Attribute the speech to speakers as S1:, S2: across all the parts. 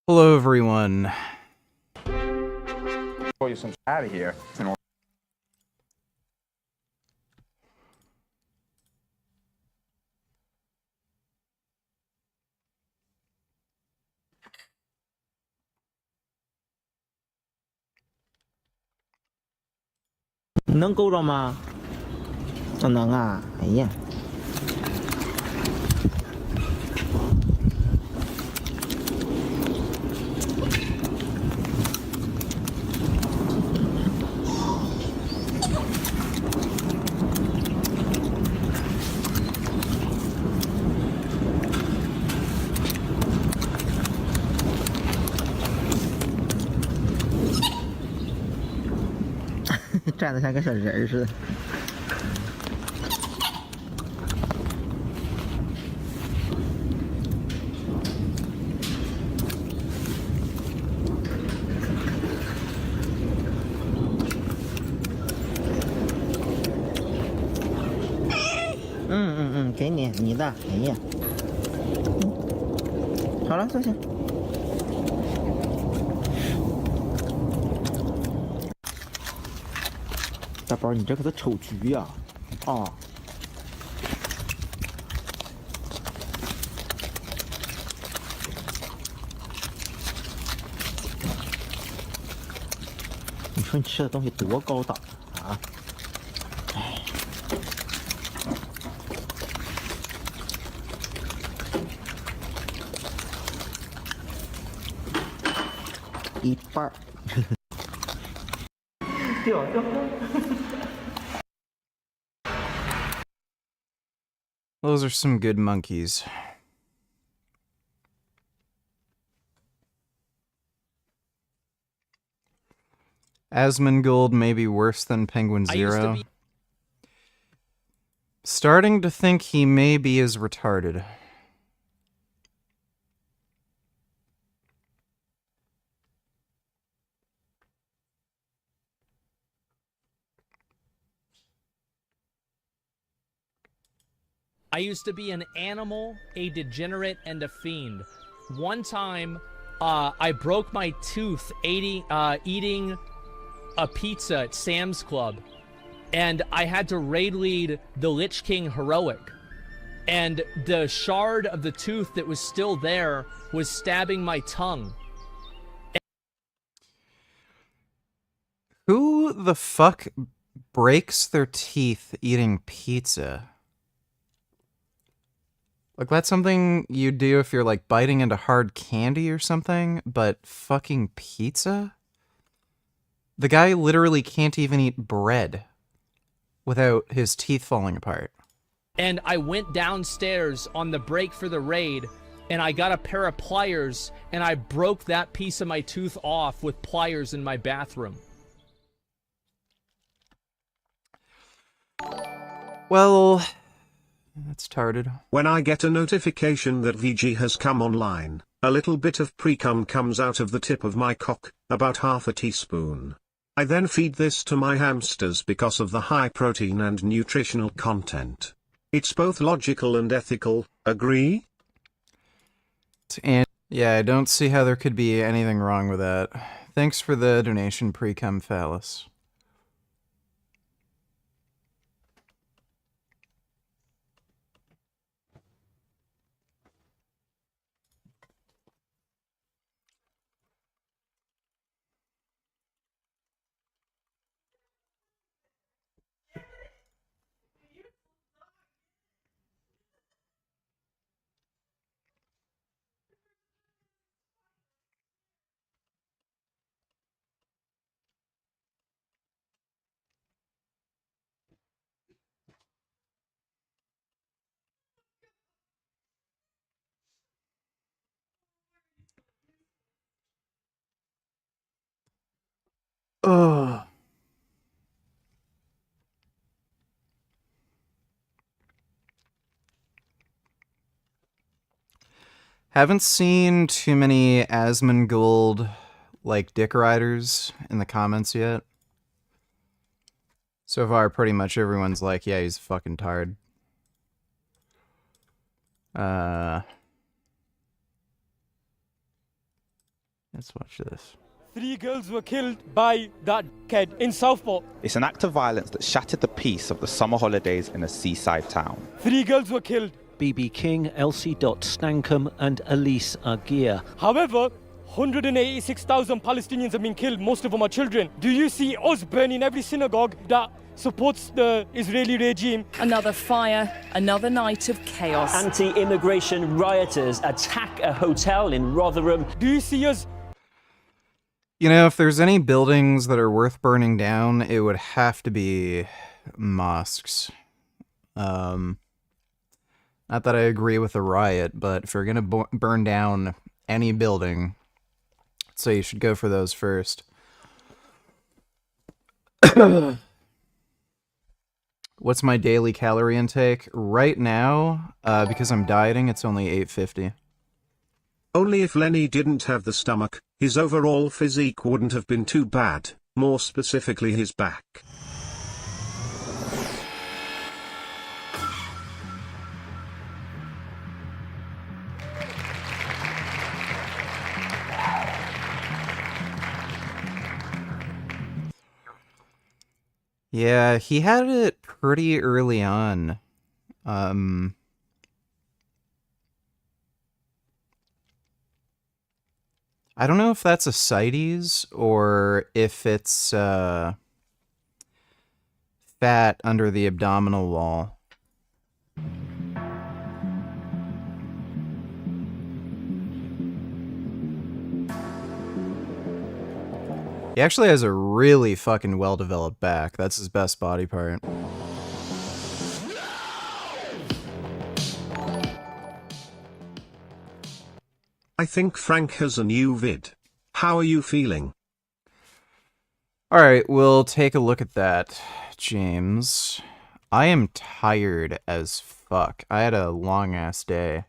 S1: Hello, everyone.
S2: Pull you some out of here.
S3: 能够着吗？能啊！哎呀，站得像个小人儿似的。给你，你的。哎呀，好了，坐下。大宝，你这可是丑橘呀！啊。你说你吃的东西多高档啊！哎，一半儿。掉。
S1: Those are some good monkeys. Asmongold may be worse than Penguin Zero. Starting to think he may be as retarded.
S4: I used to be an animal, a degenerate, and a fiend. One time, I broke my tooth eating a pizza at Sam's Club, and I had to raid lead the Lich King Heroic. And the shard of the tooth that was still there was stabbing my tongue.
S1: Who the fuck breaks their teeth eating pizza? Like, that's something you do if you're, like, biting into hard candy or something, but fucking pizza? The guy literally can't even eat bread without his teeth falling apart.
S4: And I went downstairs on the break for the raid, and I got a pair of pliers, and I broke that piece of my tooth off with pliers in my bathroom.
S1: Well, that's tarded.
S5: When I get a notification that VG has come online, a little bit of pre-cum comes out of the tip of my cock, about half a teaspoon. I then feed this to my hamsters because of the high protein and nutritional content. It's both logical and ethical, agree?
S1: And yeah, I don't see how there could be anything wrong with that. Thanks for the donation, pre-cum phallus. Ugh. Haven't seen too many Asmongold, like, dick riders in the comments yet. So far, pretty much everyone's like, yeah, he's fucking tired. Let's watch this.
S2: 3 girls were killed by that kid in Southport.
S6: It's an act of violence that shattered the peace of the summer holidays in a seaside town.
S2: 3 girls were killed.
S7: BB King, Elsie Stankham and Elise Aguirre.
S2: However, 186,000 Palestinians have been killed. Most of them are children. Do you see us burning every synagogue that supports the Israeli regime?
S8: Another fire, another night of chaos.
S9: Anti-immigration rioters attack a hotel in Rotherham.
S2: Do you see us?
S1: You know, if there's any buildings that are worth burning down, it would have to be mosques. Not that I agree with a riot, but if you're gonna burn down any building, I'd say you should go for those first. What's my daily calorie intake? Right now, because I'm dieting, it's only 850.
S5: Only if Lenny didn't have the stomach, his overall physique wouldn't have been too bad, more specifically his back.
S1: Yeah, he had it pretty early on. I don't know if that's ascites or if it's fat under the abdominal wall. He actually has a really fucking well-developed back. That's his best body part.
S5: I think Frank has a new vid. How are you feeling?
S1: Alright, we'll take a look at that, James. I am tired as fuck. I had a long-ass day.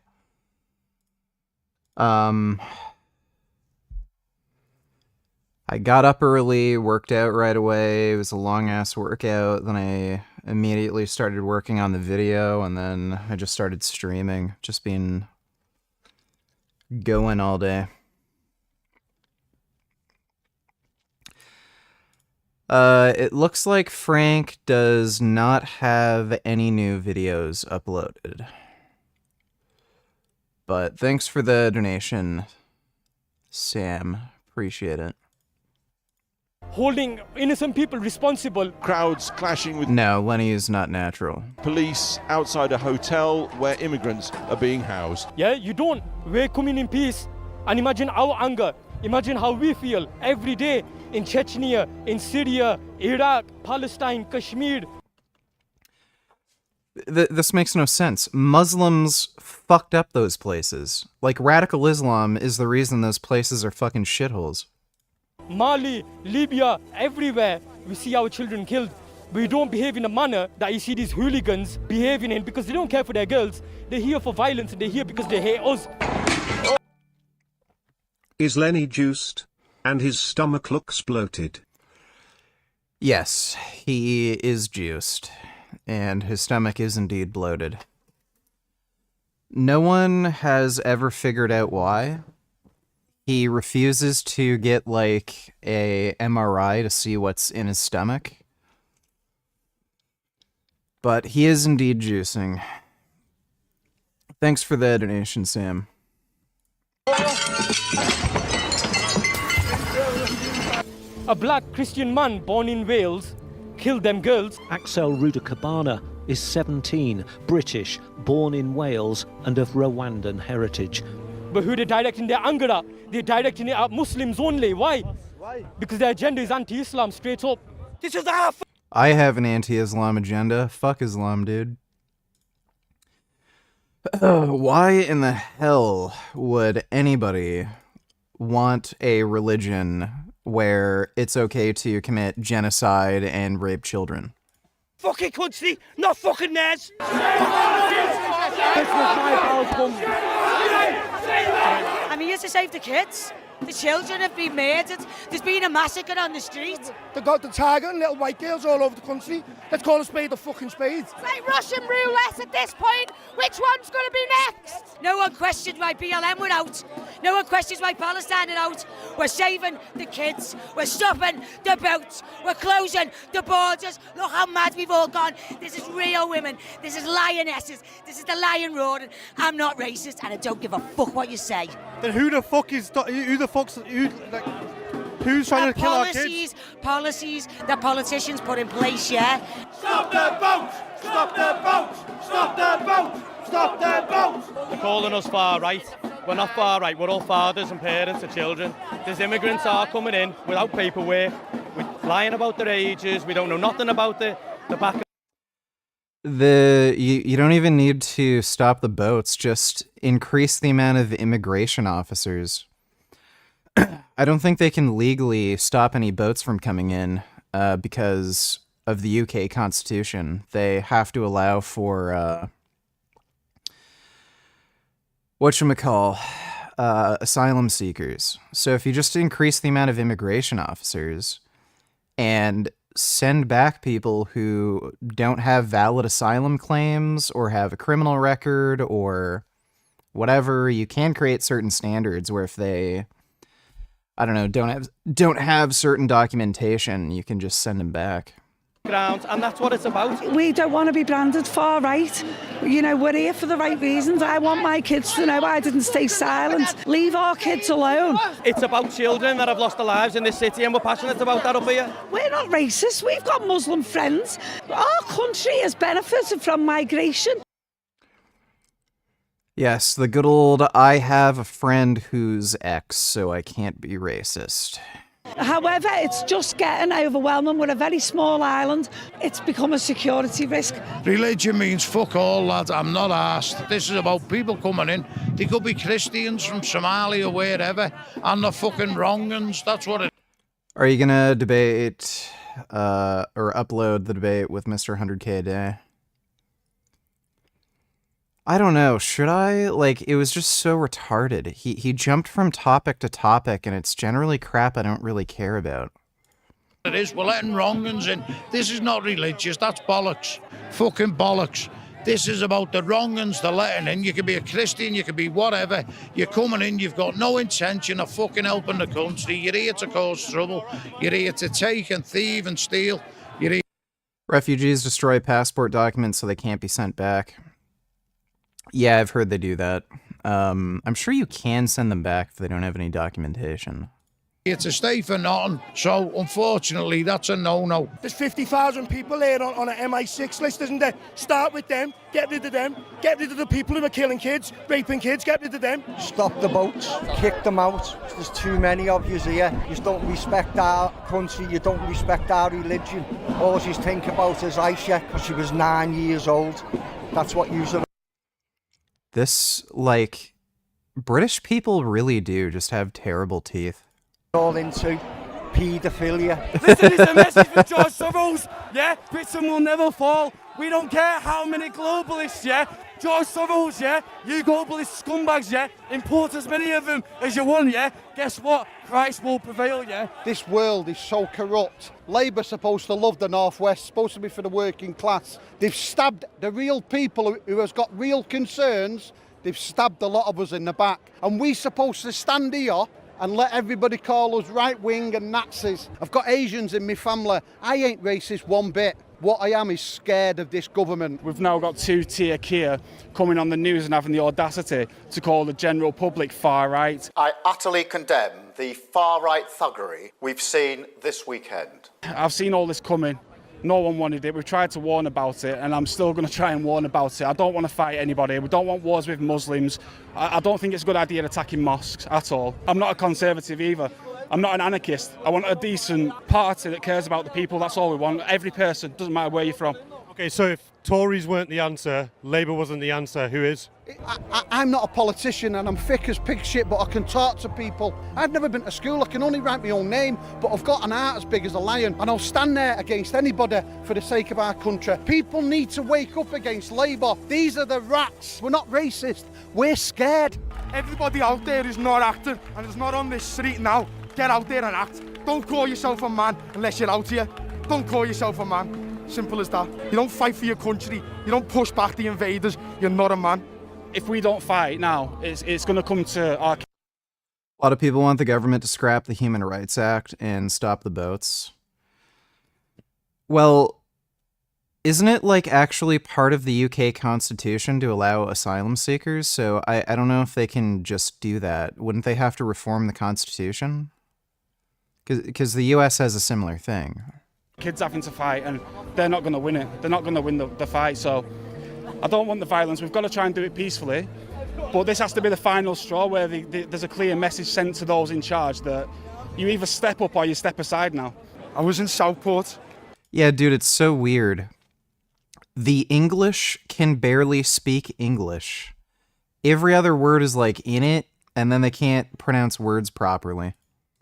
S1: I got up early, worked out right away. It was a long-ass workout. Then I immediately started working on the video, and then I just started streaming. Just been going all day. It looks like Frank does not have any new videos uploaded. But thanks for the donation, Sam. Appreciate it.
S2: Holding innocent people responsible.
S10: Crowds clashing with
S1: No, Lenny is not natural.
S10: police outside a hotel where immigrants are being housed.
S2: Yeah, you don't. We're coming in peace. And imagine our anger. Imagine how we feel every day in Chechnya, in Syria, Iraq, Palestine, Kashmir.
S1: This makes no sense. Muslims fucked up those places. Like, radical Islam is the reason those places are fucking shitholes.
S2: Mali, Libya, everywhere, we see our children killed. We don't behave in a manner that you see these hooligans behaving in because they don't care for their girls. They're here for violence and they're here because they hate us.
S5: Is Lenny juiced? And his stomach looks bloated.
S1: Yes, he is juiced. And his stomach is indeed bloated. No one has ever figured out why. He refuses to get, like, a MRI to see what's in his stomach. But he is indeed juicing. Thanks for the donation, Sam.
S2: A black Christian man born in Wales killed them girls.
S7: Axel Rudakabana is 17, British, born in Wales and of Rwandan heritage.
S2: But who they're directing their anger at? They're directing it at Muslims only. Why? Because their agenda is anti-Islam, straight up. This is our
S1: I have an anti-Islam agenda. Fuck Islam, dude. Why in the hell would anybody want a religion where it's okay to commit genocide and rape children?
S2: fucking country, not fucking theirs.
S11: I'm here to save the kids. The children have been murdered. There's been a massacre on the street.
S12: They got the targeting little white girls all over the country. Let's call a spade a fucking spade.
S11: It's like Russian roulette at this point. Which one's going to be next? No one questioned why BLM were out. No one questions why Palestine are out. We're saving the kids. We're stopping the boats. We're closing the borders. Look how mad we've all gone. This is real women. This is lionesses. This is the lion roaring. I'm not racist and I don't give a fuck what you say.
S12: Then who's trying to kill our kids?
S11: Policies that politicians put in place, yeah?
S12: Stop the boats! Stop the boats! Stop the boats! Stop the boats!
S2: They're calling us far right. We're not far right. We're all fathers and parents of children. There's immigrants are coming in without paperwork. We're lying about their ages. We don't know nothing about the back.
S1: You don't even need to stop the boats. Just increase the amount of immigration officers. I don't think they can legally stop any boats from coming in because of the UK Constitution. They have to allow for asylum seekers. So if you just increase the amount of immigration officers and send back people who don't have valid asylum claims or have a criminal record or whatever, you can create certain standards where if they, I don't know, don't have certain documentation, you can just send them back.
S2: And that's what it's about.
S13: We don't want to be branded far right. You know, we're here for the right reasons. I want my kids to know I didn't stay silent. Leave our kids alone.
S2: It's about children that have lost their lives in this city and we're passionate about that up here.
S13: We're not racist. We've got Muslim friends. Our country has benefited from migration.
S1: Yes, the good old I have a friend who's X, so I can't be racist.
S13: However, it's just getting overwhelming. We're a very small island. It's become a security risk.
S12: Religion means fuck all, lad. I'm not arsed. This is about people coming in. They could be Christians from Somalia or wherever, and they're fucking wrong uns. That's what it.
S1: Are you gonna debate or upload the debate with Mr. 100K a day? I don't know, should I? Like, it was just so retarded. He jumped from topic to topic, and it's generally crap I don't really care about.
S12: It is, we're letting wrong uns in. This is not religious, that's bollocks. Fucking bollocks. This is about the wrong uns they're letting in. You can be a Christian, you can be whatever. You're coming in, you've got no intention of fucking helping the country. You're here to cause trouble. You're here to take and thieve and steal. You're here.
S1: Refugees destroy passport documents so they can't be sent back. Yeah, I've heard they do that. I'm sure you can send them back if they don't have any documentation.
S12: It's a stay for nothing, so unfortunately that's a no-no. There's 50,000 people here on an MI6 list, isn't there? Start with them, get rid of them, get rid of the people who are killing kids, raping kids, get rid of them.
S14: Stop the boats, kick them out. There's too many of you here. You don't respect our country, you don't respect our religion. All you think about is Aisha, because she was 9 years old. That's what you are.
S1: This, like, British people really do just have terrible teeth.
S14: All into paedophilia.
S15: Listen, it's a message for George Soros, yeah? Britain will never fall. We don't care how many globalists, yeah? George Soros, yeah? You globalist scumbags, yeah? Import as many of them as you want, yeah? Guess what? Christ will prevail, yeah?
S16: This world is so corrupt. Labour's supposed to love the Northwest, supposed to be for the working class. They've stabbed the real people who has got real concerns. They've stabbed a lot of us in the back. And we're supposed to stand here and let everybody call us right-wing and Nazis. I've got Asians in my family. I ain't racist one bit. What I am is scared of this government.
S17: We've now got two-tier Kia coming on the news and having the audacity to call the general public far right.
S18: I utterly condemn the far-right thuggery we've seen this weekend.
S17: I've seen all this coming. No one wanted it. We've tried to warn about it, and I'm still going to try and warn about it. I don't want to fight anybody. We don't want wars with Muslims. I don't think it's a good idea attacking mosques at all. I'm not a conservative either. I'm not an anarchist. I want a decent party that cares about the people. That's all we want. Every person, doesn't matter where you're from.
S19: Okay, so if Tories weren't the answer, Labour wasn't the answer, who is?
S16: I'm not a politician and I'm thick as pig shit, but I can talk to people. I've never been to school, I can only write my own name, but I've got an heart as big as a lion, and I'll stand there against anybody for the sake of our country. People need to wake up against Labour. These are the rats. We're not racist, we're scared.
S15: Everybody out there who's not acting and is not on this street now, get out there and act. Don't call yourself a man unless you're out here. Don't call yourself a man. Simple as that. You don't fight for your country. You don't push back the invaders. You're not a man.
S17: If we don't fight now, it's going to come to our...
S1: A lot of people want the government to scrap the Human Rights Act and stop the boats. Well, isn't it like actually part of the UK Constitution to allow asylum seekers? So I don't know if they can just do that. Wouldn't they have to reform the Constitution? Because the US has a similar thing.
S17: Kids having to fight, and they're not going to win it. They're not going to win the fight, so I don't want the violence. We've got to try and do it peacefully, but this has to be the final straw where there's a clear message sent to those in charge that you either step up or you step aside now.
S15: I was in Southport.
S1: Yeah, dude, it's so weird. The English can barely speak English. Every other word is like in it, and then they can't pronounce words properly.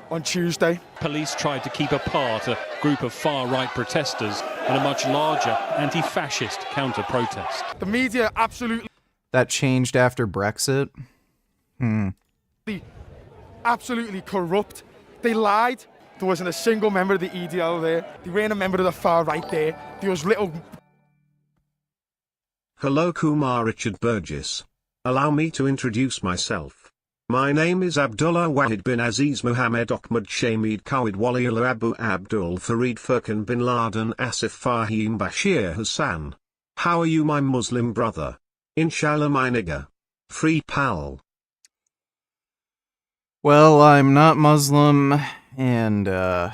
S15: On Tuesday,
S20: police tried to keep apart a group of far-right protesters and a much larger anti-fascist counter-protest.
S15: The media absolutely...
S1: That changed after Brexit?
S15: Absolutely corrupt. They lied. There wasn't a single member of the EDL there. There weren't a member of the far-right there. There was little...
S5: Hello Kumar Richard Burgess. Allow me to introduce myself. My name is Abdullah Wahid bin Aziz Mohammed Ahmad Shamid Khalid Waliullah Abu Abdul Farid Furkan bin Laden Asif Fahim Bashir Hassan. How are you, my Muslim brother? Inshallah, my nigger. Free pal.
S1: Well, I'm not Muslim, and, yeah.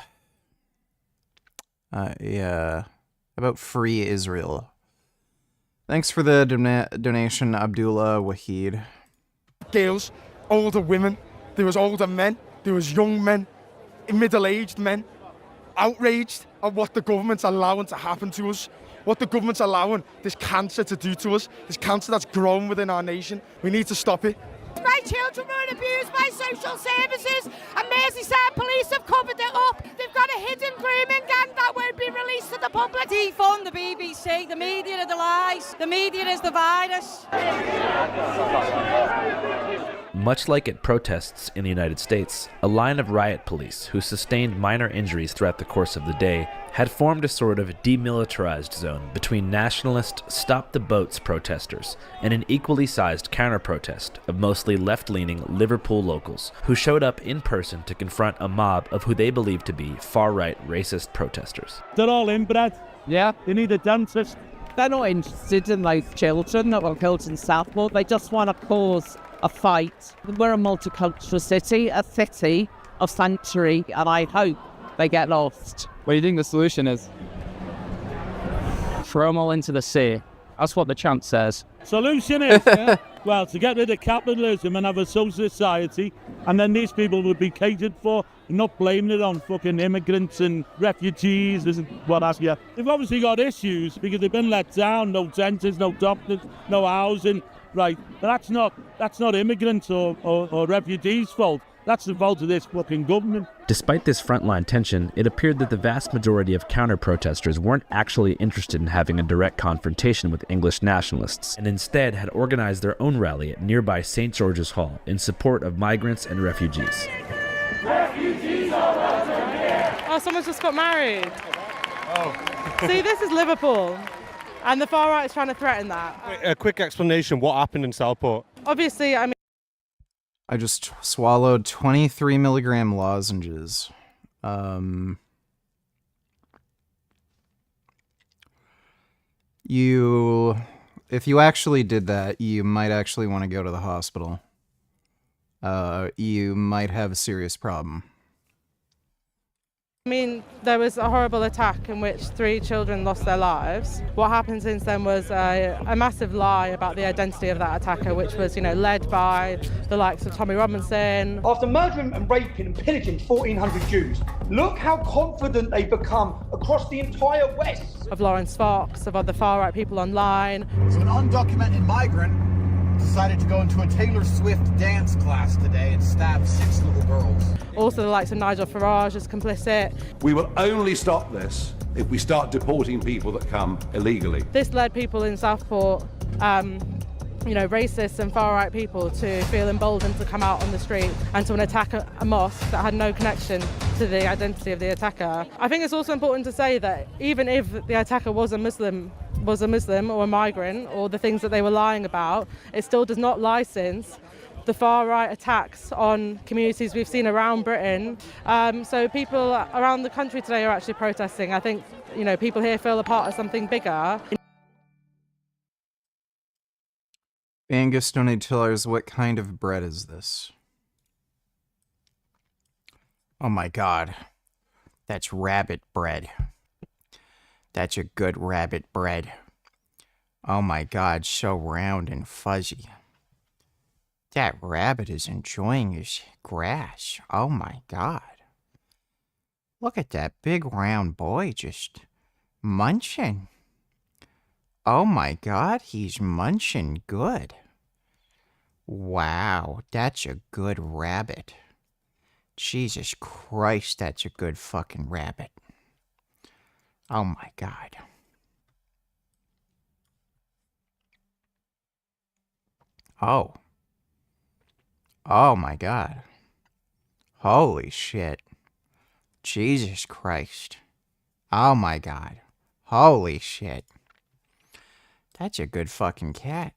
S1: About free Israel. Thanks for the donation, Abdullah Wahid.
S15: Girls, older women, there was older men, there was young men, middle-aged men, outraged at what the government's allowing to happen to us, what the government's allowing this cancer to do to us, this cancer that's grown within our nation. We need to stop it.
S11: My children were abused by social services, and Merseyside police have covered it up. They've got a hidden grooming gang that won't be released to the public. Defund the BBC. The media are the lies. The media is the virus.
S21: Much like at protests in the United States, a line of riot police who sustained minor injuries throughout the course of the day had formed a sort of demilitarized zone between nationalist Stop the Boats protesters and an equally sized counter-protest of mostly left-leaning Liverpool locals who showed up in person to confront a mob of who they believed to be far-right racist protesters.
S22: They're all inbred. Yeah. They need a dentist. They're not interested in like children that were killed in Southport. They just want to cause a fight. We're a multicultural city, a city of sanctuary, and I hope they get lost.
S23: What do you think the solution is? Throw them all into the sea. That's what the chant says.
S22: Solution is, yeah, well, to get rid of capitalism and have a social society, and then these people would be catered for, not blaming it on fucking immigrants and refugees and what have you. They've obviously got issues because they've been let down, no dentists, no doctors, no housing, right? But that's not immigrants or refugees' fault. That's the fault of this fucking government.
S21: Despite this frontline tension, it appeared that the vast majority of counter-protesters weren't actually interested in having a direct confrontation with English nationalists, and instead had organized their own rally at nearby St. George's Hall in support of migrants and refugees.
S24: Oh, someone's just got married. Oh. See, this is Liverpool, and the far right is trying to threaten that.
S19: A quick explanation, what happened in Southport?
S24: Obviously, I mean...
S1: I just swallowed 23 milligram lozenges. If you actually did that, you might actually want to go to the hospital. You might have a serious problem.
S24: I mean, there was a horrible attack in which 3 children lost their lives. What happened since then was a massive lie about the identity of that attacker, which was, led by the likes of Tommy Robinson.
S3: After murdering and raping and pillaging 1,400 Jews, look how confident they've become across the entire West.
S24: Of Lawrence Fox, of other far-right people online.
S4: So an undocumented migrant decided to go into a Taylor Swift dance class today and stab 6 little girls.
S24: Also the likes of Nigel Farage is complicit.
S6: We will only stop this if we start deporting people that come illegally.
S24: This led people in Southport, racists and far-right people, to feel emboldened to come out on the street and to attack a mosque that had no connection to the identity of the attacker. I think it's also important to say that even if the attacker was a Muslim or a migrant, or the things that they were lying about, it still does not license the far-right attacks on communities we've seen around Britain. So people around the country today are actually protesting. I think, people here feel a part of something bigger.
S1: Angus donated $2. What kind of bread is this? Oh my god. That's rabbit bread. That's a good rabbit bread. Oh my god, so round and fuzzy. That rabbit is enjoying his grass. Oh my god. Look at that big round boy just munching. Oh my god, he's munching good. Wow, that's a good rabbit. Jesus Christ, that's a good fucking rabbit. Oh my god. Oh. Oh my god. Holy shit. Jesus Christ. Oh my god. Holy shit. That's a good fucking cat.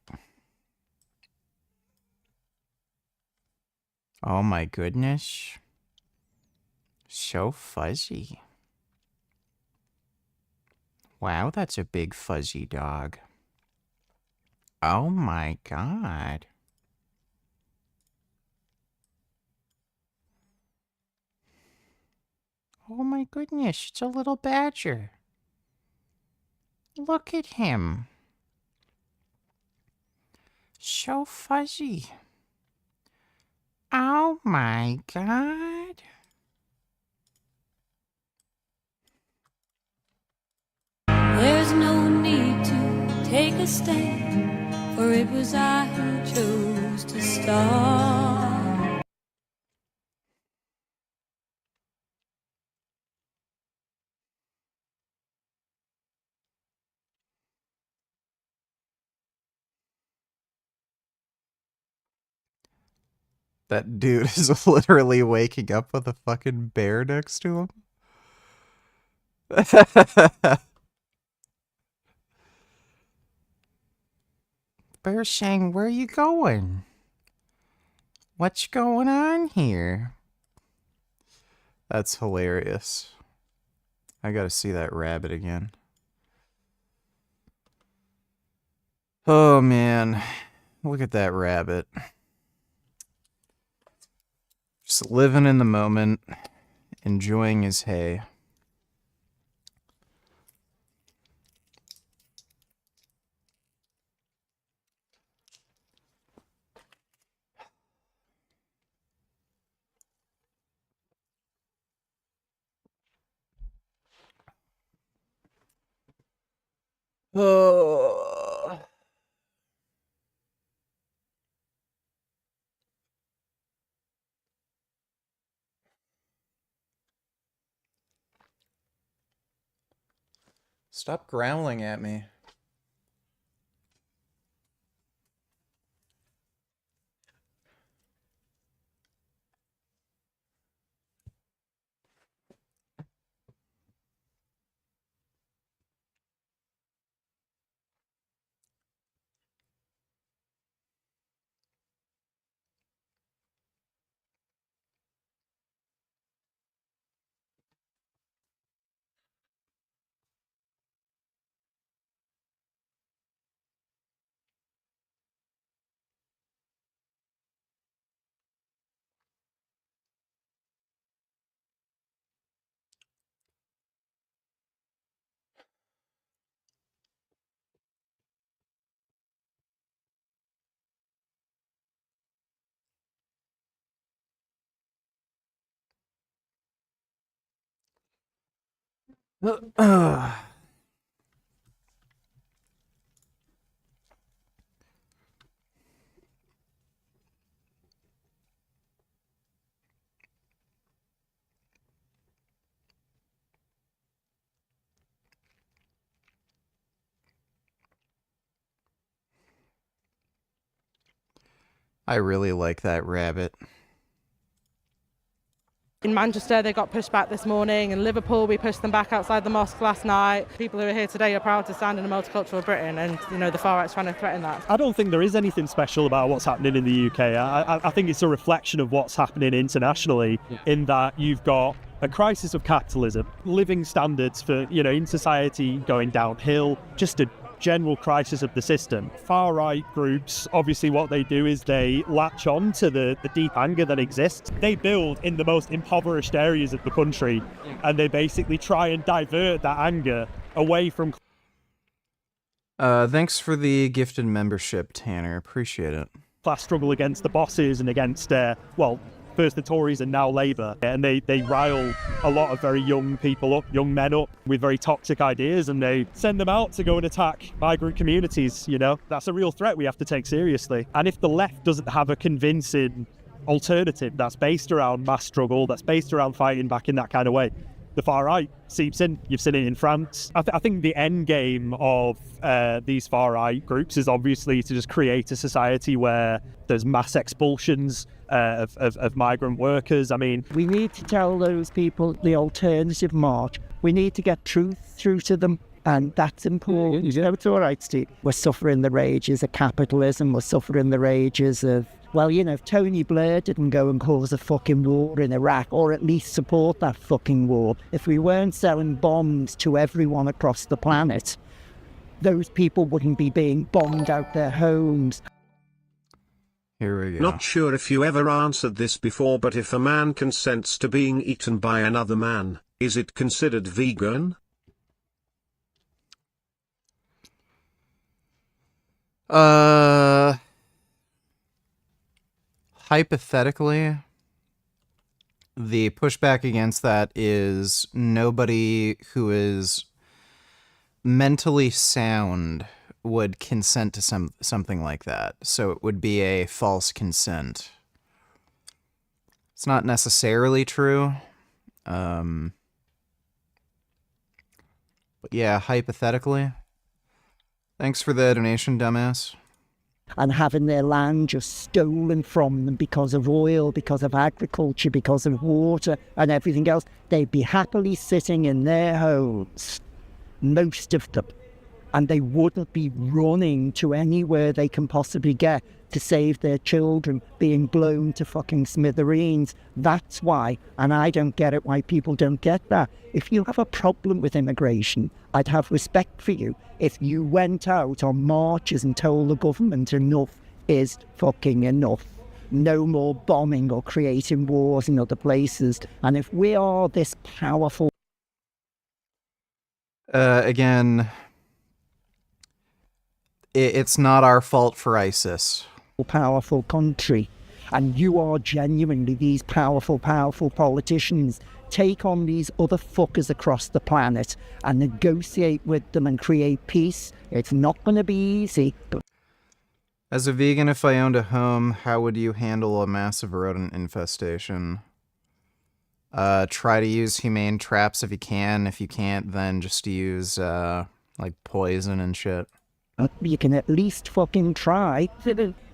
S1: Oh my goodness. So fuzzy. Wow, that's a big fuzzy dog. Oh my god. Oh my goodness, it's a little badger. Look at him. So fuzzy. Oh my god.
S8: There's no need to take a stand, for it was I who chose to start.
S1: That dude is literally waking up with a fucking bear next to him. Bear saying, where are you going? What's going on here? That's hilarious. I gotta see that rabbit again. Oh man, look at that rabbit. Just living in the moment, enjoying his hay. Oh. Stop growling at me. I really like that rabbit.
S24: In Manchester, they got pushed back this morning. In Liverpool, we pushed them back outside the mosque last night. People who are here today are proud to stand in a multicultural Britain, and the far right's trying to threaten that.
S2: I don't think there is anything special about what's happening in the UK. I think it's a reflection of what's happening internationally, in that you've got a crisis of capitalism, living standards for, in society going downhill, just a general crisis of the system. Far-right groups, obviously what they do is they latch on to the deep anger that exists. They build in the most impoverished areas of the country, and they basically try and divert that anger away from...
S1: Thanks for the gifted membership, Tanner. Appreciate it.
S2: Class struggle against the bosses and against, first the Tories and now Labour, and they rile a lot of very young people up, young men up with very toxic ideas, and they send them out to go and attack migrant communities. That's a real threat we have to take seriously. And if the left doesn't have a convincing alternative that's based around mass struggle, that's based around fighting back in that kind of way, the far right seeps in. You've seen it in France. I think the end game of these far right groups is obviously to just create a society where there's mass expulsions of migrant workers. I mean,
S7: we need to tell those people the alternative march. We need to get truth through to them, and that's important. It's all right, Steve. We're suffering the rages of capitalism. We're suffering the rages of, if Tony Blair didn't go and cause a fucking war in Iraq, or at least support that fucking war, if we weren't selling bombs to everyone across the planet, those people wouldn't be being bombed out their homes.
S1: Here we go.
S5: Not sure if you ever answered this before, but if a man consents to being eaten by another man, is it considered vegan?
S1: Hypothetically, the pushback against that is nobody who is mentally sound would consent to something like that. So it would be a false consent. It's not necessarily true. But yeah, hypothetically. Thanks for the donation, dumbass.
S7: And having their land just stolen from them because of oil, because of agriculture, because of water and everything else, they'd be happily sitting in their homes, most of them, and they wouldn't be running to anywhere they can possibly get to save their children being blown to fucking smithereens. That's why, and I don't get it why people don't get that. If you have a problem with immigration, I'd have respect for you if you went out on marches and told the government enough is fucking enough. No more bombing or creating wars in other places. And if we are this powerful...
S1: Again, it's not our fault for ISIS.
S7: Powerful country, and you are genuinely these powerful politicians, take on these other fuckers across the planet and negotiate with them and create peace. It's not going to be easy. But
S1: as a vegan, if I owned a home, how would you handle a massive rodent infestation? Try to use humane traps if you can. If you can't, then just use like poison and shit.
S7: You can at least fucking try.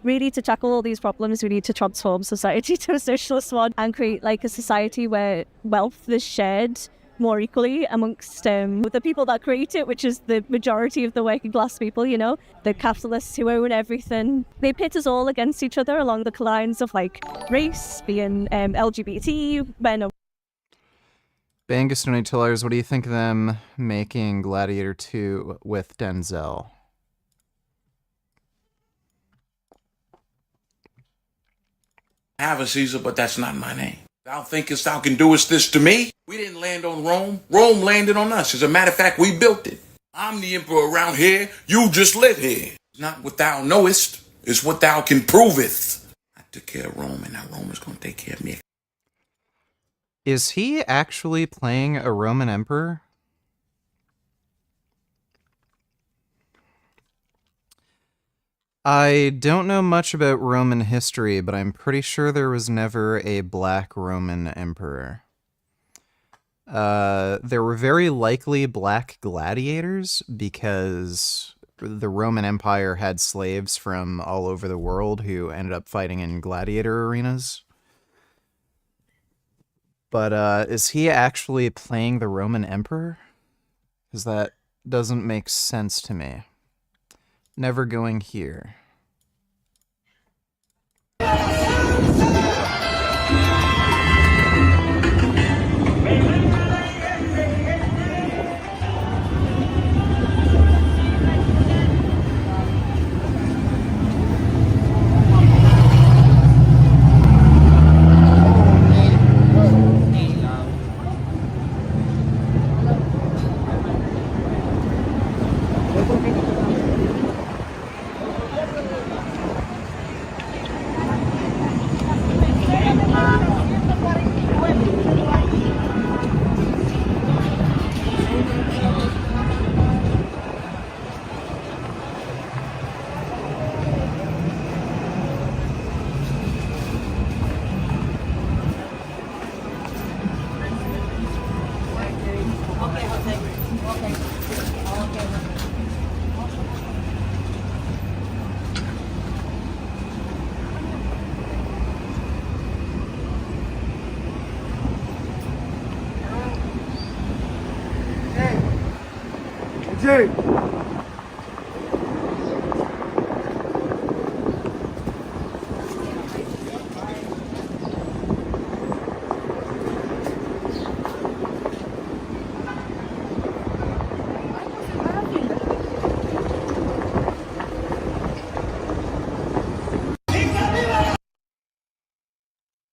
S9: Really, to tackle all these problems, we need to transform society to a socialist one and create like a society where wealth is shared more equally amongst the people that create it, which is the majority of the working class people, the capitalists who own everything. They pit us all against each other along the lines of like race, being LGBT, men.
S1: Bangus Donate Tillers, what do you think of them making Gladiator 2 with Denzel?
S10: Have a Caesar, but that's not my name. Thou thinkest thou can doest this to me? We didn't land on Rome. Rome landed on us. As a matter of fact, we built it. I'm the emperor around here. You just live here. It's not what thou knowest. It's what thou can proveth. I took care of Rome, and now Rome is going to take care of me.
S1: Is he actually playing a Roman emperor? I don't know much about Roman history, but I'm pretty sure there was never a black Roman emperor. There were very likely black gladiators because the Roman Empire had slaves from all over the world who ended up fighting in gladiator arenas. But is he actually playing the Roman emperor? Because that doesn't make sense to me. Never going here.
S15: Jay.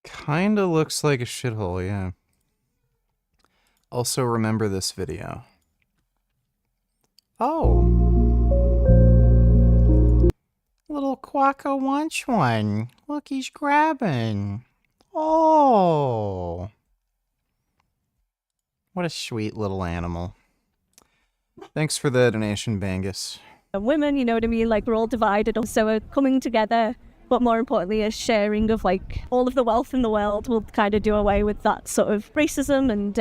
S1: Kinda looks like a shithole, yeah. Also remember this video. Oh. Little Quacko wants one. Look, he's grabbing. Oh. What a sweet little animal. Thanks for the donation, Bangus.
S9: Women, you know what I mean? Like, we're all divided, so we're coming together. But more importantly, a sharing of like all of the wealth in the world will kind of do away with that sort of racism, and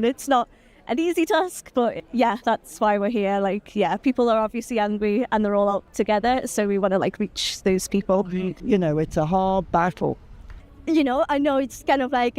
S9: it's not an easy task, but yeah, that's why we're here. Like, yeah, people are obviously angry and they're all out together, so we want to like reach those people.
S7: You know, it's a hard battle.
S12: You know, I know it's kind of like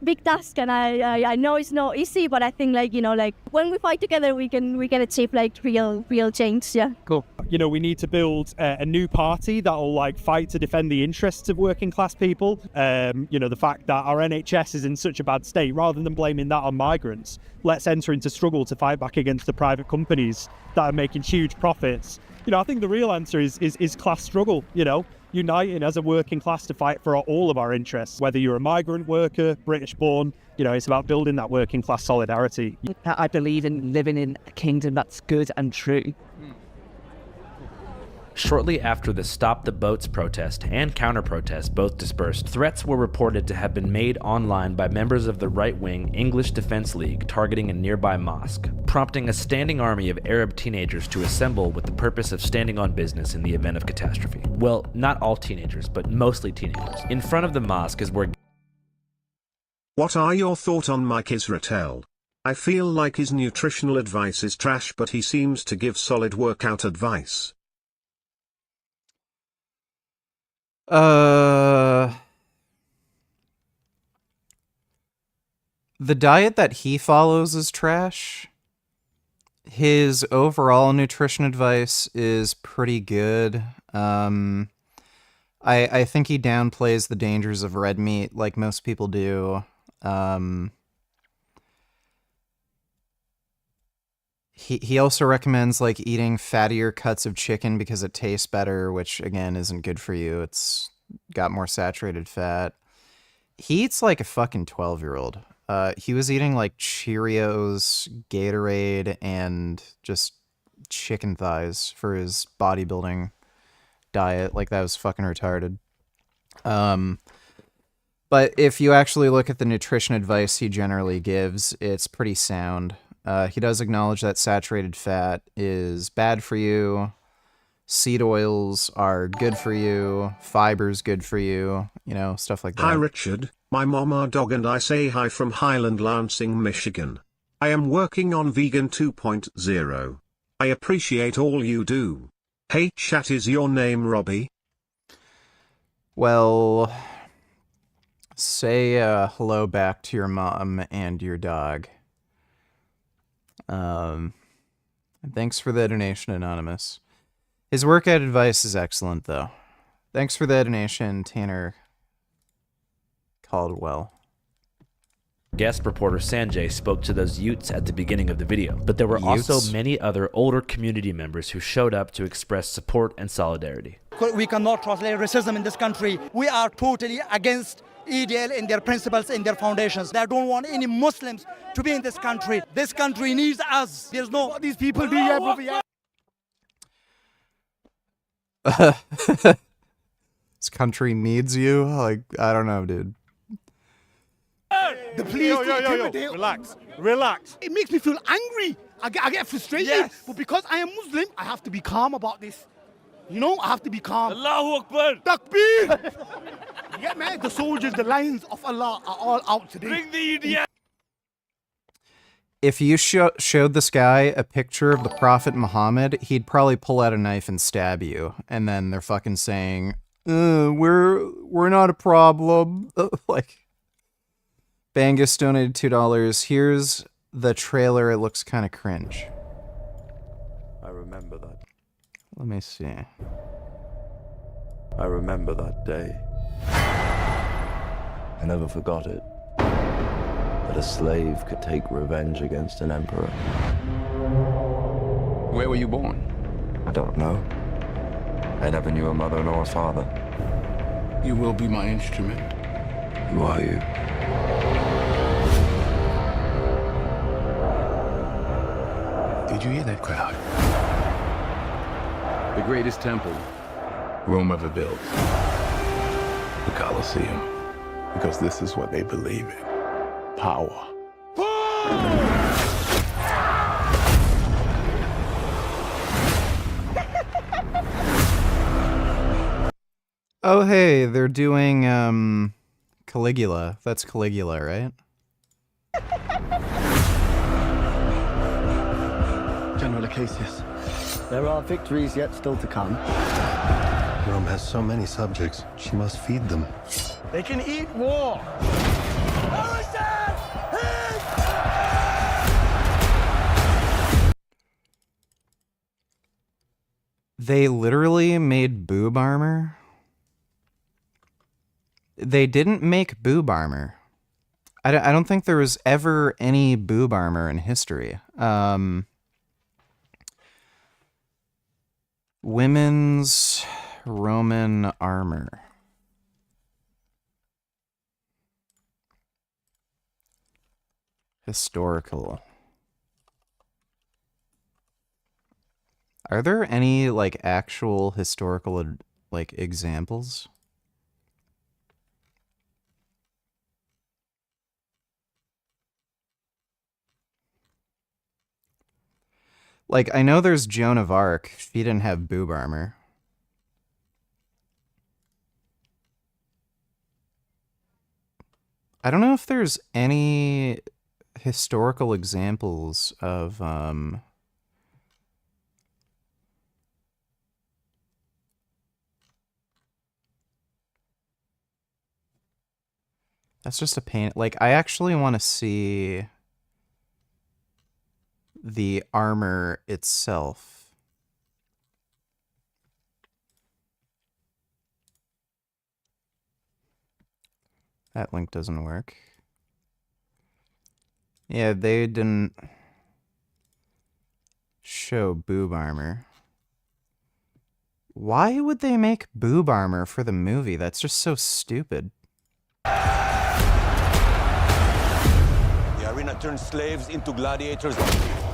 S12: big task, and I know it's not easy, but I think like, you know, like when we fight together, we can achieve like real change. Yeah.
S2: Cool. You know, we need to build a new party that'll like fight to defend the interests of working class people. You know, the fact that our NHS is in such a bad state, rather than blaming that on migrants, let's enter into struggle to fight back against the private companies that are making huge profits. You know, I think the real answer is class struggle, you know, uniting as a working class to fight for all of our interests, whether you're a migrant worker, British born, you know, it's about building that working class solidarity.
S23: I believe in living in a kingdom that's good and true.
S21: Shortly after the Stop the Boats protest and counter-protest both dispersed, threats were reported to have been made online by members of the right-wing English Defense League targeting a nearby mosque, prompting a standing army of Arab teenagers to assemble with the purpose of standing on business in the event of catastrophe. Well, not all teenagers, but mostly teenagers. In front of the mosque is where...
S5: What are your thoughts on Mike Israetel? I feel like his nutritional advice is trash, but he seems to give solid workout advice.
S1: The diet that he follows is trash. His overall nutrition advice is pretty good. I think he downplays the dangers of red meat like most people do. He also recommends like eating fattier cuts of chicken because it tastes better, which again isn't good for you. It's got more saturated fat. He eats like a fucking 12-year-old. He was eating like Cheerios, Gatorade, and just chicken thighs for his bodybuilding diet. Like, that was fucking retarded. But if you actually look at the nutrition advice he generally gives, it's pretty sound. He does acknowledge that saturated fat is bad for you. seed oils are good for you, fiber's good for you, you know, stuff like that.
S5: Hi Richard, my mama dog and I say hi from Highland Lansing, Michigan. I am working on Vegan 2.0. I appreciate all you do. Hey chat, is your name Robbie?
S1: Well, say hello back to your mom and your dog. Thanks for the donation, Anonymous. His workout advice is excellent, though. Thanks for the donation, Tanner Caldwell.
S21: Guest reporter Sanjay spoke to those Utes at the beginning of the video, but there were also many other older community members who showed up to express support and solidarity.
S13: We cannot translate racism in this country. We are totally against EDL in their principles, in their foundations. They don't want any Muslims to be in this country. This country needs us. There's no what these people do here.
S1: This country needs you? Like, I don't know, dude.
S14: The police relax. It makes me feel angry. I get frustrated. But because I am Muslim, I have to be calm about this. You know, I have to be calm. Allahu Akbar. Takbir. Yeah, man, the soldiers, the lions of Allah are all out today. Bring the EDL.
S1: If you showed this guy a picture of the Prophet Muhammad, he'd probably pull out a knife and stab you. And then they're fucking saying, we're not a problem. Like, Bangus donated $2. Here's the trailer. It looks kind of cringe.
S16: I remember that.
S1: Let me see.
S16: I remember that day. I never forgot it. That a slave could take revenge against an emperor.
S18: Where were you born?
S16: I don't know. I never knew a mother nor a father.
S18: You will be my instrument.
S16: Who are you?
S18: Did you hear that crowd? The greatest temple Rome ever built. The Colosseum. Because this is what they believe in. Power.
S1: Oh, hey, they're doing, Caligula. That's Caligula, right?
S25: General Acacius, there are victories yet still to come.
S26: Rome has so many subjects, she must feed them.
S14: They can eat war.
S1: They literally made boob armor? They didn't make boob armor. I don't think there was ever any boob armor in history. Women's Roman armor. Historical. Are there any, like, actual historical, like, examples? Like, I know there's Joan of Arc. She didn't have boob armor. I don't know if there's any historical examples of, That's just a pain. Like, I actually want to see the armor itself. That link doesn't work. Yeah, they didn't show boob armor. Why would they make boob armor for the movie? That's just so stupid.
S27: The arena turns slaves into gladiators,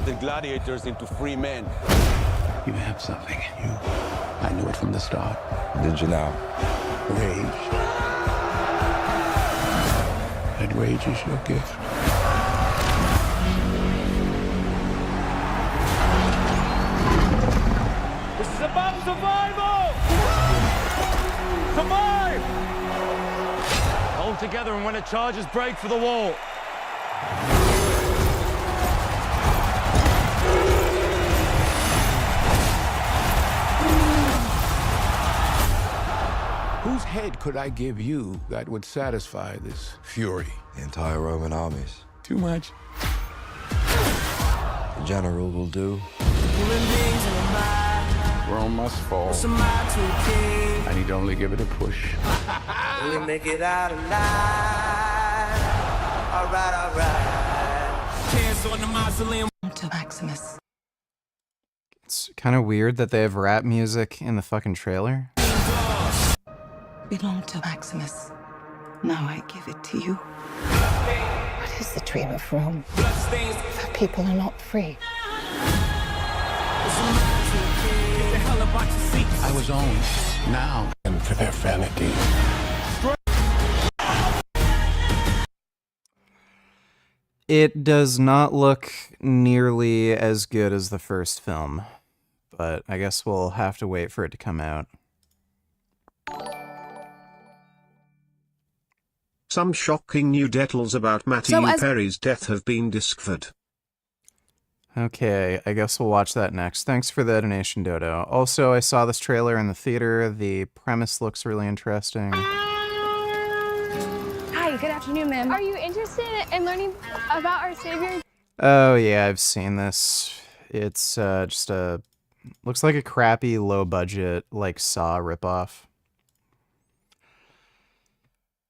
S27: the gladiators into free men.
S18: You have something in you. I knew it from the start.
S27: Did you now?
S18: Rage. That rage is your gift.
S14: This is about
S15: survival! Survive! Hold together, and when the charges break for the wall.
S18: Whose head could I give you that would satisfy this fury?
S16: The entire Roman armies.
S18: Too much.
S16: The general will do.
S18: Rome must fall. I need only give it a push.
S3: We make it out alive. All right. Hands on the mausoleum.
S4: To Maximus.
S1: It's kind of weird that they have rap music in the fucking trailer.
S4: Belong to Maximus. Now I give it to you. What is the dream of Rome? That people are not free.
S18: I was owned. Now, and for their vanity.
S1: It does not look nearly as good as the first film, but I guess we'll have to wait for it to come out.
S5: Some shocking new details about Matthew Perry's death have been discovered.
S1: Okay, I guess we'll watch that next. Thanks for the donation, Dodo. Also, I saw this trailer in the theater. The premise looks really interesting.
S11: Hi, good afternoon, ma'am. Are you interested in learning about our Savior?
S1: Oh yeah, I've seen this. It's just looks like a crappy, low-budget, like Saw ripoff.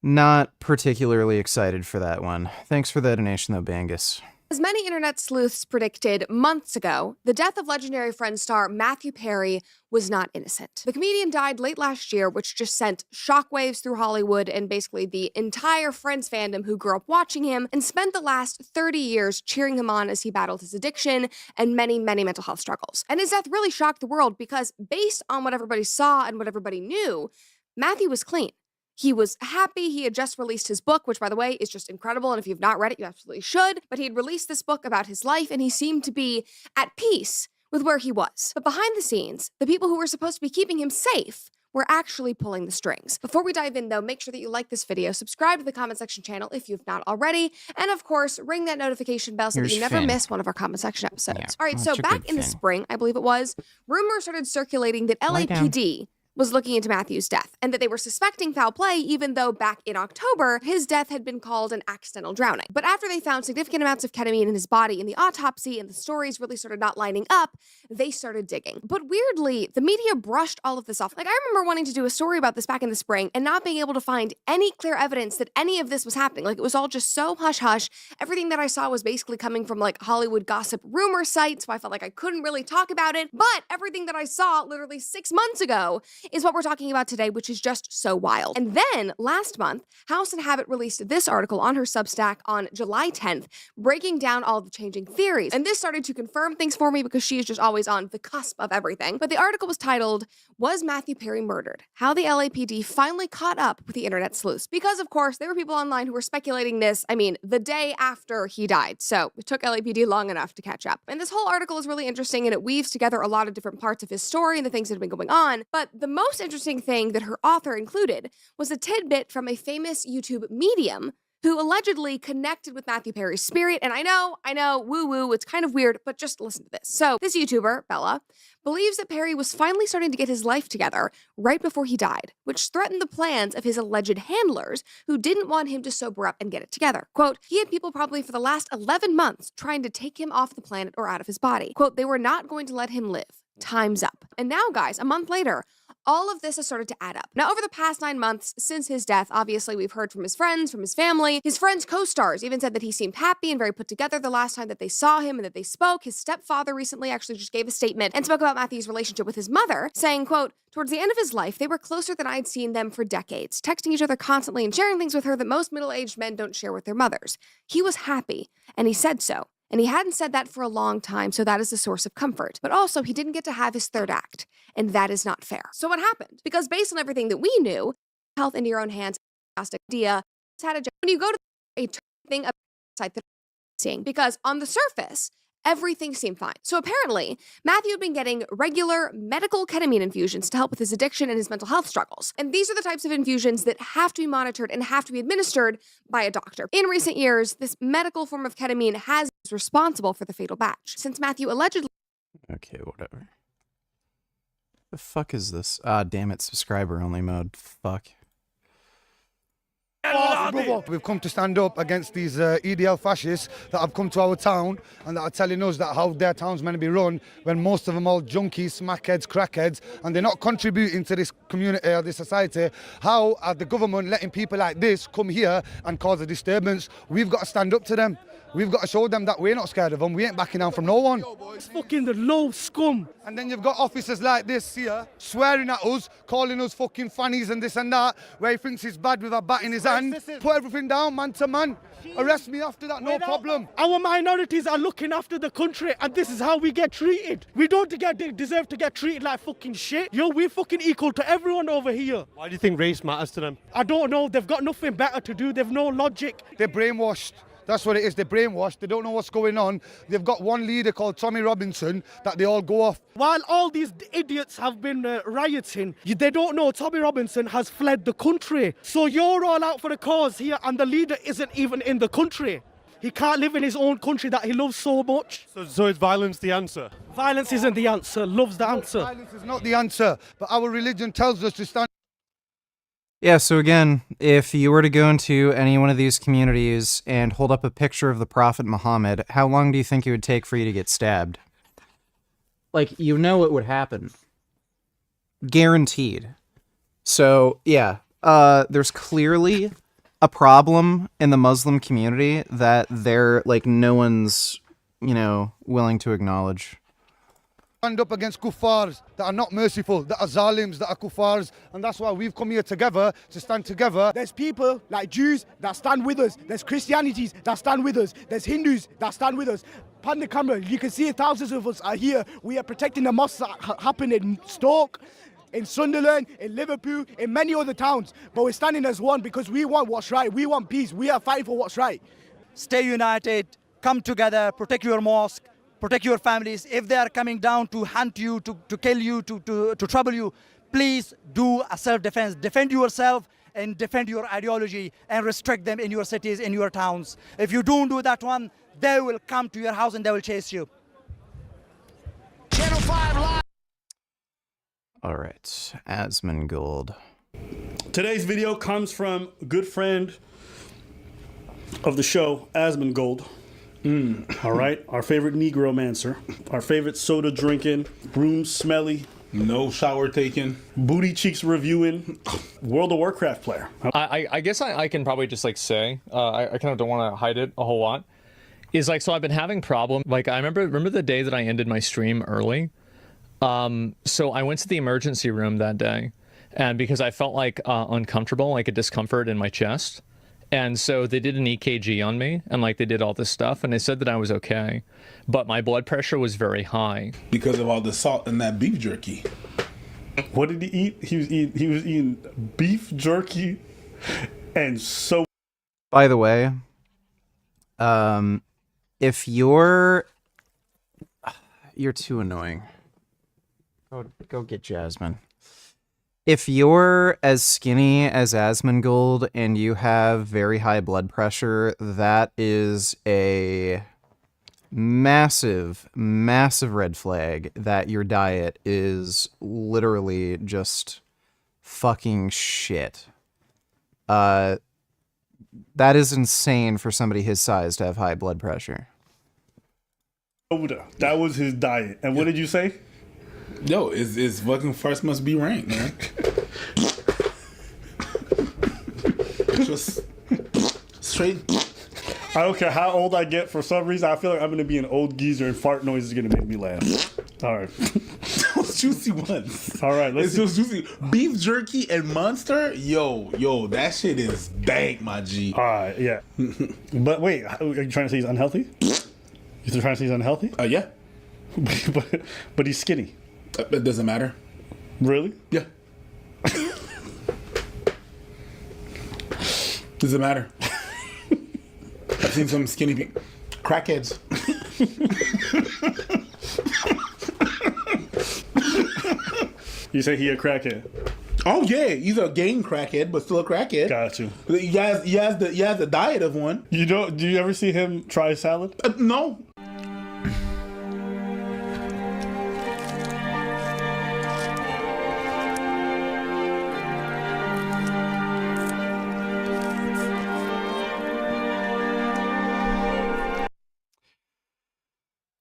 S1: Not particularly excited for that one. Thanks for the donation, though, Bangus.
S17: As many internet sleuths predicted months ago, the death of legendary Friends star Matthew Perry was not innocent. The comedian died late last year, which just sent shockwaves through Hollywood and basically the entire Friends fandom who grew up watching him and spent the last 30 years cheering him on as he battled his addiction and many, many mental health struggles. And his death really shocked the world because based on what everybody saw and what everybody knew, Matthew was clean. He was happy. He had just released his book, which, by the way, is just incredible. And if you've not read it, you absolutely should. But he had released this book about his life, and he seemed to be at peace with where he was. But behind the scenes, the people who were supposed to be keeping him safe were actually pulling the strings. Before we dive in, though, make sure that you like this video, subscribe to the comment section channel if you've not already, and of course, ring that notification bell so that you never miss one of our comment section episodes. Yeah, all right, so back in the spring, I believe it was, rumors started circulating that LAPD was looking into Matthew's death, and that they were suspecting foul play, even though back in October, his death had been called an accidental drowning. But after they found significant amounts of ketamine in his body in the autopsy, and the stories really started not lining up, they started digging. But weirdly, the media brushed all of this off. Like, I remember wanting to do a story about this back in the spring, and not being able to find any clear evidence that any of this was happening. Like, it was all just so hush-hush. Everything that I saw was basically coming from, like, Hollywood gossip rumor sites, so I felt like I couldn't really talk about it. But everything that I saw literally 6 months ago is what we're talking about today, which is just so wild. And then last month, House and Habit released this article on her Substack on July 10th, breaking down all the changing theories. And this started to confirm things for me because she is just always on the cusp of everything. But the article was titled, "Was Matthew Perry Murdered? How the LAPD Finally Caught Up with the Internet Sleuths." Because of course, there were people online who were speculating this, the day after he died. So it took LAPD long enough to catch up. And this whole article is really interesting, and it weaves together a lot of different parts of his story and the things that have been going on. But the most interesting thing that her author included was a tidbit from a famous YouTube medium who allegedly connected with Matthew Perry's spirit. And I know, woo-woo, it's kind of weird, but just listen to this. So this YouTuber, Bella, believes that Perry was finally starting to get his life together right before he died, which threatened the plans of his alleged handlers who didn't want him to sober up and get it together. Quote, he had people probably for the last 11 months trying to take him off the planet or out of his body. Quote, they were not going to let him live. Time's up. And now, guys, a month later, all of this has started to add up. Now, over the past 9 months since his death, obviously we've heard from his friends, from his family. His friends' co-stars even said that he seemed happy and very put together the last time that they saw him and that they spoke. His stepfather recently actually just gave a statement and spoke about Matthew's relationship with his mother, saying, quote, towards the end of his life, they were closer than I'd seen them for decades, texting each other constantly and sharing things with her that most middle-aged men don't share with their mothers. He was happy, and he said so. And he hadn't said that for a long time, so that is a source of comfort. But also, he didn't get to have his third act, and that is not fair. So what happened? Because based on everything that we knew, health into your own hands, fantastic idea, when you go to a thing about site that seeing, because on the surface, everything seemed fine. So apparently, Matthew had been getting regular medical ketamine infusions to help with his addiction and his mental health struggles. And these are the types of infusions that have to be monitored and have to be administered by a doctor. In recent years, this medical form of ketamine has been responsible for the fatal batch, since Matthew allegedly...
S1: Okay, whatever. The fuck is this? Ah, damn it, subscriber only mode. Fuck.
S6: We've come to stand up against these EDL fascists that have come to our town and that are telling us that how their town's meant to be run when most of them are junkies, smackheads, crackheads, and they're not contributing to this community or this society. How are the government letting people like this come here and cause a disturbance? We've got to stand up to them. We've got to show them that we're not scared of them. We ain't backing down from no one.
S14: It's fucking the low scum.
S6: And then you've got officers like this here swearing at us, calling us fucking fannies and this and that, where he thinks he's bad with a bat in his hand. Put everything down, man to man. Arrest me after that, no problem.
S14: Our minorities are looking after the country and this is how we get treated. We don't deserve to get treated like fucking shit. Yo, we're fucking equal to everyone over here.
S2: Why do you think race matters to them?
S14: I don't know. They've got nothing better to do. They've no logic.
S6: They're brainwashed. That's what it is. They're brainwashed. They don't know what's going on. They've got one leader called Tommy Robinson that they all go off.
S14: While all these idiots have been rioting, they don't know Tommy Robinson has fled the country. So you're all out for the cause here and the leader isn't even in the country. He can't live in his own country that he loves so much.
S2: So is violence the answer?
S14: Violence isn't the answer. Love's the answer.
S6: Violence is not the answer. But our religion tells us to stand.
S1: Yeah, so again, if you were to go into any one of these communities and hold up a picture of the Prophet Muhammad, how long do you think it would take for you to get stabbed? Like, you know it would happen. Guaranteed. So, yeah, there's clearly a problem in the Muslim community that no one's, willing to acknowledge.
S6: Stand up against kuffars that are not merciful, that are zalims, that are kuffars, and that's why we've come here together to stand together.
S14: There's people like Jews that stand with us. There's Christianities that stand with us. There's Hindus that stand with us. Pan the camera, you can see thousands of us are here. We are protecting the mosques that happen in Stoke, in Sunderland, in Liverpool, in many other towns. But we're standing as one because we want what's right. We want peace. We are fighting for what's right.
S13: Stay united, come together, protect your mosque, protect your families. If they are coming down to hunt you, to kill you, to trouble you, please do a self-defense. Defend yourself and defend your ideology and restrict them in your cities, in your towns. If you don't do that one, they will come to your house and they will chase you.
S3: Channel 5 Live.
S1: All right, Asmongold.
S2: Today's video comes from a good friend of the show, Asmongold. All right, our favorite Negromancer, our favorite soda drinking, room smelly,
S18: no shower taking,
S2: booty cheeks reviewing, World of Warcraft player.
S8: I guess I can probably just say, I kind of don't want to hide it a whole lot. Is so I've been having problems. I remember the day that I ended my stream early. So I went to the emergency room that day, and because I felt uncomfortable, like a discomfort in my chest. And so they did an EKG on me, and they did all this stuff, and they said that I was okay, but my blood pressure was very high
S18: because of all the salt in that beef jerky.
S2: What did he eat? He was eating beef jerky, and so.
S1: By the way, if you're too annoying, go get Jasmine. If you're as skinny as Asmongold and you have very high blood pressure, that is a massive, massive red flag that your diet is literally just fucking shit. That is insane for somebody his size to have high blood pressure.
S2: That was his diet. And what did you say?
S18: Yo, it's fucking first must be ranked, man. Just straight.
S2: I don't care how old I get. For some reason, I feel like I'm gonna be an old geezer, and fart noise is gonna make me laugh. All right,
S18: those juicy ones.
S2: All right,
S18: it's just juicy. Beef jerky and Monster. Yo, that shit is dank, my G.
S2: All right, yeah. But wait, are you trying to say he's unhealthy? You're trying to say he's unhealthy?
S18: Yeah.
S2: but he's skinny.
S18: It doesn't matter.
S2: Really?
S18: Yeah. Doesn't matter. I've seen some skinny crackheads.
S2: You say he a crackhead?
S7: Oh yeah, he's a game crackhead, but still a crackhead.
S2: Got you.
S7: He has the diet of one.
S2: You don't? Do you ever see him try salad?
S7: No.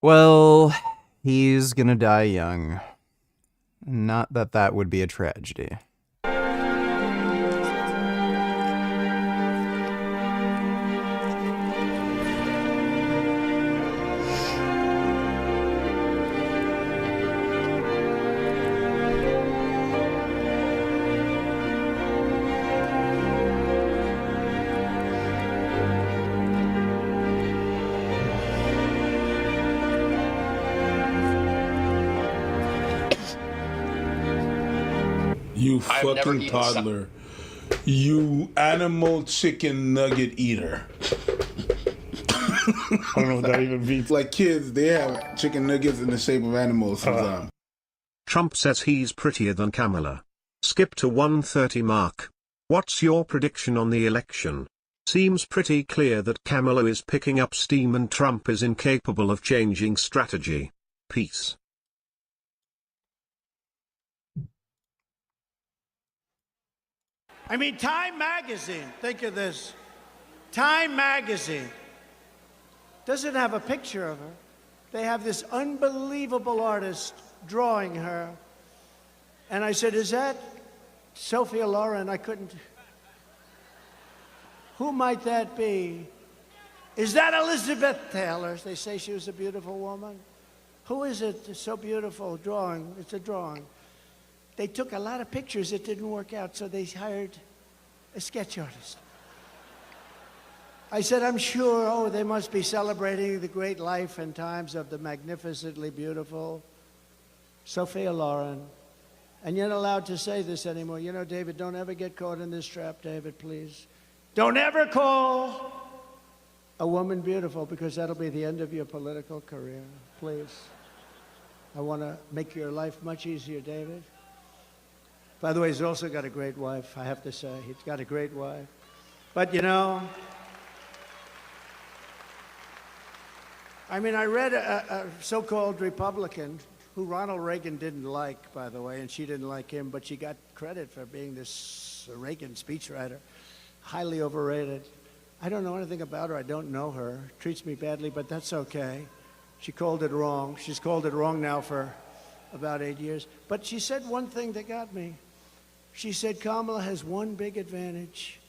S1: Well, he's gonna die young. Not that that would be a tragedy.
S7: You fucking toddler. You animal chicken nugget eater.
S2: I don't know what that even means.
S7: Like kids, they have chicken nuggets in the shape of animals sometimes.
S5: Trump says he's prettier than Kamala. Skip to 1:30 mark. What's your prediction on the election? Seems pretty clear that Kamala is picking up steam and Trump is incapable of changing strategy. Peace.
S9: I mean, Time Magazine, think of this. Time Magazine doesn't have a picture of her. They have this unbelievable artist drawing her. And I said, is that Sophia Loren? I couldn't. Who might that be? Is that Elizabeth Taylor? They say she was a beautiful woman. Who is it? It's so beautiful. Drawing. It's a drawing. They took a lot of pictures. It didn't work out, so they hired a sketch artist. I said, I'm sure, oh, they must be celebrating the great life and times of the magnificently beautiful Sophia Loren. And you're not allowed to say this anymore. You know, David, don't ever get caught in this trap, David, please. Don't ever call a woman beautiful, because that'll be the end of your political career. Please. I want to make your life much easier, David. By the way, he's also got a great wife, I have to say. He's got a great wife. But, you know, I mean, I read a so-called Republican who Ronald Reagan didn't like, by the way, and she didn't like him, but she got credit for being this Reagan speechwriter. Highly overrated. I don't know anything about her. I don't know her. Treats me badly, but that's okay. She called it wrong. She's called it wrong now for about 8 years. But she said one thing that got me. She said Kamala has one big advantage.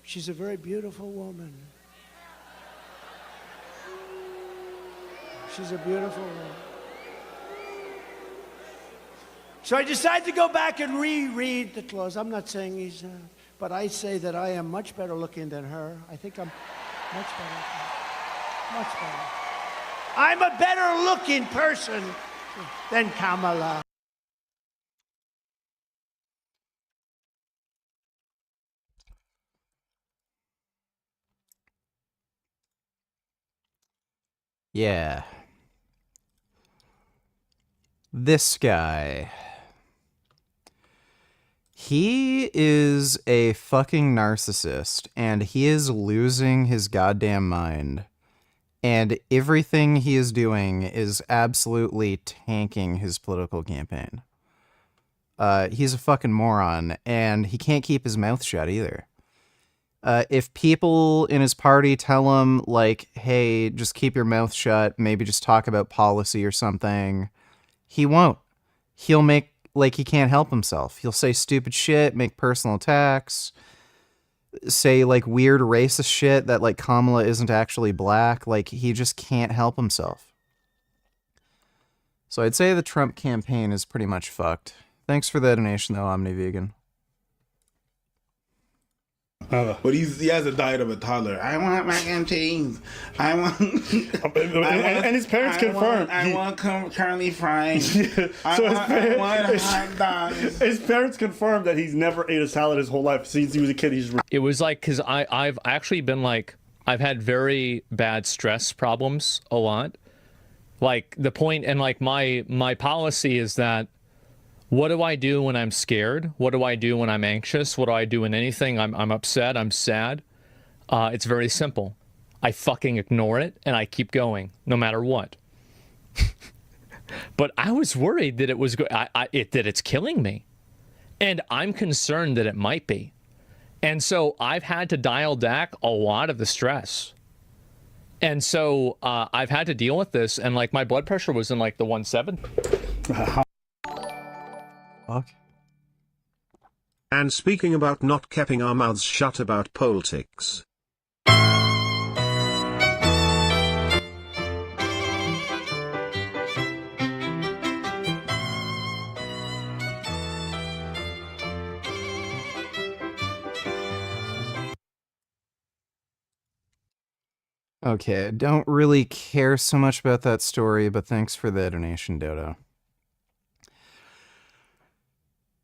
S9: She's a very beautiful woman. She's a beautiful woman. So I decided to go back and reread the clause. I'm not saying he's, but I say that I am much better looking than her. I think I'm much better. Much better. I'm a better looking person than Kamala.
S1: Yeah. This guy. He is a fucking narcissist, and he is losing his goddamn mind. And everything he is doing is absolutely tanking his political campaign. He's a fucking moron, and he can't keep his mouth shut either. If people in his party tell him, like, hey, just keep your mouth shut, maybe just talk about policy or something, he won't. He'll make, like, he can't help himself. He'll say stupid shit, make personal attacks, say, like, weird racist shit that, like, Kamala isn't actually black. Like, he just can't help himself. So I'd say the Trump campaign is pretty much fucked. Thanks for the donation, though, OmniVegan.
S7: But he has a diet of a toddler. I want mac and cheese. I want.
S2: And his parents confirmed.
S7: I want curly fries.
S2: I want hot dogs. His parents confirmed that he's never ate a salad his whole life since he was a kid.
S8: It was like, because I've actually been like, I've had very bad stress problems a lot. Like the point, and like my policy is that, what do I do when I'm scared? What do I do when I'm anxious? What do I do in anything? I'm upset, I'm sad. It's very simple. I fucking ignore it and I keep going no matter what. But I was worried that it was that it's killing me. And I'm concerned that it might be. And so I've had to dial back a lot of the stress. And so I've had to deal with this, and like my blood pressure was in like the 170.
S1: Fuck.
S5: And speaking about not keeping our mouths shut about politics.
S1: Okay, don't really care so much about that story, but thanks for the donation, Dodo.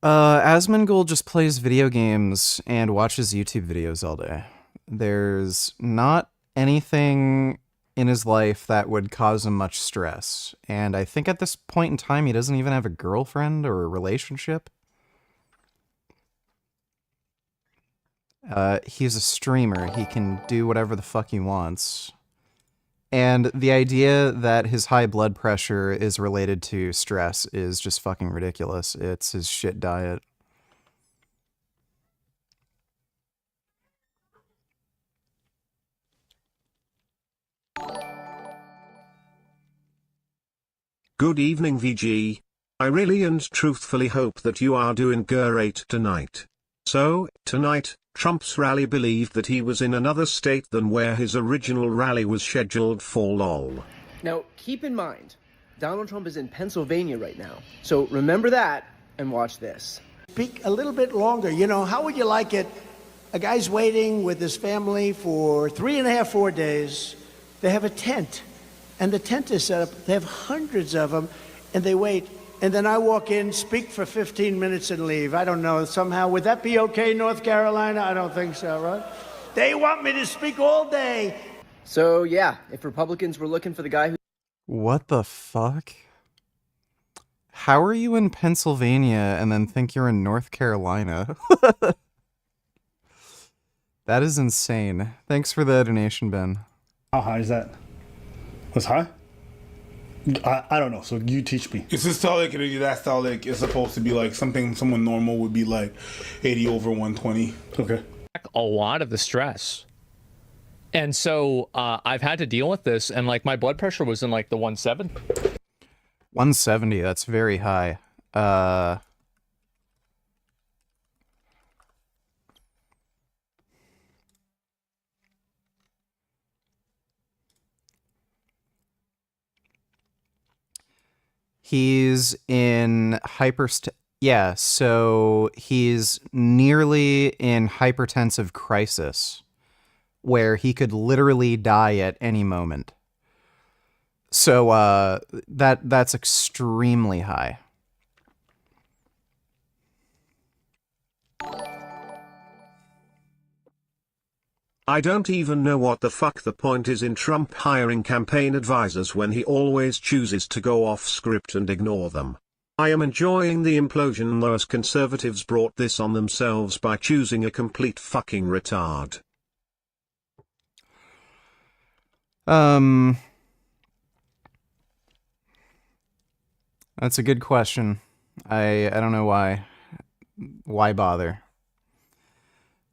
S1: Asmongold just plays video games and watches YouTube videos all day. There's not anything in his life that would cause him much stress, and I think at this point in time he doesn't even have a girlfriend or a relationship. He's a streamer. He can do whatever the fuck he wants. And the idea that his high blood pressure is related to stress is just fucking ridiculous. It's his shit diet.
S5: Good evening, VG. I really and truthfully hope that you are doing great tonight. So, tonight, Trump's rally believed that he was in another state than where his original rally was scheduled for lol.
S10: Now, keep in mind, Donald Trump is in Pennsylvania right now. So remember that and watch this.
S9: Speak a little bit longer. You know, how would you like it? A guy's waiting with his family for 3.5, 4 days. They have a tent, and the tent is set up. They have hundreds of them, and they wait. And then I walk in, speak for 15 minutes, and leave. I don't know, somehow. Would that be okay, North Carolina? I don't think so, right? They want me to speak all day.
S10: So, yeah, if Republicans were looking for the guy who...
S1: What the fuck? How are you in Pennsylvania and then think you're in North Carolina? That is insane. Thanks for the donation, Ben.
S12: How high is that? What's high? I don't know, so you teach me.
S7: It's systolic, and diastolic is supposed to be like someone normal would be like 80 over 120.
S12: Okay.
S8: A lot of the stress. And so I've had to deal with this, and like my blood pressure was in like the 170.
S1: 170, that's very high. He's in yeah, so he's nearly in hypertensive crisis, where he could literally die at any moment. So that's extremely high.
S5: I don't even know what the fuck the point is in Trump hiring campaign advisors when he always chooses to go off script and ignore them. I am enjoying the implosion those conservatives brought this on themselves by choosing a complete fucking retard.
S1: That's a good question. I don't know why. Why bother?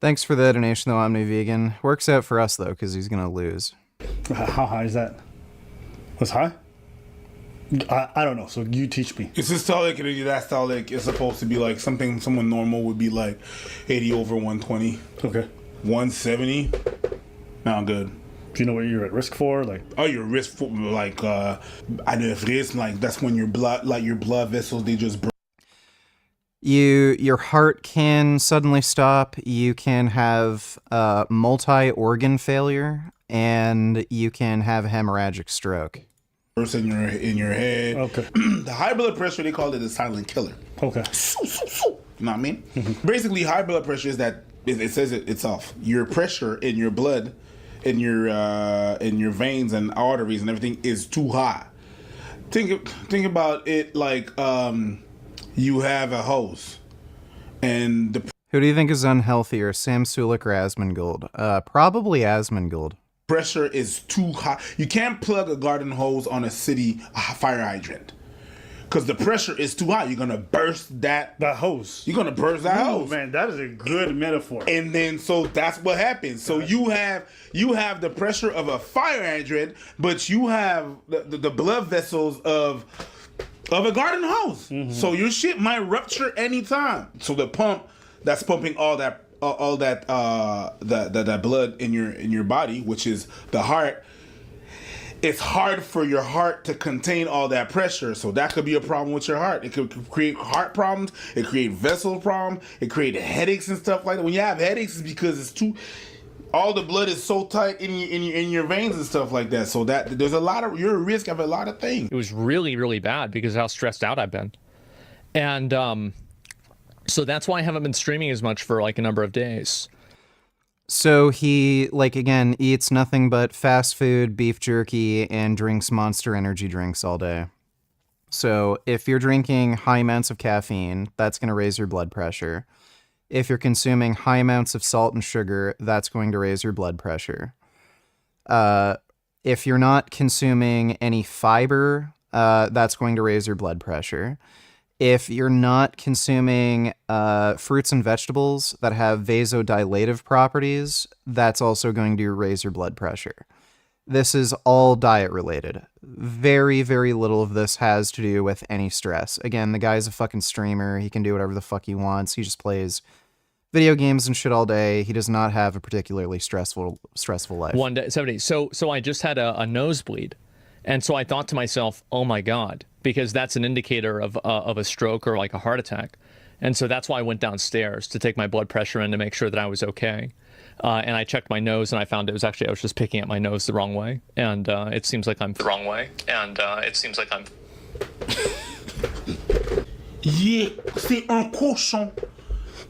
S1: Thanks for the donation, though, Omni Vegan. Works out for us, though, because he's going to lose.
S12: How high is that? What's high? I don't know, so you teach me.
S7: It's systolic, and diastolic is supposed to be like someone normal would be like 80 over 120.
S12: Okay.
S7: 170. Now good.
S12: Do you know what you're at risk for? Like,
S7: oh, you're at risk for like like that's when your blood vessels they just break.
S1: Your heart can suddenly stop. You can have multi-organ failure, and you can have a hemorrhagic stroke.
S7: In your head.
S12: Okay.
S7: The high blood pressure, they call it a silent killer.
S12: Okay.
S7: You know what I mean? Basically, high blood pressure is that it says it itself. Your pressure in your blood, in your veins and arteries and everything is too high. Think about it like you have a hose, and the
S1: Who do you think is unhealthier, Sam Sulek or Asmongold? Probably Asmongold.
S7: pressure is too high. You can't plug a garden hose on a city fire hydrant. Because the pressure is too high. You're going to burst that
S12: hose.
S7: You're going to burst that hose.
S12: Man, that is a good metaphor.
S7: And then, so that's what happens. So you have the pressure of a fire hydrant, but you have the blood vessels of a garden hose. So your shit might rupture anytime. So the pump that's pumping all that blood in your body, which is the heart, it's hard for your heart to contain all that pressure. So that could be a problem with your heart. It could create heart problems. It create vessel problems. It create headaches and stuff like that. When you have headaches, it's because all the blood is so tight in your veins and stuff like that. So that there's you're at risk of a lot of things.
S8: It was really, really bad because of how stressed out I've been. And so that's why I haven't been streaming as much for like a number of days.
S1: So he, like, again, eats nothing but fast food, beef jerky, and drinks Monster Energy drinks all day. So if you're drinking high amounts of caffeine, that's going to raise your blood pressure. If you're consuming high amounts of salt and sugar, that's going to raise your blood pressure. If you're not consuming any fiber, that's going to raise your blood pressure. If you're not consuming fruits and vegetables that have vasodilative properties, that's also going to raise your blood pressure. This is all diet related. Very, very little of this has to do with any stress. Again, the guy's a fucking streamer. He can do whatever the fuck he wants. He just plays video games and shit all day. He does not have a particularly stressful life.
S8: 1 day, 7 days. So I just had a nosebleed. And so I thought to myself, oh my God, because that's an indicator of a stroke or like a heart attack. And so that's why I went downstairs to take my blood pressure in to make sure that I was okay. And I checked my nose and I found I was just picking at my nose the wrong way. And it seems like I'm the wrong way. And it seems like I'm.
S7: Yeah, c'est un cochon.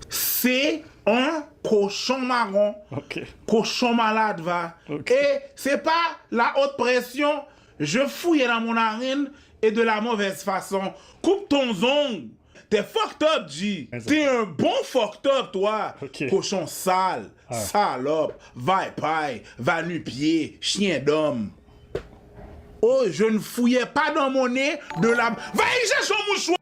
S7: C'est un cochon marron.
S12: Okay.
S7: Cochon malade, va. Okay. Et c'est pas la haute pression. Je fouille dans mon narine et de la mauvaise façon. Coupe ton ongle. T'es fucked up, G. T'es un bon fucked up, toi. Okay. Cochon sale, salope, va paille, va nu-pied, chien d'homme. Oh, je ne fouillais pas dans mon nez de la... Va y chercher son mouchoir.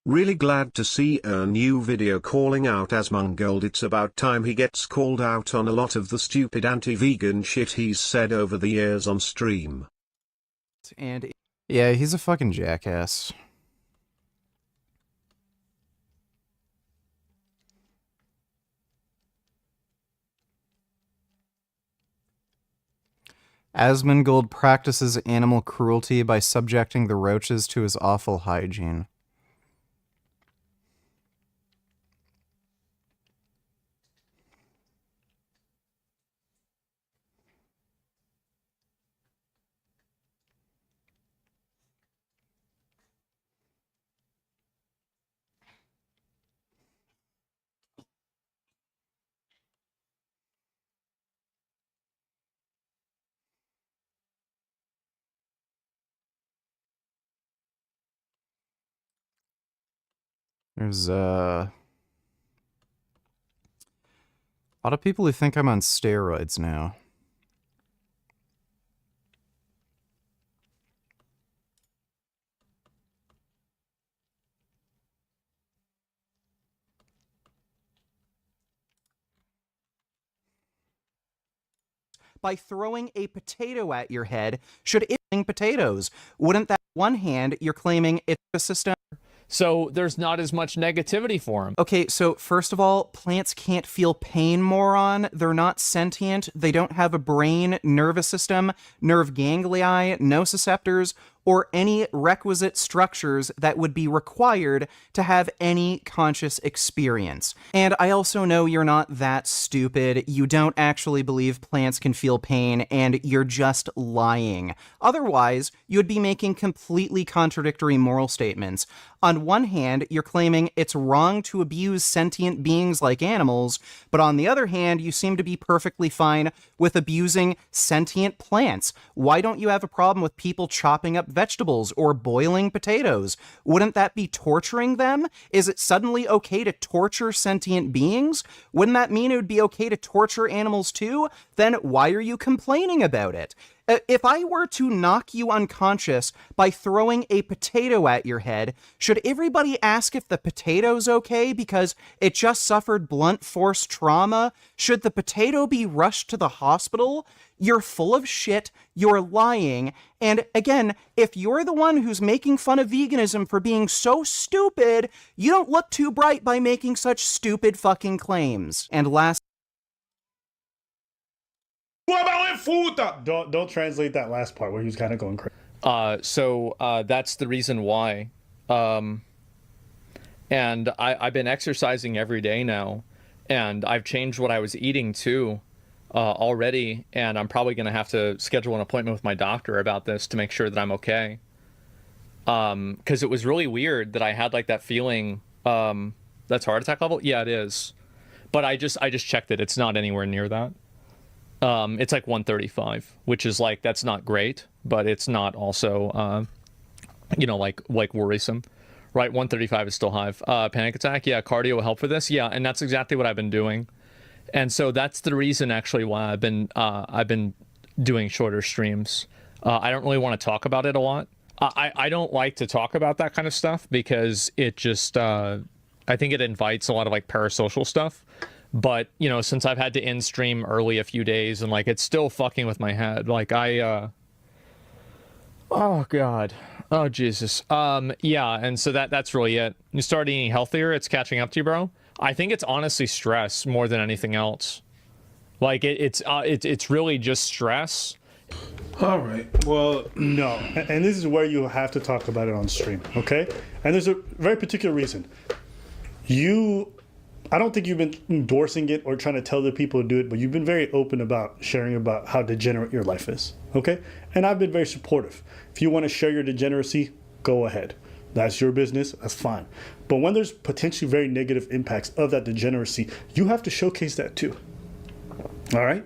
S5: Really glad to see a new video calling out Asmongold. It's about time he gets called out on a lot of the stupid anti-vegan shit he's said over the years on stream.
S1: And yeah, he's a fucking jackass. Asmongold practices animal cruelty by subjecting the roaches to his awful hygiene. There's a lot of people who think I'm on steroids now. By throwing a potato at your head, should it be potatoes? Wouldn't that one hand you're claiming it's a system?
S8: So there's not as much negativity for him.
S1: Okay, so first of all, plants can't feel pain, moron. They're not sentient. They don't have a brain, nervous system, nerve ganglion, nociceptors, or any requisite structures that would be required to have any conscious experience. And I also know you're not that stupid. You don't actually believe plants can feel pain, and you're just lying. Otherwise, you would be making completely contradictory moral statements. On one hand, you're claiming it's wrong to abuse sentient beings like animals, but on the other hand, you seem to be perfectly fine with abusing sentient plants. Why don't you have a problem with people chopping up vegetables or boiling potatoes? Wouldn't that be torturing them? Is it suddenly okay to torture sentient beings? Wouldn't that mean it would be okay to torture animals too? Then why are you complaining about it? If I were to knock you unconscious by throwing a potato at your head, should everybody ask if the potato's okay because it just suffered blunt force trauma? Should the potato be rushed to the hospital? You're full of shit, you're lying, and again, if you're the one who's making fun of veganism for being so stupid, you don't look too bright by making such stupid fucking claims. And last...
S12: Don't translate that last part where he was kind of going crazy.
S8: So that's the reason why. And I've been exercising every day now, and I've changed what I was eating too already, and I'm probably going to have to schedule an appointment with my doctor about this to make sure that I'm okay. Because it was really weird that I had like that feeling. That's heart attack level? Yeah, it is. But I just checked it. It's not anywhere near that. It's like 135, which is like, that's not great, but it's not also, you know, like worrisome, right? 135 is still high. Panic attack. Yeah. Cardio will help for this. Yeah. And that's exactly what I've been doing. And so that's the reason actually why I've been doing shorter streams. I don't really want to talk about it a lot. I don't like to talk about that kind of stuff because it just, I think it invites a lot of like parasocial stuff. But, you know, since I've had to end stream early a few days and like, it's still fucking with my head. Like oh God. Oh, Jesus. Yeah. And so that's really it. You start eating healthier. It's catching up to you, bro. I think it's honestly stress more than anything else. Like it's really just stress.
S12: All right. Well, no. And this is where you have to talk about it on stream. Okay. And there's a very particular reason. I don't think you've been endorsing it or trying to tell the people to do it, but you've been very open about sharing about how degenerate your life is, okay? And I've been very supportive. If you want to share your degeneracy, go ahead. That's your business, that's fine. But when there's potentially very negative impacts of that degeneracy, you have to showcase that too, all right?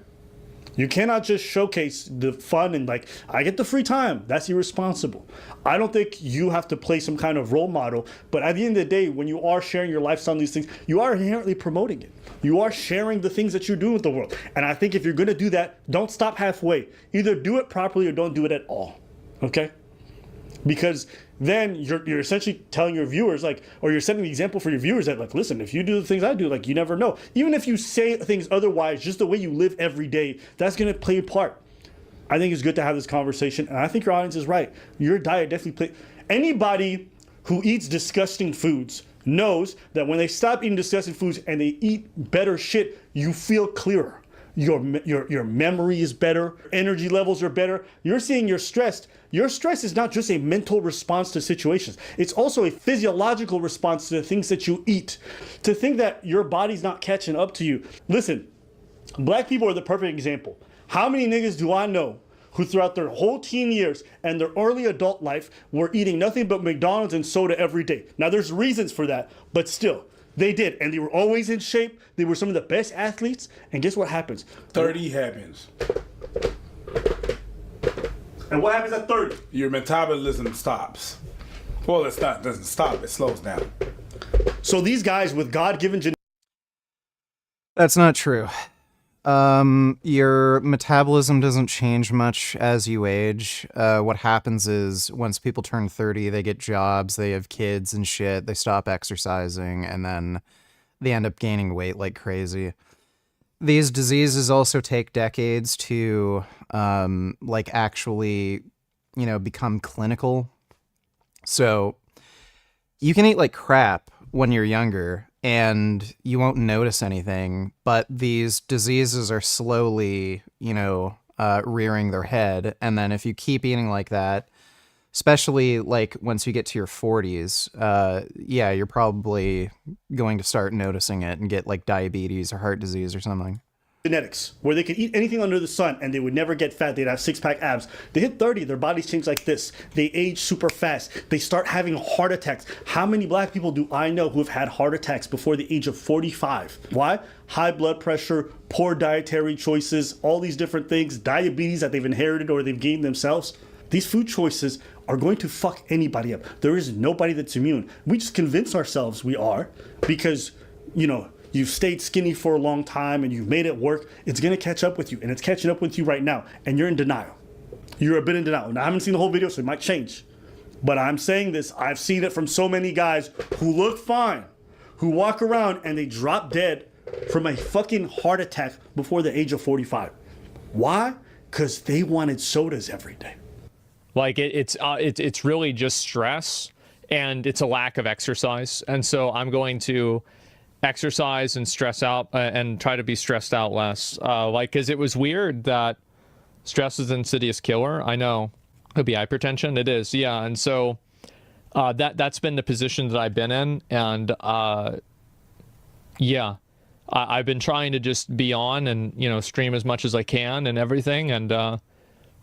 S12: You cannot just showcase the fun and like, I get the free time. That's irresponsible. I don't think you have to play some kind of role model, but at the end of the day, when you are sharing your lifestyle on these things, you are inherently promoting it. You are sharing the things that you're doing with the world. And I think if you're gonna do that, don't stop halfway. Either do it properly or don't do it at all, okay? Because then you're essentially telling your viewers, like, or you're setting the example for your viewers that, like, listen, if you do the things I do, like, you never know. Even if you say things otherwise, just the way you live every day, that's going to play a part. I think it's good to have this conversation, and I think your audience is right. Your diet definitely anybody who eats disgusting foods knows that when they stop eating disgusting foods and they eat better shit, you feel clearer. Your memory is better, energy levels are better. You're seeing you're stressed. Your stress is not just a mental response to situations. It's also a physiological response to the things that you eat. To think that your body's not catching up to you. Listen, black people are the perfect example. How many niggas do I know who throughout their whole teen years and their early adult life were eating nothing but McDonald's and soda every day? Now there's reasons for that, but still. They did, and they were always in shape. They were some of the best athletes, and guess what happens?
S7: 30 happens.
S12: And what happens at 30?
S7: Your metabolism stops. Well, it doesn't stop, it slows down.
S12: So these guys with God-given genetics...
S1: That's not true. Your metabolism doesn't change much as you age. What happens is once people turn 30, they get jobs, they have kids and shit, they stop exercising, and then they end up gaining weight like crazy. These diseases also take decades to, like, actually, you know, become clinical. So you can eat like crap when you're younger, and you won't notice anything, but these diseases are slowly, you know, rearing their head. And then if you keep eating like that, especially like once you get to your 40s, yeah, you're probably going to start noticing it and get like diabetes or heart disease or something.
S12: Genetics, where they could eat anything under the sun and they would never get fat. They'd have six-pack abs. They hit 30, their bodies change like this. They age super fast. They start having heart attacks. How many black people do I know who have had heart attacks before the age of 45? Why? High blood pressure, poor dietary choices, all these different things, diabetes that they've inherited or they've gained themselves. These food choices are going to fuck anybody up. There is nobody that's immune. We just convince ourselves we are because, you know, you've stayed skinny for a long time and you've made it work. It's going to catch up with you, and it's catching up with you right now, and you're in denial. You're a bit in denial. Now, I haven't seen the whole video, so it might change. But I'm saying this, I've seen it from so many guys who look fine, who walk around and they drop dead from a fucking heart attack before the age of 45. Why? Because they wanted sodas every day.
S8: Like it's really just stress, and it's a lack of exercise. And so I'm going to exercise and stress out and try to be stressed out less. Like, because it was weird that stress is an insidious killer. I know. Could be hypertension. It is, yeah. And so that's been the position that I've been in, and yeah, I've been trying to just be on and, you know, stream as much as I can and everything, and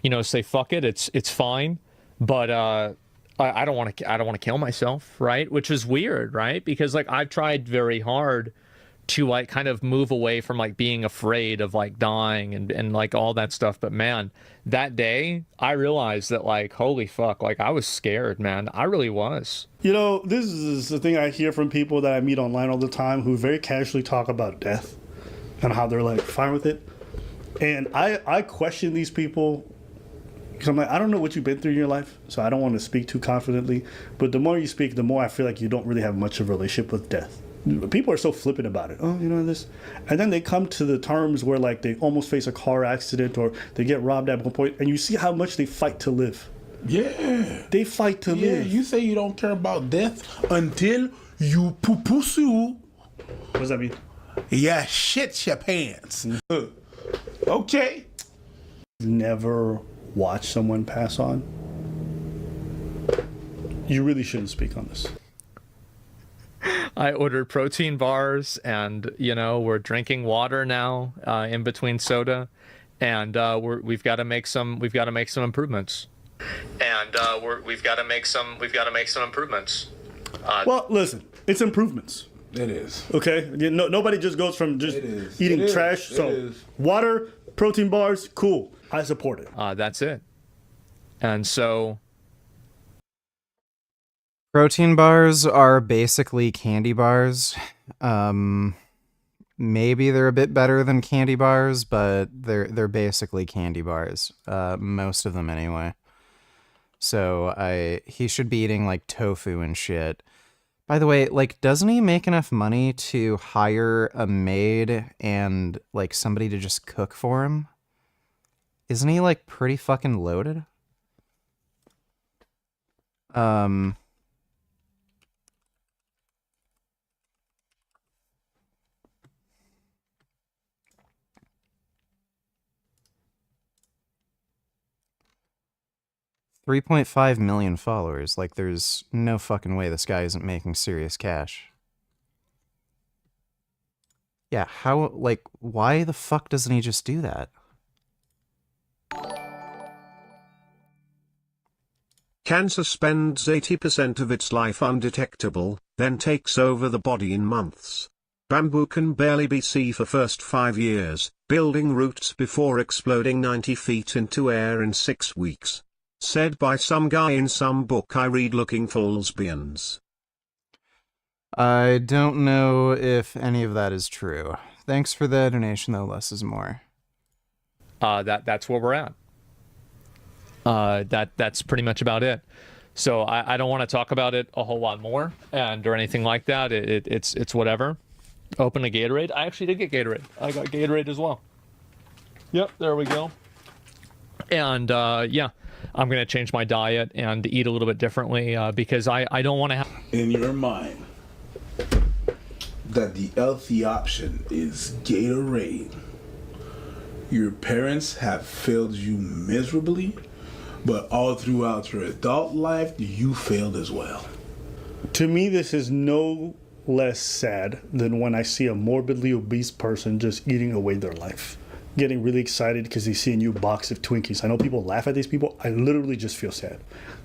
S8: you know, say fuck it, it's fine, but I don't want to kill myself, right? Which is weird, right? Because like I've tried very hard to like kind of move away from like being afraid of like dying and like all that stuff, but man, that day I realized that like, holy fuck, like I was scared, man. I really was.
S12: You know, this is the thing I hear from people that I meet online all the time who very casually talk about death and how they're like fine with it. And I question these people because I'm like, I don't know what you've been through in your life, so I don't want to speak too confidently. But the more you speak, the more I feel like you don't really have much of a relationship with death. People are so flippant about it. Oh, you know this. And then they come to the terms where like they almost face a car accident or they get robbed at one point, and you see how much they fight to live.
S7: Yeah.
S12: They fight to live.
S7: Yeah, you say you don't care about death until you poo-poo-soo.
S12: What does that mean?
S7: Yeah, shit your pants. Okay.
S12: Never watch someone pass on. You really shouldn't speak on this.
S8: I ordered protein bars, and you know, we're drinking water now in between soda, and we've got to make some improvements. And we've got to make some improvements.
S12: Well, listen, it's improvements.
S7: It is.
S12: Okay, nobody just goes from just eating trash. So water, protein bars, cool. I support it.
S8: That's it. And so
S1: protein bars are basically candy bars. Maybe they're a bit better than candy bars, but they're basically candy bars. Most of them anyway. So he should be eating like tofu and shit. By the way, like, doesn't he make enough money to hire a maid and like somebody to just cook for him? Isn't he like pretty fucking loaded? $3.5 million followers. Like, there's no fucking way this guy isn't making serious cash. Yeah, how, like, why the fuck doesn't he just do that?
S5: Cancer spends 80% of its life undetectable, then takes over the body in months. Bamboo can barely be seen for first 5 years, building roots before exploding 90 feet into air in 6 weeks. Said by some guy in some book I read looking for lesbians.
S1: I don't know if any of that is true. Thanks for the donation, though. Less is more.
S8: That's where we're at. That's pretty much about it. So I don't want to talk about it a whole lot more or anything like that. It's whatever. Open a Gatorade. I actually did get Gatorade. I got Gatorade as well. Yep, there we go. And yeah, I'm going to change my diet and eat a little bit differently because I don't want to have...
S7: In your mind, that the healthy option is Gatorade. Your parents have failed you miserably, but all throughout your adult life, you failed as well.
S12: To me, this is no less sad than when I see a morbidly obese person just eating away their life. Getting really excited because they see a new box of Twinkies. I know people laugh at these people. I literally just feel sad.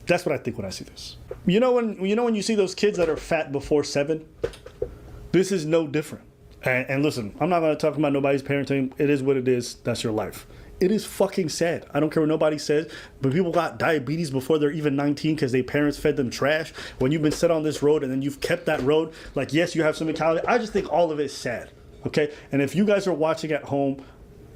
S12: That's what I think when I see this. You know when you see those kids that are fat before 7? This is no different. And listen, I'm not going to talk about nobody's parenting. It is what it is. That's your life. It is fucking sad. I don't care what nobody says, but people got diabetes before they're even 19 because their parents fed them trash. When you've been set on this road and then you've kept that road, like, yes, you have some mentality. I just think all of it is sad, okay? And if you guys are watching at home,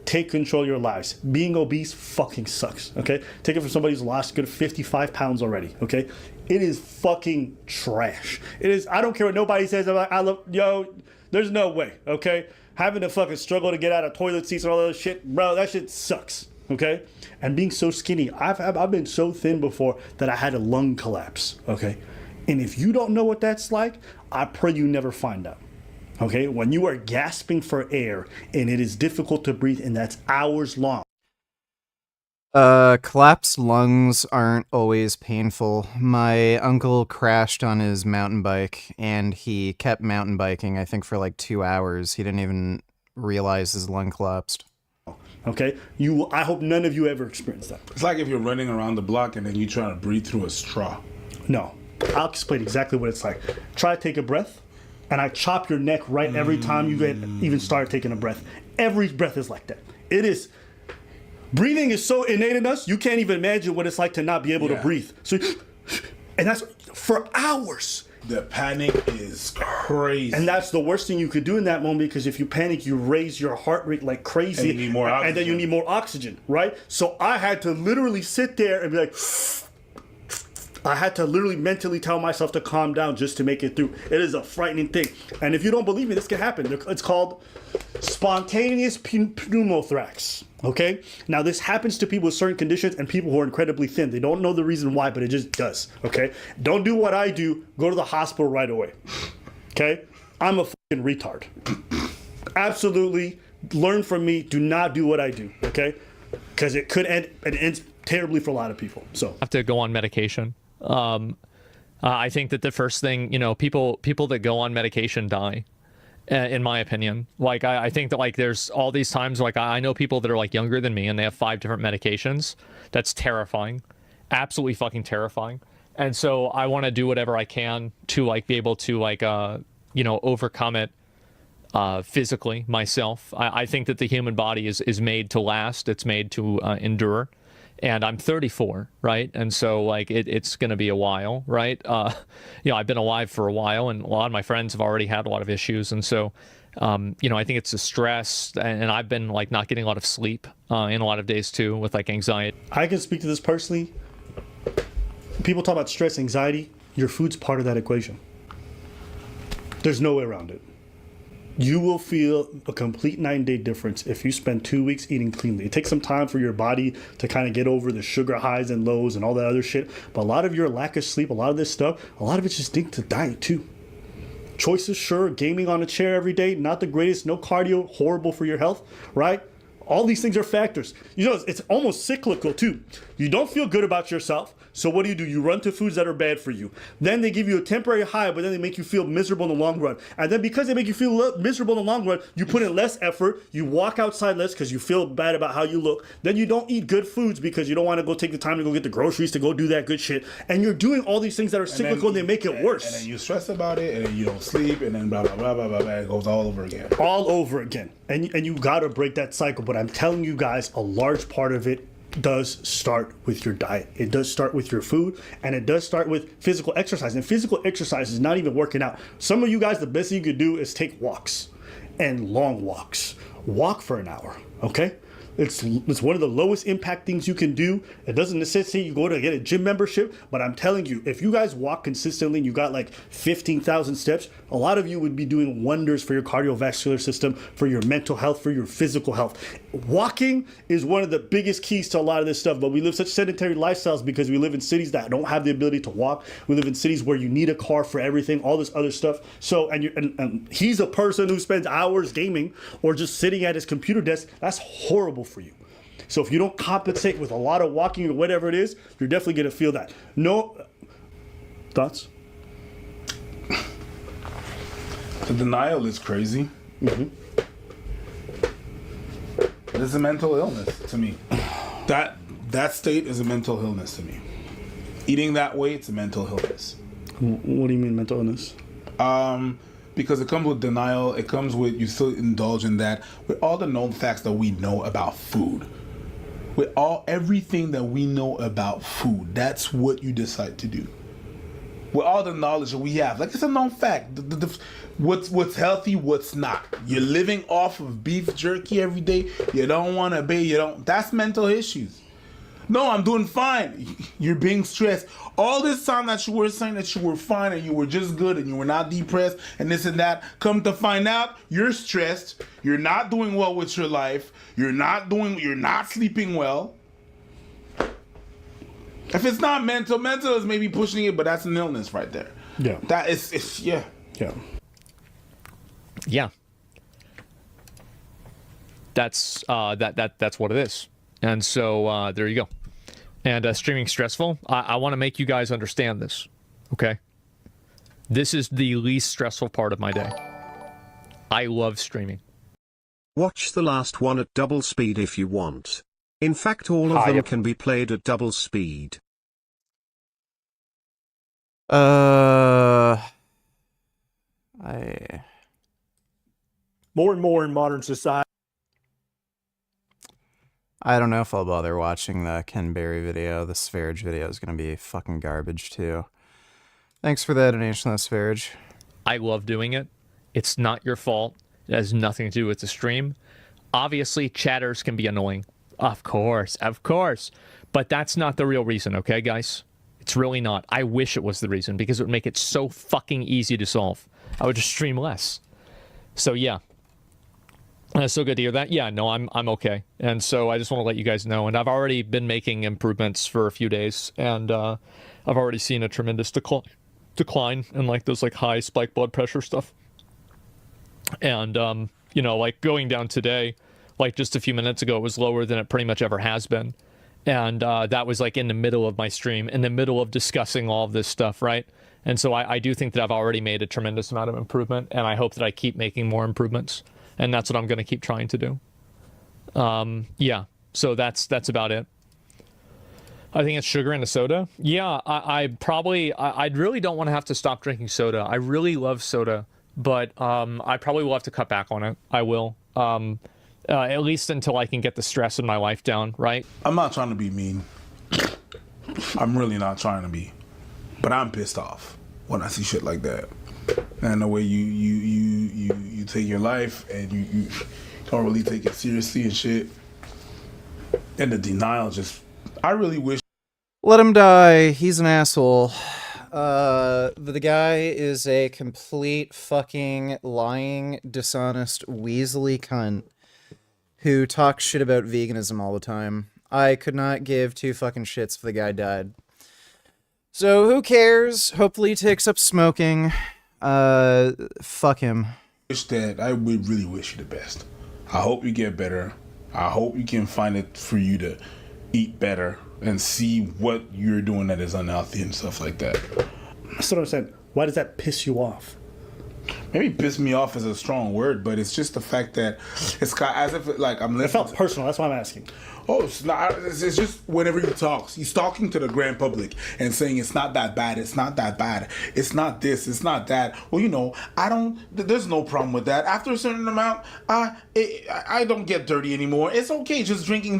S12: take control of your lives. Being obese fucking sucks, okay? Take it from somebody who's lost good 55 pounds already, okay? It is fucking trash. It is, I don't care what nobody says about, there's no way, okay? Having to fucking struggle to get out of toilet seats and all that other shit, bro, that shit sucks, okay? And being so skinny, I've been so thin before that I had a lung collapse, okay? And if you don't know what that's like, I pray you never find out, okay? When you are gasping for air and it is difficult to breathe and that's hours long.
S1: Collapsed lungs aren't always painful. My uncle crashed on his mountain bike, and he kept mountain biking, I think, for like 2 hours. He didn't even realize his lung collapsed.
S12: Okay? I hope none of you ever experienced that.
S7: It's like if you're running around the block and then you're trying to breathe through a straw.
S12: No. I'll explain exactly what it's like. Try to take a breath, and I chop your neck right every time you even start taking a breath. Every breath is like that. It is... Breathing is so innate in us, you can't even imagine what it's like to not be able to breathe. So, and that's for hours.
S7: The panic is crazy.
S12: And that's the worst thing you could do in that moment, because if you panic, you raise your heart rate like crazy.
S7: And you need more oxygen.
S12: And then you need more oxygen, right? So I had to literally sit there and be like... I had to literally mentally tell myself to calm down just to make it through. It is a frightening thing. And if you don't believe me, this can happen. It's called spontaneous pneumothorax. Okay? Now, this happens to people with certain conditions and people who are incredibly thin. They don't know the reason why, but it just does. Okay? Don't do what I do. Go to the hospital right away. Okay? I'm a fucking retard. Absolutely. Learn from me. Do not do what I do. Okay? Because it could end, and it ends terribly for a lot of people. So
S8: have to go on medication. I think that the first thing, people that go on medication die, in my opinion. Like, I think that, like, there's all these times, like, I know people that are, like, younger than me and they have 5 different medications. That's terrifying. Absolutely fucking terrifying. And so I want to do whatever I can to, like, be able to, like, overcome it physically myself. I think that the human body is made to last. It's made to endure. And I'm 34, right? And so, like, it's going to be a while, right? I've been alive for a while, and a lot of my friends have already had a lot of issues. And so, I think it's the stress, and I've been, like, not getting a lot of sleep in a lot of days, too, with, like, anxiety.
S12: I can speak to this personally. People talk about stress, anxiety. Your food's part of that equation. There's no way around it. You will feel a complete 9-day difference if you spend 2 weeks eating cleanly. It takes some time for your body to kind of get over the sugar highs and lows and all that other shit. But a lot of your lack of sleep, a lot of this stuff, a lot of it's just linked to diet too. Choices, sure, gaming on a chair every day, not the greatest, no cardio, horrible for your health, right? All these things are factors. It's almost cyclical too. You don't feel good about yourself, so what do? You run to foods that are bad for you. Then they give you a temporary high, but then they make you feel miserable in the long run. And then because they make you feel miserable in the long run, you put in less effort, you walk outside less because you feel bad about how you look. Then you don't eat good foods because you don't want to go take the time to go get the groceries to go do that good shit. And you're doing all these things that are cyclical and they make it worse.
S7: And then you stress about it, and then you don't sleep, and then blah, blah, blah, blah, blah, blah. It goes all over again.
S12: All over again. And you got to break that cycle. But I'm telling you guys, a large part of it does start with your diet. It does start with your food, and it does start with physical exercise. And physical exercise is not even working out. Some of you guys, the best thing you could do is take walks, and long walks. Walk for an hour, okay? It's one of the lowest impact things you can do. It doesn't necessitate you go to get a gym membership, but I'm telling you, if you guys walk consistently and you got like 15,000 steps, a lot of you would be doing wonders for your cardiovascular system, for your mental health, for your physical health. Walking is one of the biggest keys to a lot of this stuff, but we live such sedentary lifestyles because we live in cities that don't have the ability to walk. We live in cities where you need a car for everything, all this other stuff. So, and he's a person who spends hours gaming or just sitting at his computer desk. That's horrible for you. So if you don't compensate with a lot of walking or whatever it is, you're definitely going to feel that. No thoughts?
S7: The denial is crazy.
S12: Mm-hmm.
S7: It's a mental illness to me. That state is a mental illness to me. Eating that way, it's a mental illness.
S12: What do you mean mental illness?
S7: Because it comes with denial. It comes with you still indulge in that with all the known facts that we know about food. with everything that we know about food. That's what you decide to do. With all the knowledge that we have, like it's a known fact. What's healthy, what's not. You're living off of beef jerky every day. You don't want to be. That's mental issues. No, I'm doing fine. You're being stressed. All this time that you were saying that you were fine and you were just good and you were not depressed and this and that, come to find out you're stressed. You're not doing well with your life. You're not sleeping well. If it's not mental is maybe pushing it, but that's an illness right there.
S12: Yeah.
S7: That is yeah.
S12: Yeah.
S8: Yeah. That's that's what it is. And so there you go. And streaming stressful. I want to make you guys understand this. Okay. This is the least stressful part of my day. I love streaming.
S5: Watch the last one at double speed if you want. In fact, all of them can be played at double speed.
S2: More and more in modern society.
S1: I don't know if I'll bother watching the Ken Berry video. The Sv3rige video is going to be fucking garbage, too. Thanks for that donation, Sv3rige.
S8: I love doing it. It's not your fault. It has nothing to do with the stream. Obviously, chatters can be annoying. Of course. But that's not the real reason, okay, guys? It's really not. I wish it was the reason, because it would make it so fucking easy to solve. I would just stream less. So, yeah. So good to hear that. Yeah, no, I'm okay. And so I just want to let you guys know. And I've already been making improvements for a few days. And I've already seen a tremendous decline in, like, those, like, high spike blood pressure stuff. And, you know, like, going down today, like, just a few minutes ago, it was lower than it pretty much ever has been. And that was, like, in the middle of my stream, in the middle of discussing all of this stuff, right? And so I do think that I've already made a tremendous amount of improvement, and I hope that I keep making more improvements. And that's what I'm going to keep trying to do. Yeah, so that's about it. I think it's sugar in a soda. Yeah, I really don't want to have to stop drinking soda. I really love soda, but I probably will have to cut back on it. I will. At least until I can get the stress in my life down, right?
S7: I'm not trying to be mean. I'm really not trying to be. But I'm pissed off when I see shit like that. And the way you take your life and you don't really take it seriously and shit. And the denial just, I really wish.
S1: Let him die. He's an asshole. The guy is a complete fucking lying, dishonest, weaselly cunt who talks shit about veganism all the time. I could not give two fucking shits if the guy died. So who cares? Hopefully he takes up smoking. Fuck him.
S7: I would really wish you the best. I hope you get better. I hope you can find it for you to eat better and see what you're doing that is unhealthy and stuff like that.
S12: That's what I'm saying. Why does that piss you off?
S7: Maybe piss me off is a strong word, but it's just the fact that it's as if like I'm listening.
S12: It felt personal. That's why I'm asking.
S7: Oh, it's not. It's just whenever he talks, he's talking to the grand public and saying it's not that bad. It's not that bad. It's not this. It's not that. Well, you know, there's no problem with that. After a certain amount, I don't get dirty anymore. It's okay just drinking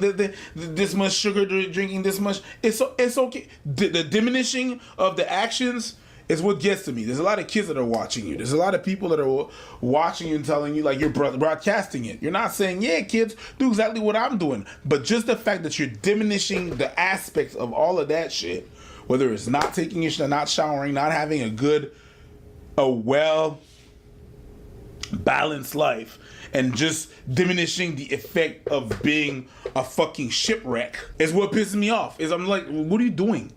S7: this much sugar, drinking this much. It's okay. The diminishing of the actions is what gets to me. There's a lot of kids that are watching you. There's a lot of people that are watching you and telling you, like, you're broadcasting it. You're not saying, yeah, kids, do exactly what I'm doing. But just the fact that you're diminishing the aspects of all of that shit, whether it's not taking your shit, not showering, not having a well balanced life, and just diminishing the effect of being a fucking shipwreck is what pisses me off. I'm like, what are you doing?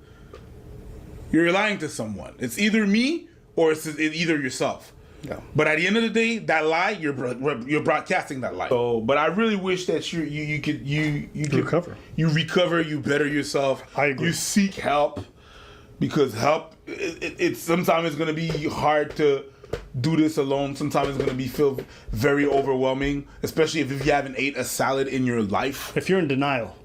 S7: You're lying to someone. It's either me or it's either yourself. Yeah. But at the end of the day, that lie, you're broadcasting that lie. So, but I really wish that you could recover. You recover. You better yourself.
S12: I agree.
S7: You seek help, because help. It's sometimes it's gonna be hard to do this alone. Sometimes it's gonna feel very overwhelming, especially if you haven't ate a salad in your life.
S12: If you're in denial.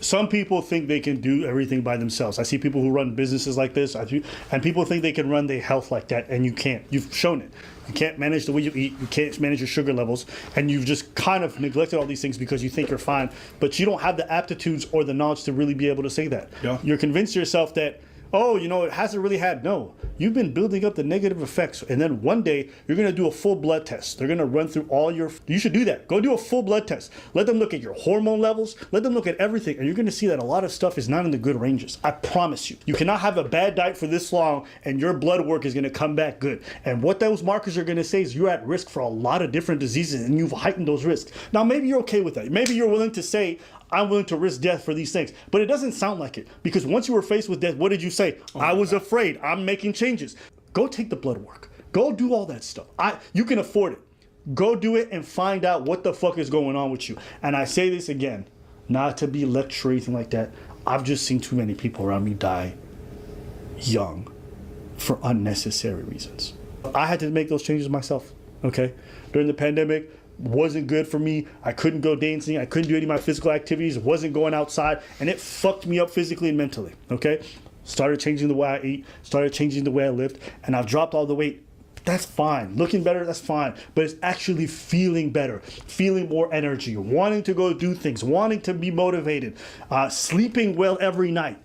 S12: Some people think they can do everything by themselves. I see people who run businesses like this, and people think they can run their health like that, and you can't. You've shown it. You can't manage the way you eat. You can't manage your sugar levels, and you've just kind of neglected all these things because you think you're fine, but you don't have the aptitudes or the knowledge to really be able to say that. Yeah. You're convinced yourself that, oh, you know, it hasn't really had. No, you've been building up the negative effects, and then one day you're going to do a full blood test. They're going to run through all your. You should do that. Go do a full blood test. Let them look at your hormone levels. Let them look at everything, and you're going to see that a lot of stuff is not in the good ranges. I promise you. You cannot have a bad diet for this long, and your blood work is going to come back good. And what those markers are going to say is you're at risk for a lot of different diseases, and you've heightened those risks. Now, maybe you're okay with that. Maybe you're willing to say, I'm willing to risk death for these things. But it doesn't sound like it. Because once you were faced with death, what did you say? I was afraid. I'm making changes. Go take the blood work. Go do all that stuff. You can afford it. Go do it and find out what the fuck is going on with you. And I say this again, not to be lecture or anything like that. I've just seen too many people around me die young for unnecessary reasons. I had to make those changes myself, okay? During the pandemic, wasn't good for me. I couldn't go dancing. I couldn't do any of my physical activities. Wasn't going outside, and it fucked me up physically and mentally. Okay, started changing the way I eat. Started changing the way I lived, and I've dropped all the weight. That's fine. Looking better, that's fine. But it's actually feeling better, feeling more energy, wanting to go do things, wanting to be motivated, sleeping well every night.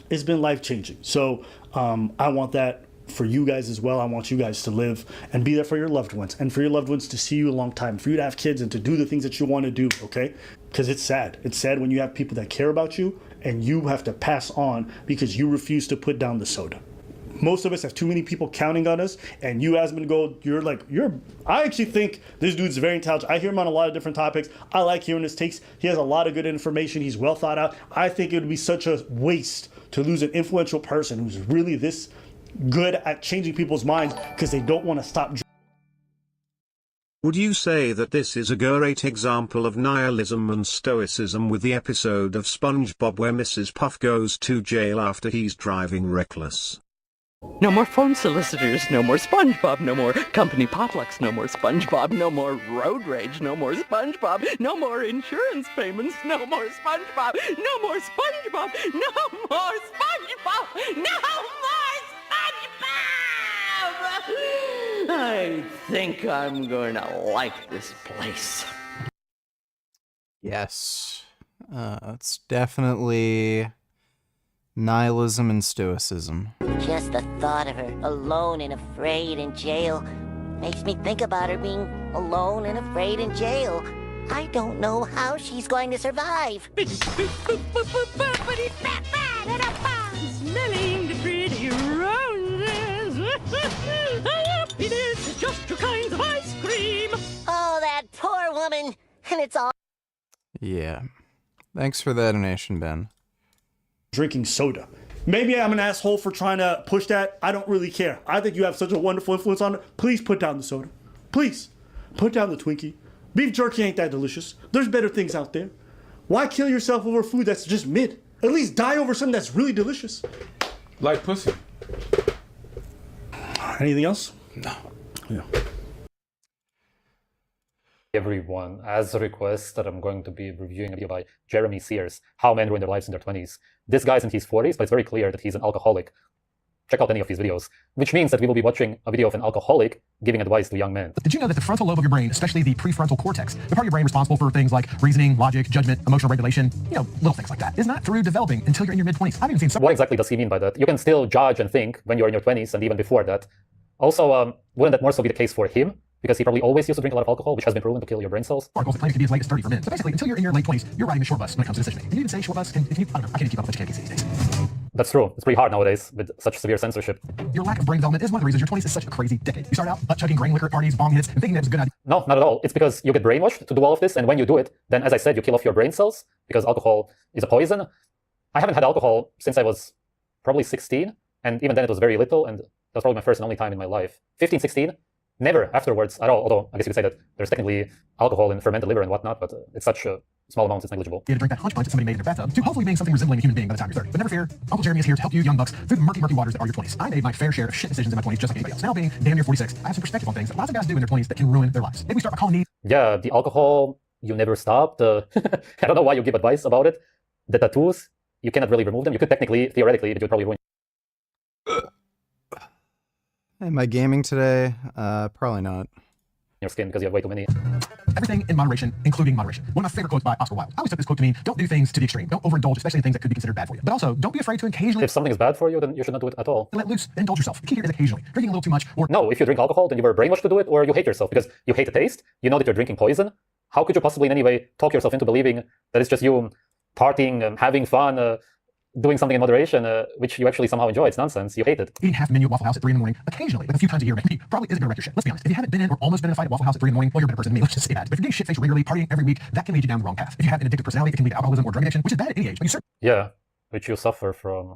S12: It's been life changing. So I want that for you guys as well. I want you guys to live and be there for your loved ones, and for your loved ones to see you a long time, for you to have kids and to do the things that you want to do, okay? Because it's sad. It's sad when you have people that care about you and you have to pass on because you refuse to put down the soda. Most of us have too many people counting on us, and you Asmund Gold, I actually think this dude's very intelligent. I hear him on a lot of different topics. I like hearing his takes. He has a lot of good information. He's well thought out. I think it would be such a waste to lose an influential person who's really this good at changing people's minds because they don't want to stop.
S5: Would you say that this is a great example of nihilism and stoicism with the episode of SpongeBob where Mrs. Puff goes to jail after he's driving reckless?
S19: No more phone solicitors, no more SpongeBob, no more company potlucks, no more SpongeBob, no more road rage, no more SpongeBob, no more insurance payments, no more SpongeBob, no more SpongeBob, no more SpongeBob, no more SpongeBob! I think I'm going to like this place.
S1: Yes. It's definitely nihilism and stoicism.
S20: Just the thought of her alone and afraid in jail makes me think about her being alone and afraid in jail. I don't know how she's going to survive.
S21: Smelling the pretty roses. Happiness is just two kinds of ice cream.
S20: Oh, that poor woman. And it's all...
S1: Yeah. Thanks for that donation, Ben.
S12: Drinking soda. Maybe I'm an asshole for trying to push that. I don't really care. I think you have such a wonderful influence on it. Please put down the soda. Please. Put down the Twinkie. Beef jerky ain't that delicious. There's better things out there. Why kill yourself over food that's just mid? At least die over something that's really delicious.
S7: Like pussy.
S12: Anything else?
S7: No.
S12: Yeah.
S22: Everyone, as a request that I'm going to be reviewing a video by Jeremy Sears, How Men Ruin Their Lives in Their 20s. This guy's in his 40s, but it's very clear that he's an alcoholic. Check out any of his videos, which means that we will be watching a video of an alcoholic giving advice to young men.
S23: Did you know that the frontal lobe of your brain, especially the prefrontal cortex, the part of your brain responsible for things like reasoning, logic, judgment, emotional regulation, little things like that, is not through developing until you're in your mid-20s? I've even seen some...
S22: What exactly does he mean by that? You can still judge and think when you're in your 20s and even before that. Also, wouldn't that more so be the case for him? Because he probably always used to drink a lot of alcohol, which has been proven to kill your brain cells.
S23: Articles that claim it can be as late as 30 for men. So basically, until you're in your late 20s, you're riding the short bus when it comes to decision making. Can you even say short bus? I don't know. I can't keep up with education these days.
S22: That's true. It's pretty hard nowadays with such severe censorship.
S23: Your lack of brain development is one of the reasons your 20s is such a crazy decade. You start out chugging grain liquor at parties, bong hits, and thinking that was a good idea.
S22: No, not at all. It's because you get brainwashed to do all of this, and when you do it, then as I said, you kill off your brain cells because alcohol is a poison. I haven't had alcohol since I was probably 16, and even then it was very little, and that was probably my first and only time in my life. 15, 16. Never afterwards at all, although I guess you could say that there's technically alcohol in fermented liver and whatnot, but it's such small amounts, it's negligible.
S23: You had to drink that hunch punch that somebody made in your bathtub to hopefully being something resembling a human being by the time you're 30. But never fear, Uncle Jeremy is here to help you young bucks through the murky, murky waters that are your 20s. I made my fair share of shit decisions in my 20s just like anybody else. Now being damn near 46, I have some perspective on things that lots of guys do in their 20s that can ruin their lives. Maybe we start by calling these...
S22: Yeah, the alcohol, you never stopped. I don't know why you give advice about it. The tattoos, you cannot really remove them. You could technically, theoretically, but you'd probably ruin
S1: Am I gaming today? Probably not.
S22: your skin because you have way too many.
S23: Everything in moderation, including moderation. One of my favorite quotes by Oscar Wilde. I always took this quote to mean, don't do things to the extreme. Don't overindulge, especially in things that could be considered bad for you. But also, don't be afraid to occasionally
S22: If something is bad for you, then you should not do it at all.
S23: let loose and indulge yourself. The key here is occasionally. Drinking a little too much or
S22: No, if you drink alcohol, then you were brainwashed to do it, or you hate yourself because you hate the taste. You know that you're drinking poison. How could you possibly in any way talk yourself into believing that it's just you partying, having fun, doing something in moderation, which you actually somehow enjoy? It's nonsense. You hate it.
S23: eating half menu at Waffle House at 3 in the morning, occasionally, like a few times a year, maybe, probably isn't gonna wreck your shit. Let's be honest. If you haven't been in or almost been in a fight at Waffle House at 3 in the morning, well, you're a better person than me. Let's just say that. But if you're getting shit-faced regularly, partying every week, that can lead you down the wrong path. If you have an addictive personality, it can lead to alcoholism or drug addiction, which is bad at any age. But you certainly
S22: Yeah, which you suffer from.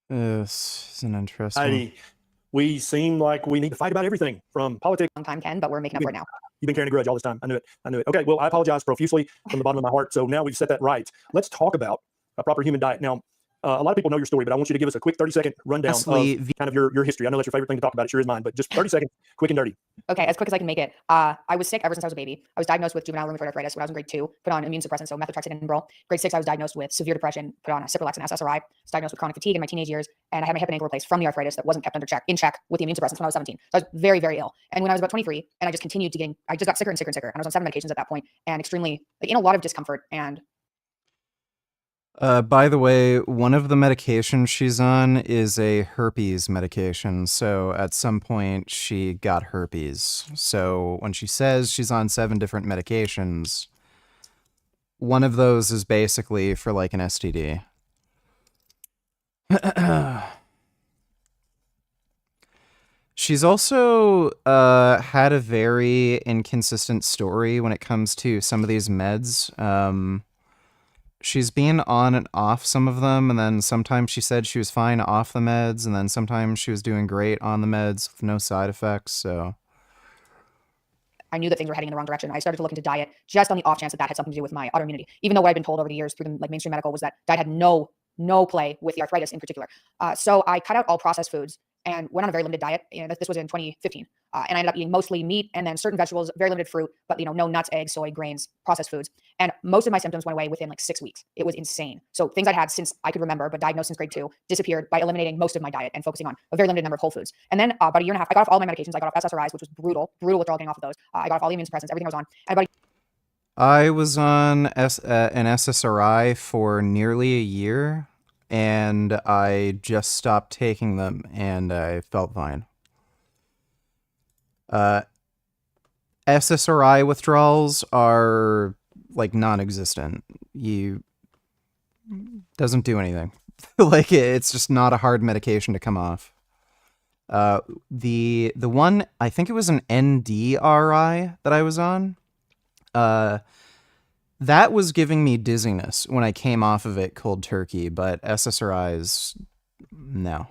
S1: This is an interesting.
S4: Heidi, we seem like we need to fight about everything from politics.
S15: Long time, Ken, but we're making up for it now.
S4: You've been carrying a grudge all this time. I knew it. I knew it. Okay, well, I apologize profusely from the bottom of my heart. So now we've set that right. Let's talk about a proper human diet. Now, a lot of people know your story, but I want you to give us a quick 30-second rundown of kind of your history. I know that's your favorite thing to talk about. It sure is mine, but just 30 seconds, quick and dirty.
S15: Okay, as quick as I can make it. I was sick ever since I was a baby. I was diagnosed with juvenile rheumatoid arthritis when I was in grade 2, put on immune suppressants, so methotrexate and Enbrel. Grade 6, I was diagnosed with severe depression, put on a Cipralex and SSRI. I was diagnosed with chronic fatigue in my teenage years, and I had my hip and ankle replaced from the arthritis that wasn't kept in check with the immune suppressants when I was 17. So I was very, very ill. And when I was about 23, and I just continued to I just got sicker and sicker and sicker. And I was on 7 medications at that point, and extremely, in a lot of discomfort. And
S1: by the way, one of the medications she's on is a herpes medication. So at some point she got herpes. So when she says she's on 7 different medications, one of those is basically for like an STD. She's also had a very inconsistent story when it comes to some of these meds. She's been on and off some of them, and then sometimes she said she was fine off the meds, and then sometimes she was doing great on the meds with no side effects, so...
S15: I knew that things were heading in the wrong direction. I started to look into diet just on the off chance that that had something to do with my autoimmunity. Even though what I'd been told over the years through the mainstream medical was that diet had no play with the arthritis in particular. So I cut out all processed foods and went on a very limited diet. This was in 2015. And I ended up eating mostly meat and then certain vegetables, very limited fruit, but no nuts, eggs, soy, grains, processed foods. And most of my symptoms went away within like 6 weeks. It was insane. So things I'd had since I could remember, but diagnosed since grade 2, disappeared by eliminating most of my diet and focusing on a very limited number of whole foods. And then about a year and a half, I got off all my medications. I got off SSRIs, which was brutal withdrawal getting off of those. I got off all the immune suppressants, everything I was on. And about
S1: I was on an SSRI for nearly a year, and I just stopped taking them, and I felt fine. SSRI withdrawals are like non-existent. Doesn't do anything. Like it's just not a hard medication to come off. The one, I think it was an NDRI that I was on. That was giving me dizziness when I came off of it cold turkey, but SSRIs, no.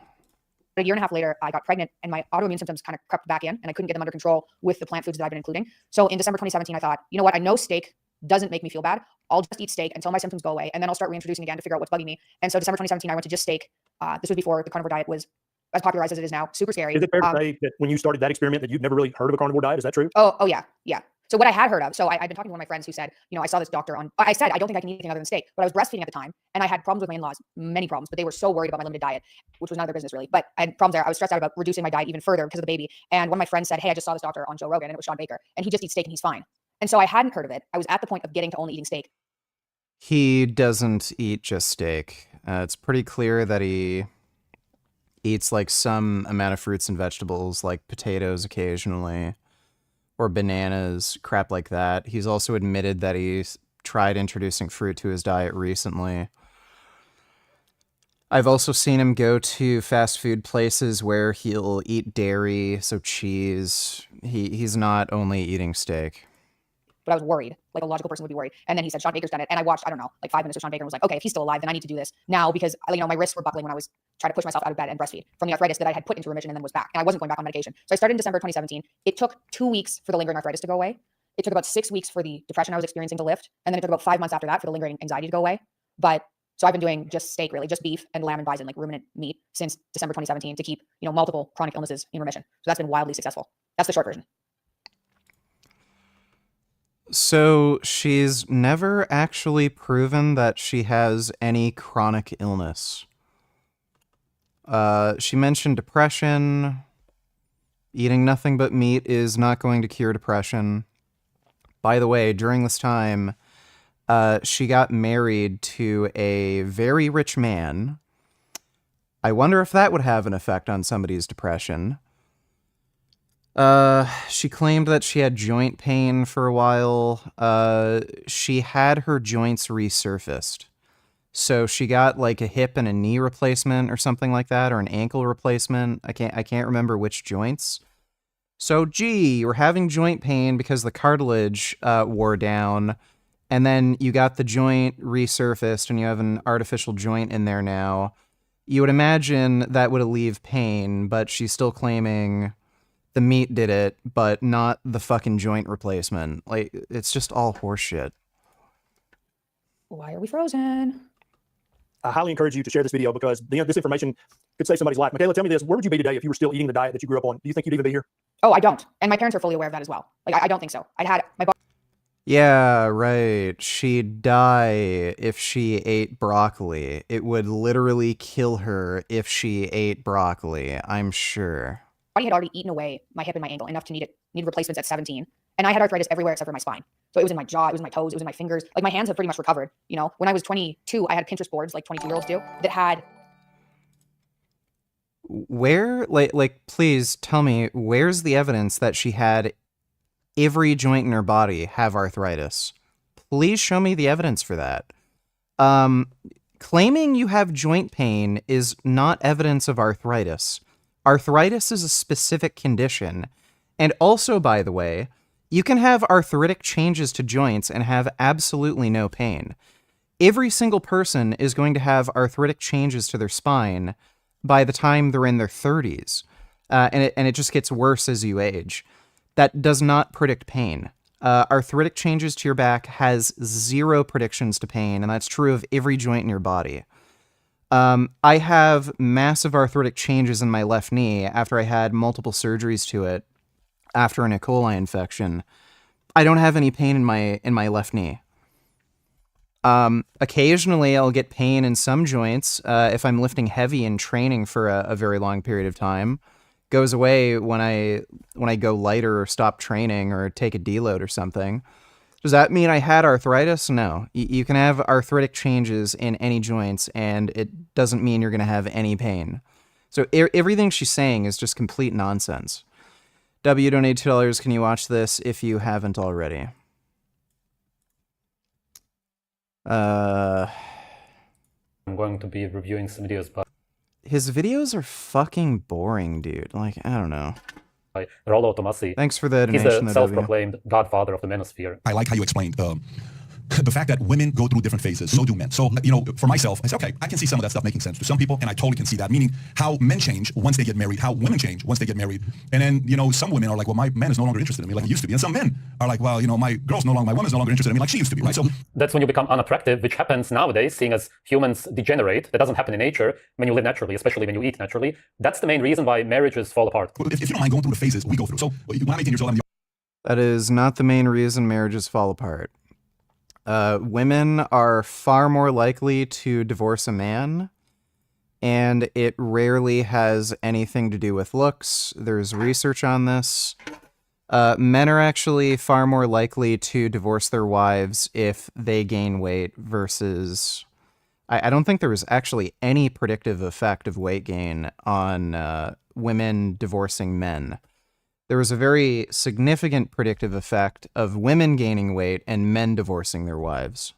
S15: a year and a half later, I got pregnant and my autoimmune symptoms kind of crept back in and I couldn't get them under control with the plant foods that I've been including. So in December 2017, I thought, you know what? I know steak doesn't make me feel bad. I'll just eat steak until my symptoms go away. And then I'll start reintroducing again to figure out what's bugging me. And so December 2017, I went to just steak. This was before the carnivore diet was as popularized as it is now. Super scary.
S4: Is it fair to say that when you started that experiment that you'd never really heard of a carnivore diet? Is that true?
S15: Oh yeah. Yeah. So what I had heard of, so I'd been talking to one of my friends who said, I saw this doctor on, I said, I don't think I can eat anything other than steak, but I was breastfeeding at the time and I had problems with my in-laws, many problems, but they were so worried about my limited diet, which was none of their business really. But I had problems there. I was stressed out about reducing my diet even further because of the baby. And one of my friends said, hey, I just saw this doctor on Joe Rogan and it was Sean Baker and he just eats steak and he's fine. And so I hadn't heard of it. I was at the point of getting to only eating steak.
S1: He doesn't eat just steak. It's pretty clear that he eats like some amount of fruits and vegetables, like potatoes occasionally, or bananas, crap like that. He's also admitted that he's tried introducing fruit to his diet recently. I've also seen him go to fast food places where he'll eat dairy, so cheese. He's not only eating steak.
S15: But I was worried, like a logical person would be worried. And then he said, Sean Baker's done it. And I watched, I don't know, like 5 minutes of Sean Baker and was like, okay, if he's still alive, then I need to do this now because, my wrists were buckling when I was trying to push myself out of bed and breastfeed from the arthritis that I had put into remission and then was back. And I wasn't going back on medication. So I started in December 2017. It took 2 weeks for the lingering arthritis to go away. It took about 6 weeks for the depression I was experiencing to lift. And then it took about 5 months after that for the lingering anxiety to go away. But so I've been doing just steak, really, just beef and lamb and bison, like ruminant meat since December 2017 to keep, multiple chronic illnesses in remission. So that's been wildly successful. That's the short version.
S1: So she's never actually proven that she has any chronic illness. She mentioned depression. Eating nothing but meat is not going to cure depression. By the way, during this time, she got married to a very rich man. I wonder if that would have an effect on somebody's depression. She claimed that she had joint pain for a while. She had her joints resurfaced. So she got like a hip and a knee replacement or something like that, or an ankle replacement. I can't remember which joints. So, gee, you're having joint pain because the cartilage wore down, and then you got the joint resurfaced and you have an artificial joint in there now. You would imagine that would alleviate pain, but she's still claiming the meat did it, but not the fucking joint replacement. Like, it's just all horseshit.
S15: Why are we frozen?
S4: I highly encourage you to share this video because this information could save somebody's life. Mikhaila, tell me this. Where would you be today if you were still eating the diet that you grew up on? Do you think you'd even be here?
S15: Oh, I don't. And my parents are fully aware of that as well. Like, I don't think so. I'd had my body.
S1: Yeah, right. She'd die if she ate broccoli. It would literally kill her if she ate broccoli, I'm sure.
S15: Body had already eaten away my hip and my ankle enough to need replacements at 17. And I had arthritis everywhere except for my spine. So it was in my jaw, it was in my toes, it was in my fingers. Like, my hands have pretty much recovered. You know, when I was 22, I had Pinterest boards like 22-year-olds do that had.
S1: Where, like, please tell me, where's the evidence that she had every joint in her body have arthritis? Please show me the evidence for that. Claiming you have joint pain is not evidence of arthritis. Arthritis is a specific condition. And also, by the way, you can have arthritic changes to joints and have absolutely no pain. Every single person is going to have arthritic changes to their spine by the time they're in their 30s. And it just gets worse as you age. That does not predict pain. Arthritic changes to your back has zero predictions to pain, and that's true of every joint in your body. I have massive arthritic changes in my left knee after I had multiple surgeries to it after an E. coli infection. I don't have any pain in my left knee. Occasionally I'll get pain in some joints if I'm lifting heavy and training for a very long period of time. Goes away when I go lighter or stop training or take a deload or something. Does that mean I had arthritis? No. You can have arthritic changes in any joints, and it doesn't mean you're going to have any pain. So everything she's saying is just complete nonsense. W, donate $2. Can you watch this if you haven't already?
S22: I'm going to be reviewing some videos by
S1: his videos are fucking boring, dude. Like, I don't know.
S22: Rollo Tomassi.
S1: Thanks for the donation.
S22: He's the self-proclaimed godfather of the manosphere.
S23: I like how you explained the fact that women go through different phases, so do men. So, you know, for myself, I say, okay, I can see some of that stuff making sense to some people, and I totally can see that, meaning how men change once they get married, how women change once they get married. And then, you know, some women are like, well, my man is no longer interested in me like he used to be. And some men are like, well, you know, my woman's no longer interested in me like she used to be, right? So
S22: that's when you become unattractive, which happens nowadays, seeing as humans degenerate. That doesn't happen in nature when you live naturally, especially when you eat naturally. That's the main reason why marriages fall apart.
S23: If you don't mind going through the phases we go through. So when I'm 18 years old,
S1: that is not the main reason marriages fall apart. Women are far more likely to divorce a man, and it rarely has anything to do with looks. There's research on this. Men are actually far more likely to divorce their wives if they gain weight versus... I don't think there was actually any predictive effect of weight gain on women divorcing men. There was a very significant predictive effect of women gaining weight and men divorcing their wives.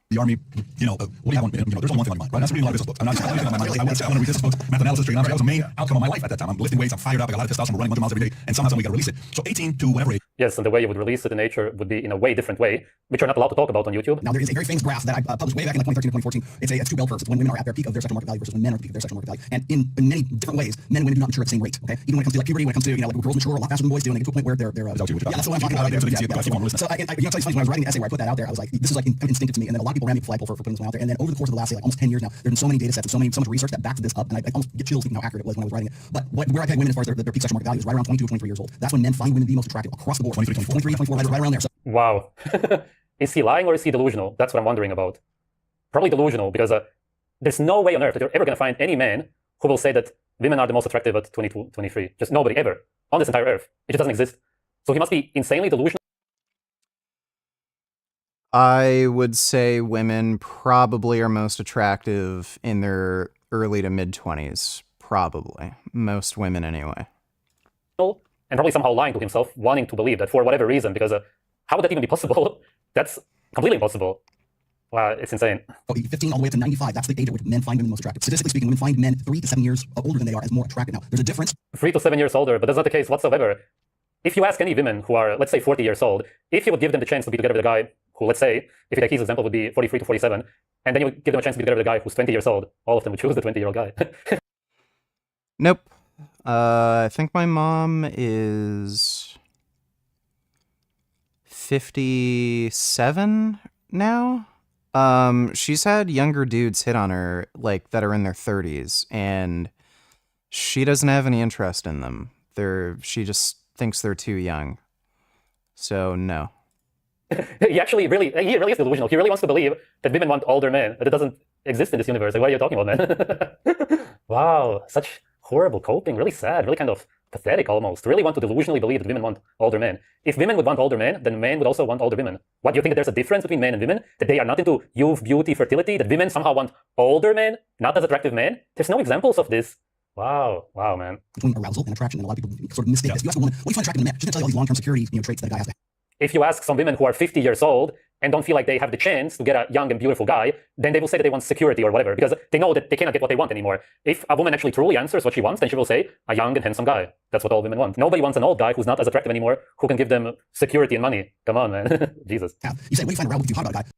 S23: The Army, you know, what do you have on, you know, there's only one thing on your mind, right? That's reading a lot of business books. I'm not just reading on my mind. I want to read business books, math analysis, trade. That was the main outcome of my life at that time. I'm lifting weights, I'm fired up, I got a lot of testosterone, we're running 100 miles every day, and somehow we got to release it. So 18 to whatever age.
S22: Yes, and the way you would release it in nature would be in a way different way, which you're not allowed to talk about on YouTube.
S23: Now, there is a very famous graph that I published way back in 2013 or 2014. It's two bell curves. It's when women are at their peak of their sexual market value versus when men are at the peak of their sexual market value. And in many different ways, men and women do not mature at the same rate. Okay, even when it comes to like puberty, when it comes to, you know, like girls mature a lot faster than boys do, and they get to a point where they're yeah, that's what I'm talking about. Right there. So you know, it's funny, when I was writing the essay where I put that out there, I was like, this is like instinctive to me. And then a lot of people ran me the flagpole for putting this one out there. And then over the course of the last, say, like almost 10 years now, there's been so many data sets and so much research that backs this up, and I almost get chills thinking how accurate it was when I was writing it. But where I peg women as far as their peak sexual market value is right around 22 or 23 years old. That's when men find women to be most attractive across the board. 23, 24, right around there. So
S22: Wow. Is he lying or is he delusional? That's what I'm wondering about. Probably delusional, because there's no way on earth that you're ever going to find any man who will say that women are the most attractive at 22, 23. Just nobody ever on this entire earth. It just doesn't exist. So he must be insanely delusional.
S1: I would say women probably are most attractive in their early to mid-20s. Probably. Most women anyway.
S22: And probably somehow lying to himself, wanting to believe that for whatever reason, because how would that even be possible? That's completely impossible. Wow, it's insane.
S23: 15 all the way up to 95, that's the age at which men find women most attractive. Statistically speaking, women find men 3 to 7 years older than they are as more attractive. Now, there's a difference.
S22: 3 to 7 years older, but that's not the case whatsoever. If you ask any women who are, let's say, 40 years old, if you would give them the chance to be together with a guy who, let's say, if you take his example, would be 43 to 47, and then you would give them a chance to be together with a guy who's 20 years old, all of them would choose the 20-year-old guy.
S1: Nope. I think my mom is 57 now. She's had younger dudes hit on her, like, that are in their 30s, and she doesn't have any interest in them. She just thinks they're too young. So, no.
S22: He really is delusional. He really wants to believe that women want older men, that it doesn't exist in this universe. Like, what are you talking about, man? Wow, such horrible coping, really sad, really kind of pathetic almost. Really want to delusionally believe that women want older men. If women would want older men, then men would also want older women. What, do you think that there's a difference between men and women? That they are not into youth, beauty, fertility? That women somehow want older men, not as attractive men? There's no examples of this. Wow, man.
S23: Between arousal and attraction, and a lot of people sort of mistake this. You ask a woman, what do you find attractive in a man? She's going to tell you all these long-term security traits that a guy has to have.
S22: If you ask some women who are 50 years old and don't feel like they have the chance to get a young and beautiful guy, then they will say that they want security or whatever, because they know that they cannot get what they want anymore. If a woman actually truly answers what she wants, then she will say, a young and handsome guy. That's what all women want. Nobody wants an old guy who's not as attractive anymore, who can give them security and money. Come on, man. Jesus.
S23: You say, what do you find arousal? You talk about a guy.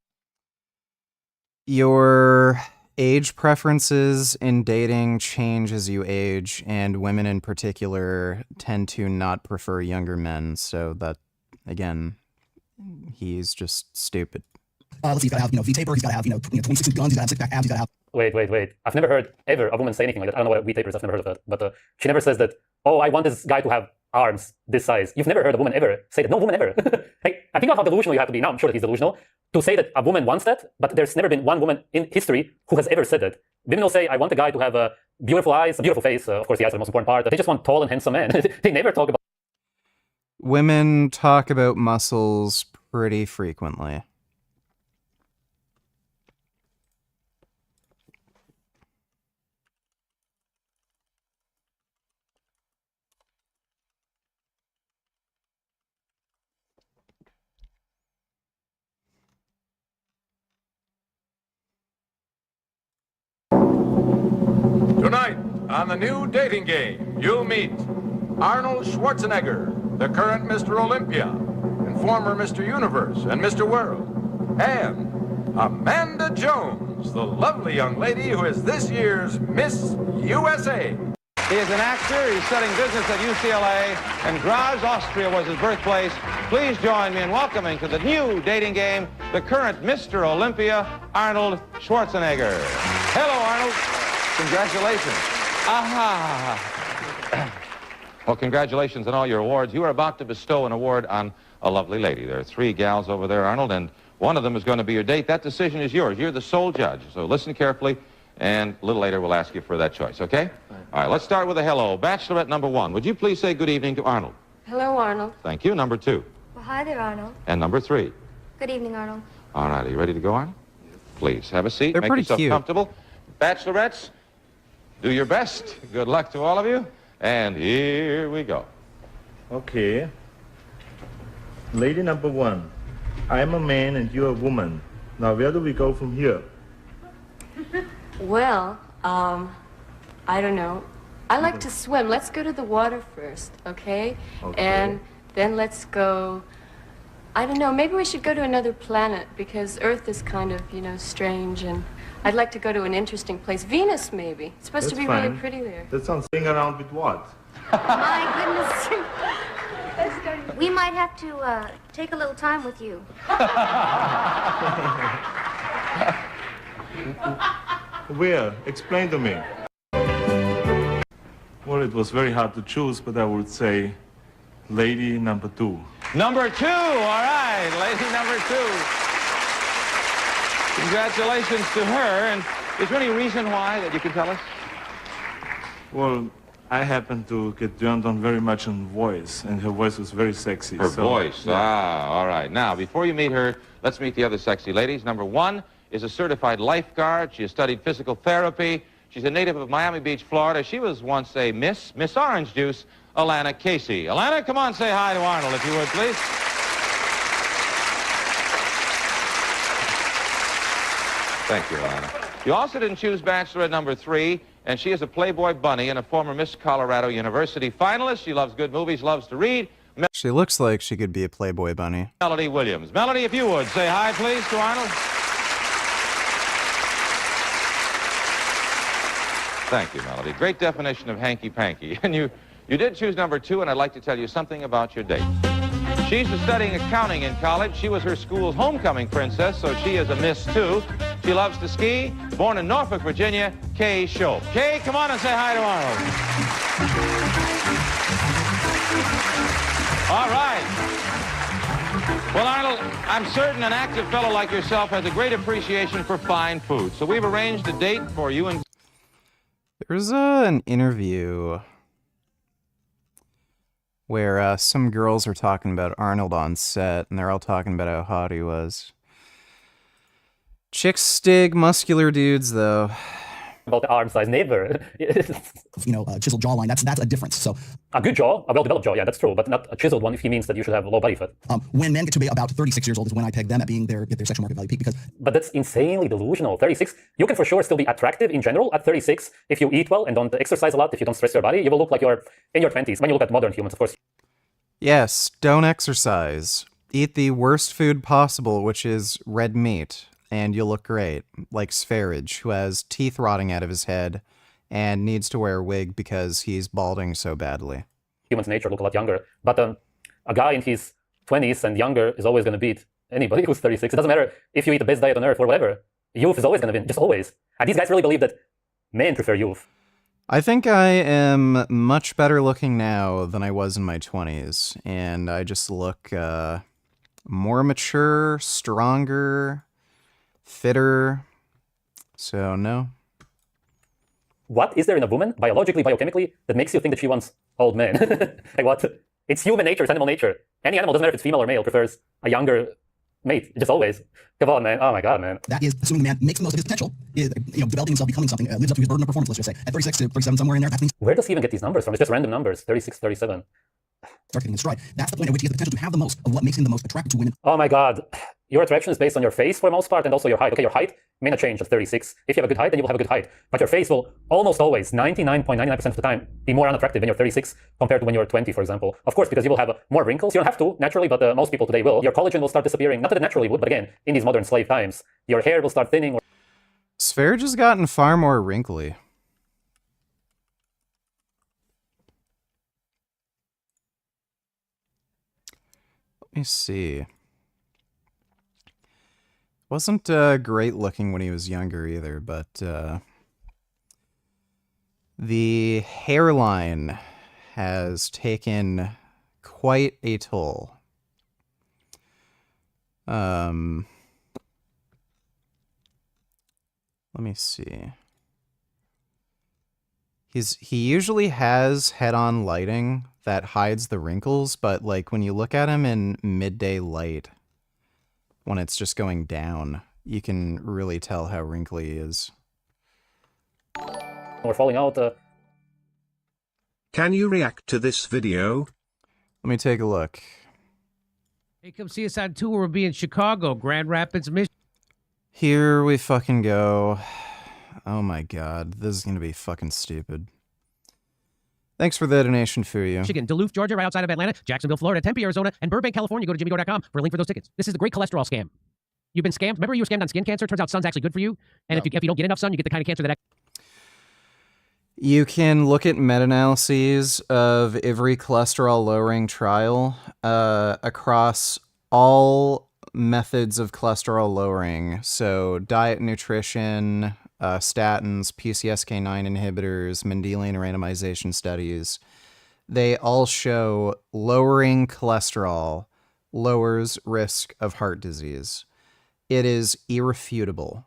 S1: Your age preferences in dating change as you age, and women in particular tend to not prefer younger men, so that, again, he's just stupid.
S23: Let's see, he's got to have, V-taper, he's got to have, 26 guns, he's got to have six-pack abs, he's got to have...
S22: Wait. I've never heard ever a woman say anything like that. I don't know what V-tapers, I've never heard of that. But she never says that, oh, I want this guy to have arms this size. You've never heard a woman ever say that. No woman ever. Hey, I think about how delusional you have to be. Now I'm sure that he's delusional. To say that a woman wants that, but there's never been one woman in history who has ever said that. Women will say, I want a guy to have beautiful eyes, a beautiful face. Of course, the eyes are the most important part. But they just want tall and handsome men. They never talk about...
S1: Women talk about muscles pretty frequently.
S11: Tonight, on the new dating game, you'll meet Arnold Schwarzenegger, the current Mr. Olympia, and former Mr. Universe and Mr. World, and Amanda Jones, the lovely young lady who is this year's Miss USA.
S16: He is an actor. He's studying business at UCLA, and Graz, Austria was his birthplace. Please join me in welcoming to the new dating game the current Mr. Olympia, Arnold Schwarzenegger. Hello, Arnold. Congratulations. Aha. Well, congratulations on all your awards. You are about to bestow an award on a lovely lady. There are 3 gals over there, Arnold, and one of them is going to be your date. That decision is yours. You're the sole judge. So listen carefully, and a little later we'll ask you for that choice, okay? All right, let's start with a hello. Bachelorette number 1. Would you please say good evening to Arnold?
S17: Hello, Arnold.
S16: Thank you. Number 2.
S17: Well, hi there, Arnold.
S16: And number 3.
S17: Good evening, Arnold.
S16: All right, are you ready to go, Arnold? Please, have a seat.
S1: They're
S16: Make
S1: pretty
S16: yourself
S1: cute.
S16: comfortable. Bachelorettes, do your best. Good luck to all of you. And here we go.
S24: Okay. Lady number 1. I am a man and you're a woman. Now, where do we go from here?
S17: Well, I don't know. I like to swim. Let's go to the water first, okay? And then let's go, I don't know, maybe we should go to another planet because Earth is kind of, strange, and I'd like to go to an interesting place. Venus, maybe. It's supposed to be really pretty there.
S24: That sounds playing around with what?
S17: My goodness. Let's go.
S25: We might have to take a little time with you.
S24: Where? Explain to me. Well, it was very hard to choose, but I would say lady number 2.
S16: Number 2, all right, lady number 2. Congratulations to her. And is there any reason why that you can tell us?
S24: Well, I happen to get turned on very much on voice, and her voice was very sexy.
S16: Her voice, all right. Now, before you meet her, let's meet the other sexy ladies. Number 1 is a certified lifeguard. She has studied physical therapy. She's a native of Miami Beach, Florida. She was once a Miss Orange Juice, Alana Casey. Alana, come on, say hi to Arnold, if you would, please. Thank you, Alana. You also didn't choose Bachelorette number 3, and she is a Playboy bunny and a former Miss Colorado University finalist. She loves good movies, loves to read.
S1: She looks like she could be a Playboy bunny.
S16: Melody Williams. Melody, if you would, say hi, please, to Arnold. Thank you, Melody. Great definition of hanky-panky. And you did choose number 2, and I'd like to tell you something about your date. She's studying accounting in college. She was her school's homecoming princess, so she is a Miss, too. She loves to ski. Born in Norfolk, Virginia, Kay Shope. Kay, come on and say hi to Arnold. All right. Well, Arnold, I'm certain an active fellow like yourself has a great appreciation for fine food. So we've arranged a date for you and...
S1: There's an interview where some girls are talking about Arnold on set, and they're all talking about how hot he was. Chicks dig muscular dudes, though.
S22: About the arm size, never.
S23: Chiseled jawline, that's a difference. So
S22: a good jaw, a well-developed jaw, yeah, that's true, but not a chiseled one if he means that you should have low body fat.
S23: When men get to be about 36 years old is when I peg them at being their sexual market value peak, because...
S22: But that's insanely delusional. 36, you can for sure still be attractive in general at 36 if you eat well and don't exercise a lot, if you don't stress your body. You will look like you're in your 20s. When you look at modern humans, of course.
S1: Yes, don't exercise. Eat the worst food possible, which is red meat, and you'll look great. Like Sv3rige, who has teeth rotting out of his head and needs to wear a wig because he's balding so badly.
S22: Human's nature look a lot younger, but a guy in his 20s and younger is always going to beat anybody who's 36. It doesn't matter if you eat the best diet on earth or whatever. Youth is always going to win, just always. And these guys really believe that men prefer youth.
S1: I think I am much better looking now than I was in my 20s, and I just look more mature, stronger, fitter. So, no.
S22: What is there in a woman, biologically, biochemically, that makes you think that she wants old men? Like what? It's human nature, it's animal nature. Any animal, doesn't matter if it's female or male, prefers a younger mate, just always. Come on, man. Oh my God, man.
S23: That is assuming the man makes the most of his potential, developing himself, becoming something, lives up to his burden of performance, let's just say. At 36 to 37, somewhere in there, that means...
S22: Where does he even get these numbers from? It's just random numbers, 36, 37.
S23: Start getting in stride. That's the point at which he has the potential to have the most of what makes him the most attractive to women.
S22: Oh my God. Your attraction is based on your face for the most part and also your height. Okay, your height may not change at 36. If you have a good height, then you will have a good height. But your face will almost always, 99.99% of the time, be more unattractive when you're 36 compared to when you're 20, for example. Of course, because you will have more wrinkles. You don't have to, naturally, but most people today will. Your collagen will start disappearing. Not that it naturally would, but again, in these modern slave times, your hair will start thinning.
S1: Sv3rige has gotten far more wrinkly. Let me see. Wasn't great looking when he was younger either, but the hairline has taken quite a toll. Let me see. He usually has head-on lighting that hides the wrinkles, but like when you look at him in midday light, when it's just going down, you can really tell how wrinkly he is.
S22: We're falling out.
S5: Can you react to this video?
S1: Let me take a look.
S3: Hey, come see us on tour. We'll be in Chicago, Grand Rapids, Michigan.
S1: Here we fucking go. Oh my God, this is gonna be fucking stupid. Thanks for the donation, Fuyu.
S3: Michigan, Duluth, Georgia, right outside of Atlanta, Jacksonville, Florida, Tempe, Arizona, and Burbank, California. Go to jimmygo.com for a link for those tickets. This is the great cholesterol scam. You've been scammed. Remember you were scammed on skin cancer? Turns out sun's actually good for you. And if you don't get enough sun, you get the kind of cancer that...
S1: You can look at meta-analyses of every cholesterol-lowering trial across all methods of cholesterol lowering. So diet, nutrition, statins, PCSK9 inhibitors, Mendelian randomization studies. They all show lowering cholesterol lowers risk of heart disease. It is irrefutable.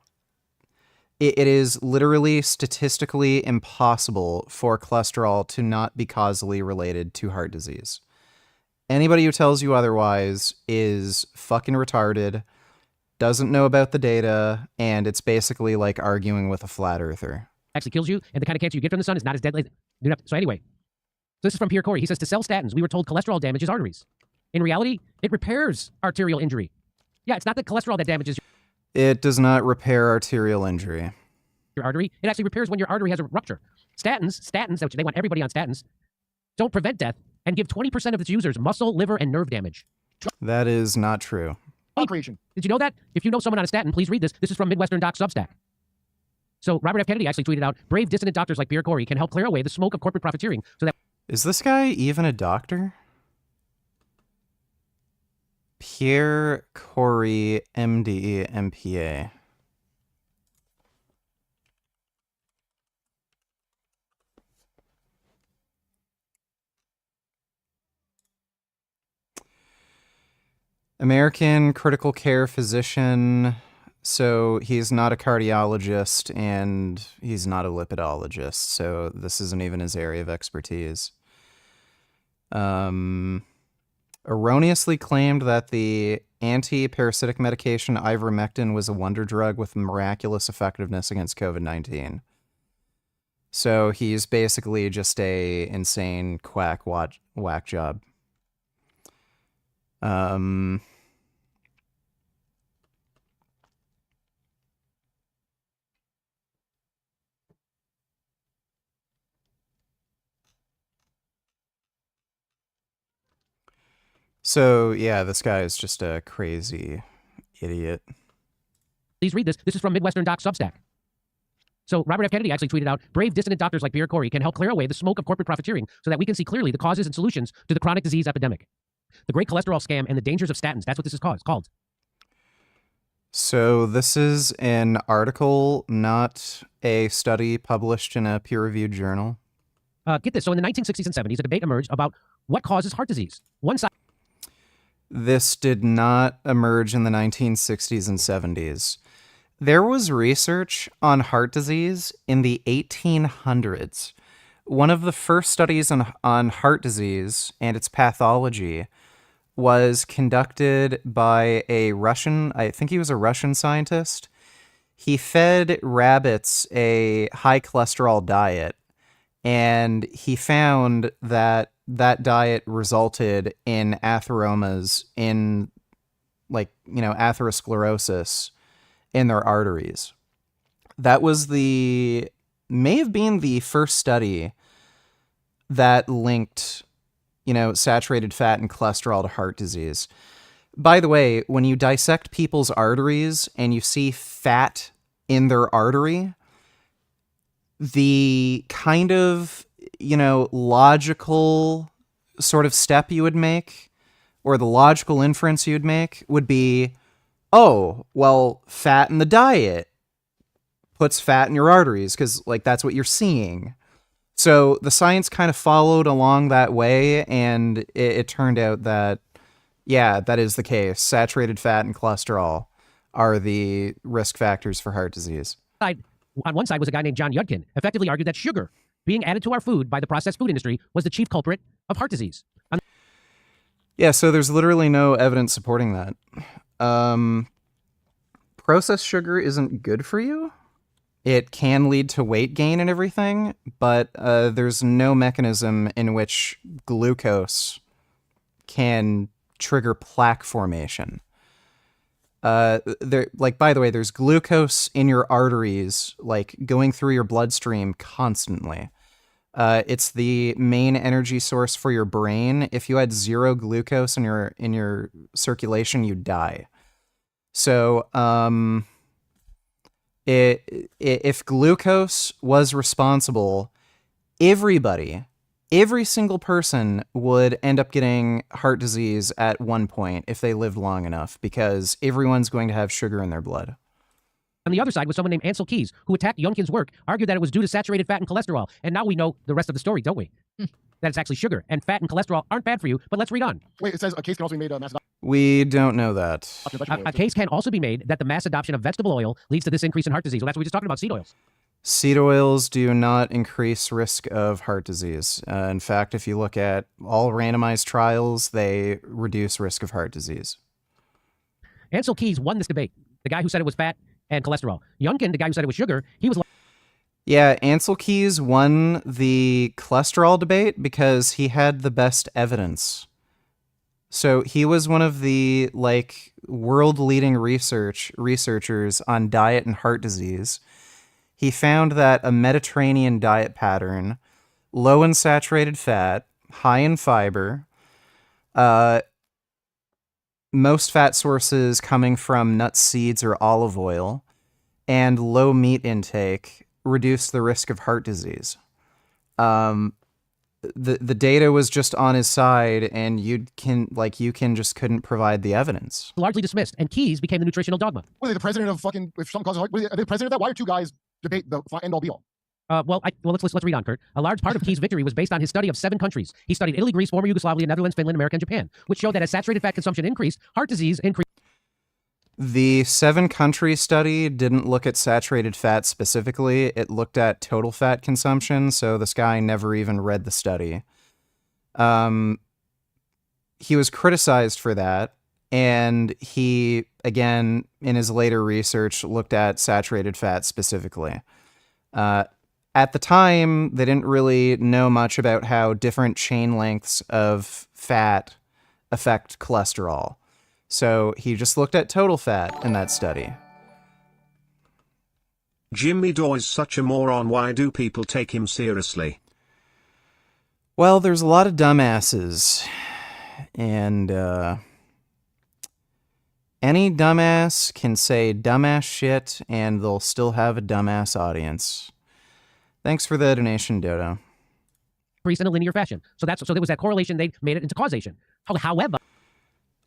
S1: It is literally statistically impossible for cholesterol to not be causally related to heart disease. Anybody who tells you otherwise is fucking retarded, doesn't know about the data, and it's basically like arguing with a flat earther.
S3: Actually kills you, and the kind of cancer you get from the sun is not as deadly. So anyway, so this is from Pierre Corey. He says, to sell statins, we were told cholesterol damages arteries. In reality, it repairs arterial injury. Yeah, it's not the cholesterol that damages
S1: It does not repair arterial injury.
S3: your artery. It actually repairs when your artery has a rupture. Statins, which they want everybody on statins, don't prevent death and give 20% of its users muscle, liver, and nerve damage.
S1: That is not true.
S3: Creation. Did you know that? If you know someone on a statin, please read this. This is from Midwestern Doc Substack. So Robert F. Kennedy actually tweeted out, brave dissident doctors like Pierre Corey can help clear away the smoke of corporate profiteering so that...
S1: Is this guy even a doctor? Pierre Corey, MD, MPA. American critical care physician. So he's not a cardiologist and he's not a lipidologist. So this isn't even his area of expertise. Erroneously claimed that the anti-parasitic medication ivermectin was a wonder drug with miraculous effectiveness against COVID-19. So he's basically just a insane quack whack job. So, yeah, this guy is just a crazy idiot.
S3: Please read this. This is from Midwestern Doc Substack. So Robert F. Kennedy actually tweeted out, brave dissident doctors like Pierre Corey can help clear away the smoke of corporate profiteering so that we can see clearly the causes and solutions to the chronic disease epidemic. The great cholesterol scam and the dangers of statins. That's what this is called.
S1: So this is an article, not a study published in a peer-reviewed journal.
S3: Get this. So in the 1960s and 70s, a debate emerged about what causes heart disease. One side...
S1: This did not emerge in the 1960s and 70s. There was research on heart disease in the 1800s. One of the first studies on heart disease and its pathology was conducted by a Russian, I think he was a Russian scientist. He fed rabbits a high cholesterol diet, and he found that that diet resulted in atheromas, in atherosclerosis in their arteries. That was may have been the first study that linked, saturated fat and cholesterol to heart disease. By the way, when you dissect people's arteries and you see fat in their artery, the kind of, logical sort of step you would make, or the logical inference you'd make, would be, oh, well, fat in the diet puts fat in your arteries, because, that's what you're seeing. So the science kind of followed along that way, and it turned out that, yeah, that is the case. Saturated fat and cholesterol are the risk factors for heart disease.
S3: On one side was a guy named John Yudkin, effectively argued that sugar being added to our food by the processed food industry was the chief culprit of heart disease.
S1: Yeah, so there's literally no evidence supporting that. Processed sugar isn't good for you. It can lead to weight gain and everything, but there's no mechanism in which glucose can trigger plaque formation. By the way, there's glucose in your arteries, going through your bloodstream constantly. It's the main energy source for your brain. If you had zero glucose in your circulation, you'd die. So, if glucose was responsible, every single person would end up getting heart disease at one point if they lived long enough, because everyone's going to have sugar in their blood.
S3: On the other side was someone named Ansel Keys, who attacked Youngkin's work, argued that it was due to saturated fat and cholesterol. And now we know the rest of the story, don't we? That it's actually sugar, and fat and cholesterol aren't bad for you, but let's read on.
S6: Wait, it says a case can also be made of massive...
S1: We don't know that.
S3: A case can also be made that the mass adoption of vegetable oil leads to this increase in heart disease. Well, that's what we were just talking about, seed oils.
S1: Seed oils do not increase risk of heart disease. In fact, if you look at all randomized trials, they reduce risk of heart disease.
S3: Ansel Keys won this debate. The guy who said it was fat and cholesterol. Youngkin, the guy who said it was sugar, he was...
S1: Yeah, Ansel Keys won the cholesterol debate because he had the best evidence. So he was one of the world-leading researchers on diet and heart disease. He found that a Mediterranean diet pattern, low in saturated fat, high in fiber, most fat sources coming from nuts, seeds, or olive oil, and low meat intake reduced the risk of heart disease. The data was just on his side, and you just couldn't provide the evidence.
S3: Largely dismissed, and Keys became the nutritional dogma.
S6: What are they, the president of fucking, if something causes heart, are they the president of that? Why are two guys debate the end all be all?
S3: Let's read on, Kurt. A large part of Keys' victory was based on his study of 7 countries. He studied Italy, Greece, former Yugoslavia, Netherlands, Finland, America, and Japan, which showed that as saturated fat consumption increased, heart disease increased.
S1: The 7-country study didn't look at saturated fat specifically. It looked at total fat consumption, so this guy never even read the study. He was criticized for that, and he, again, in his later research, looked at saturated fat specifically. At the time, they didn't really know much about how different chain lengths of fat affect cholesterol. So he just looked at total fat in that study.
S5: Jimmy Dore is such a moron. Why do people take him seriously?
S1: Well, there's a lot of dumbasses. And any dumbass can say dumbass shit, and they'll still have a dumbass audience. Thanks for the donation, Dodo.
S3: Increased in a linear fashion. So there was that correlation. They made it into causation. However,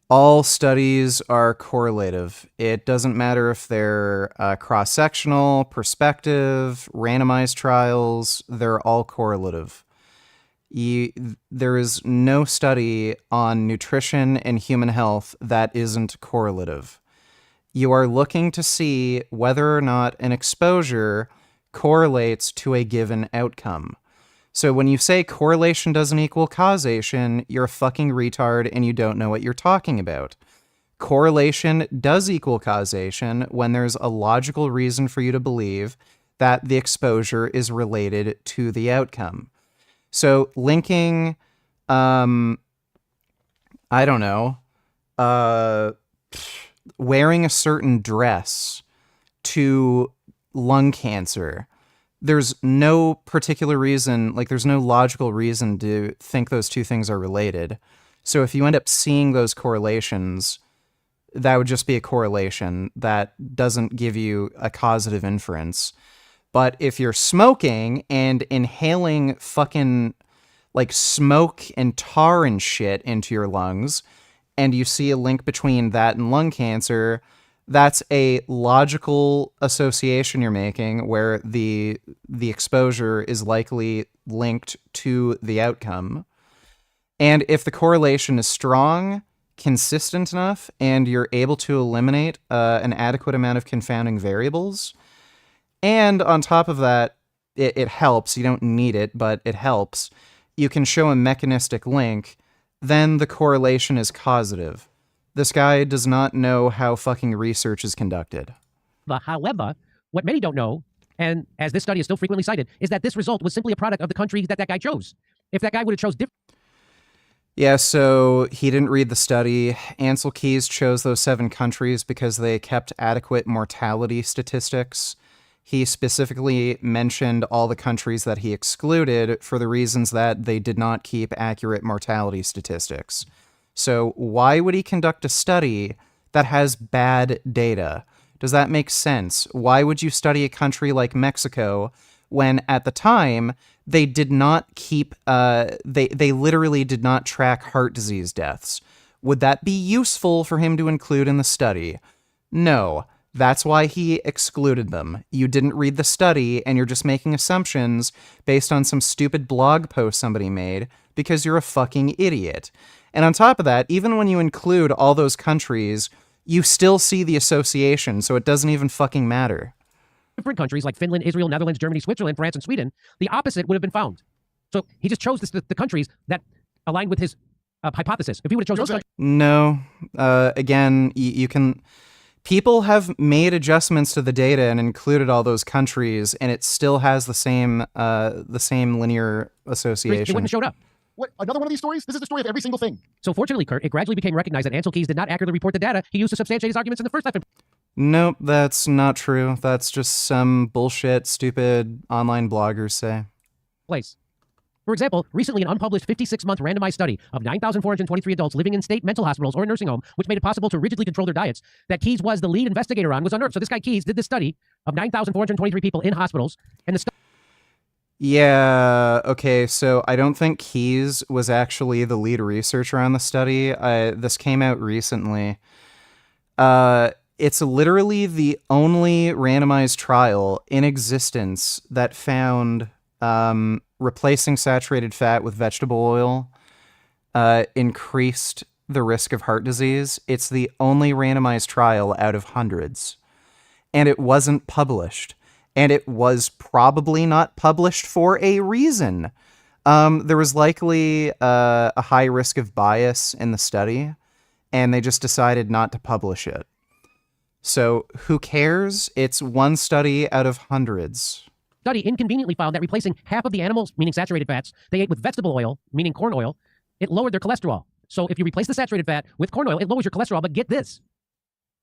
S1: all studies are correlative. It doesn't matter if they're cross-sectional, prospective, randomized trials, they're all correlative. There is no study on nutrition and human health that isn't correlative. You are looking to see whether or not an exposure correlates to a given outcome. So when you say correlation doesn't equal causation, you're a fucking retard and you don't know what you're talking about. Correlation does equal causation when there's a logical reason for you to believe that the exposure is related to the outcome. So linking, wearing a certain dress to lung cancer, there's no particular reason, there's no logical reason to think those two things are related. So if you end up seeing those correlations, that would just be a correlation. That doesn't give you a causative inference. But if you're smoking and inhaling fucking smoke and tar and shit into your lungs, and you see a link between that and lung cancer, that's a logical association you're making where the exposure is likely linked to the outcome. And if the correlation is strong, consistent enough, and you're able to eliminate an adequate amount of confounding variables, and on top of that, it helps, you don't need it, but it helps, you can show a mechanistic link, then the correlation is causative. This guy does not know how fucking research is conducted.
S3: However, what many don't know, and as this study is still frequently cited, is that this result was simply a product of the country that guy chose. If that guy would have chose different...
S1: Yeah, so he didn't read the study. Ansel Keys chose those 7 countries because they kept adequate mortality statistics. He specifically mentioned all the countries that he excluded for the reasons that they did not keep accurate mortality statistics. So why would he conduct a study that has bad data? Does that make sense? Why would you study a country like Mexico when at the time they did not keep, they literally did not track heart disease deaths? Would that be useful for him to include in the study? No. That's why he excluded them. You didn't read the study, and you're just making assumptions based on some stupid blog post somebody made because you're a fucking idiot. And on top of that, even when you include all those countries, you still see the association, so it doesn't even fucking matter.
S3: Different countries like Finland, Israel, Netherlands, Germany, Switzerland, France, and Sweden, the opposite would have been found. So he just chose the countries that aligned with his hypothesis. If he would have chosen those countries...
S1: No. Again, you can... People have made adjustments to the data and included all those countries, and it still has the same linear association.
S3: It wouldn't have showed up.
S6: What? Another one of these stories? This is the story of every single thing.
S3: So fortunately, Kurt, it gradually became recognized that Ansel Keys did not accurately report the data he used to substantiate his arguments in the first life.
S1: Nope, that's not true. That's just some bullshit, stupid online bloggers say.
S3: Place. For example, recently an unpublished 56-month randomized study of 9,423 adults living in state mental hospitals or a nursing home, which made it possible to rigidly control their diets, that Keys was the lead investigator on, was unearthed. So this guy Keys did this study of 9,423 people in hospitals, and the study...
S1: Yeah, okay, so I don't think Keys was actually the lead researcher on the study. This came out recently. It's literally the only randomized trial in existence that found replacing saturated fat with vegetable oil increased the risk of heart disease. It's the only randomized trial out of hundreds. And it wasn't published. And it was probably not published for a reason. There was likely a high risk of bias in the study, and they just decided not to publish it. So who cares? It's one study out of hundreds.
S3: Study inconveniently found that replacing half of the animals, meaning saturated fats, they ate with vegetable oil, meaning corn oil, it lowered their cholesterol. So if you replace the saturated fat with corn oil, it lowers your cholesterol, but get this.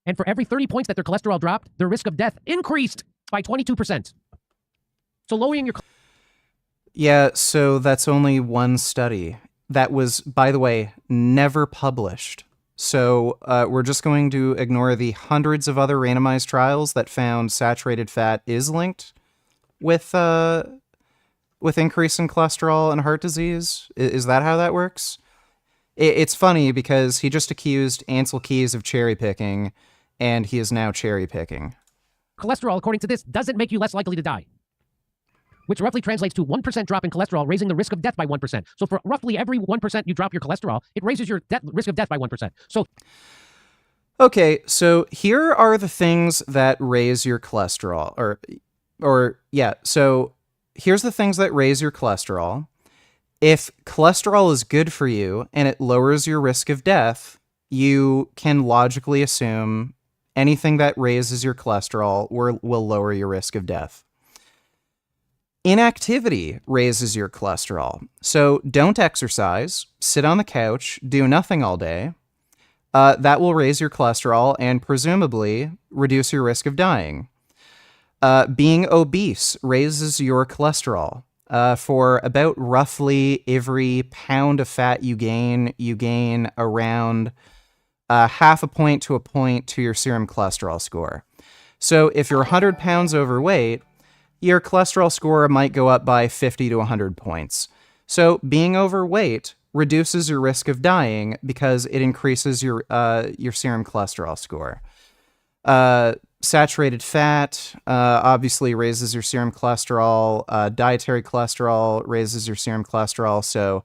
S3: And for every 30 points that their cholesterol dropped, their risk of death increased by 22%. So lowering your...
S1: Yeah, so that's only one study. That was, by the way, never published. So we're just going to ignore the hundreds of other randomized trials that found saturated fat is linked with increase in cholesterol and heart disease. Is that how that works? It's funny because he just accused Ansel Keys of cherry picking, and he is now cherry picking.
S3: Cholesterol, according to this, doesn't make you less likely to die, which roughly translates to 1% drop in cholesterol, raising the risk of death by 1%. So for roughly every 1% you drop your cholesterol, it raises your risk of death by 1%. So,
S1: okay, so here are the things that raise your cholesterol, so here's the things that raise your cholesterol. If cholesterol is good for you and it lowers your risk of death, you can logically assume anything that raises your cholesterol will lower your risk of death. Inactivity raises your cholesterol. So don't exercise, sit on the couch, do nothing all day. That will raise your cholesterol and presumably reduce your risk of dying. Being obese raises your cholesterol. For about roughly every pound of fat you gain around half a point to your serum cholesterol score. So if you're 100 pounds overweight, your cholesterol score might go up by 50 to 100 points. So being overweight reduces your risk of dying because it increases your serum cholesterol score. Saturated fat obviously raises your serum cholesterol. Dietary cholesterol raises your serum cholesterol. So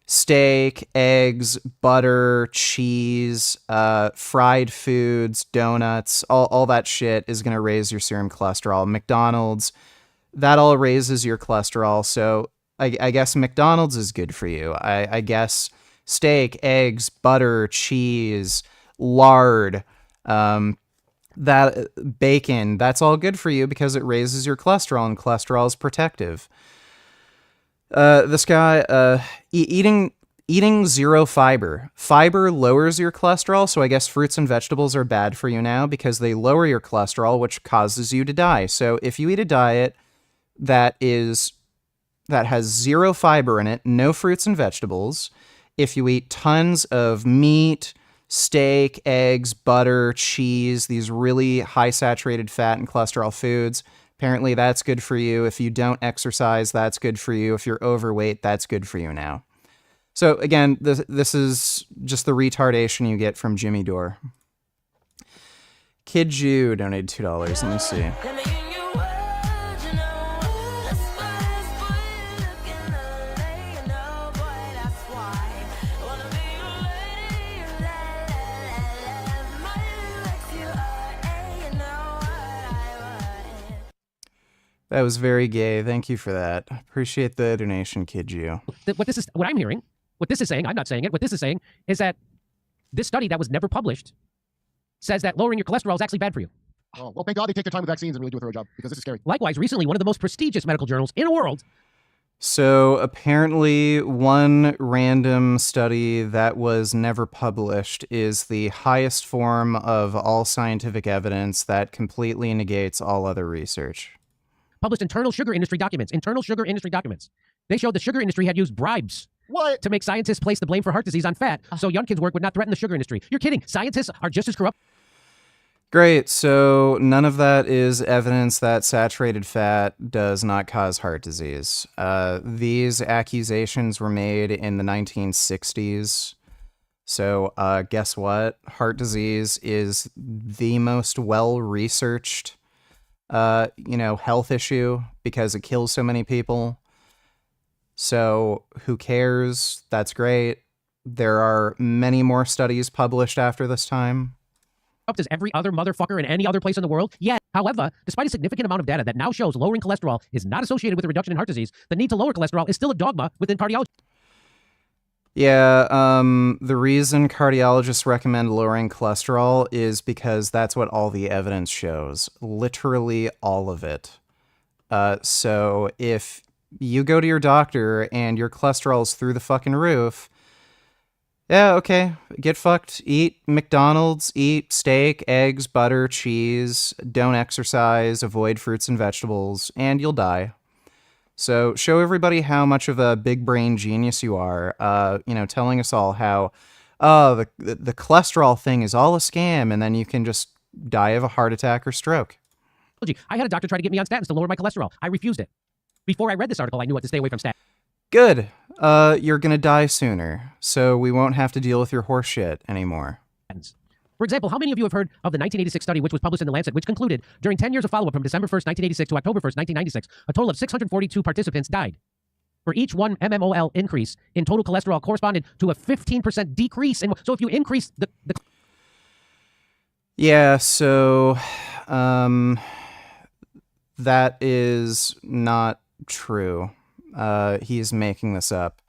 S1: steak, eggs, butter, cheese, fried foods, donuts, all that shit is going to raise your serum cholesterol. McDonald's, that all raises your cholesterol. So I guess McDonald's is good for you. I guess steak, eggs, butter, cheese, lard, that bacon, that's all good for you because it raises your cholesterol, and cholesterol is protective. This guy, eating zero fiber. Fiber lowers your cholesterol, so I guess fruits and vegetables are bad for you now because they lower your cholesterol, which causes you to die. So if you eat a diet that has zero fiber in it, no fruits and vegetables, if you eat tons of meat, steak, eggs, butter, cheese, these really high saturated fat and cholesterol foods, apparently that's good for you. If you don't exercise, that's good for you. If you're overweight, that's good for you now. So again, this is just the retardation you get from Jimmy Dore. Kid Jew donated $2. Let me see. That was very gay. Thank you for that. Appreciate the donation, Kid Jew.
S3: What I'm hearing, what this is saying, I'm not saying it, what this is saying is that this study that was never published says that lowering your cholesterol is actually bad for you.
S6: Oh, well, thank God they take their time with vaccines and really do a thorough job, because this is scary.
S3: Likewise, recently, one of the most prestigious medical journals in the world.
S1: So apparently one random study that was never published is the highest form of all scientific evidence that completely negates all other research.
S3: Published internal sugar industry documents. They showed the sugar industry had used bribes to make scientists place the blame for heart disease on fat, so young kids' work would not threaten the sugar industry. You're kidding. Scientists are just as corrupt.
S1: Great. So none of that is evidence that saturated fat does not cause heart disease. These accusations were made in the 1960s. So guess what? Heart disease is the most well-researched health issue because it kills so many people. So who cares? That's great. There are many more studies published after this time.
S3: Up as every other motherfucker in any other place in the world. Yet, however, despite a significant amount of data that now shows lowering cholesterol is not associated with a reduction in heart disease, the need to lower cholesterol is still a dogma within cardiology.
S1: Yeah, the reason cardiologists recommend lowering cholesterol is because that's what all the evidence shows. Literally all of it. So if you go to your doctor and your cholesterol's through the fucking roof, yeah, okay, get fucked. Eat McDonald's, eat steak, eggs, butter, cheese, don't exercise, avoid fruits and vegetables, and you'll die. So show everybody how much of a big brain genius you are, telling us all how, the cholesterol thing is all a scam, and then you can just die of a heart attack or stroke.
S3: I had a doctor try to get me on statins to lower my cholesterol. I refused it. Before I read this article, I knew what to stay away from statins.
S1: Good. You're gonna die sooner, so we won't have to deal with your horse shit anymore.
S3: For example, how many of you have heard of the 1986 study which was published in The Lancet, which concluded during 10 years of follow-up from December 1st, 1986 to October 1st, 1996, a total of 642 participants died. For each 1 mmol increase in total cholesterol corresponded to a 15% decrease. So if you increase the...
S1: Yeah, so that is not true. He's making this up.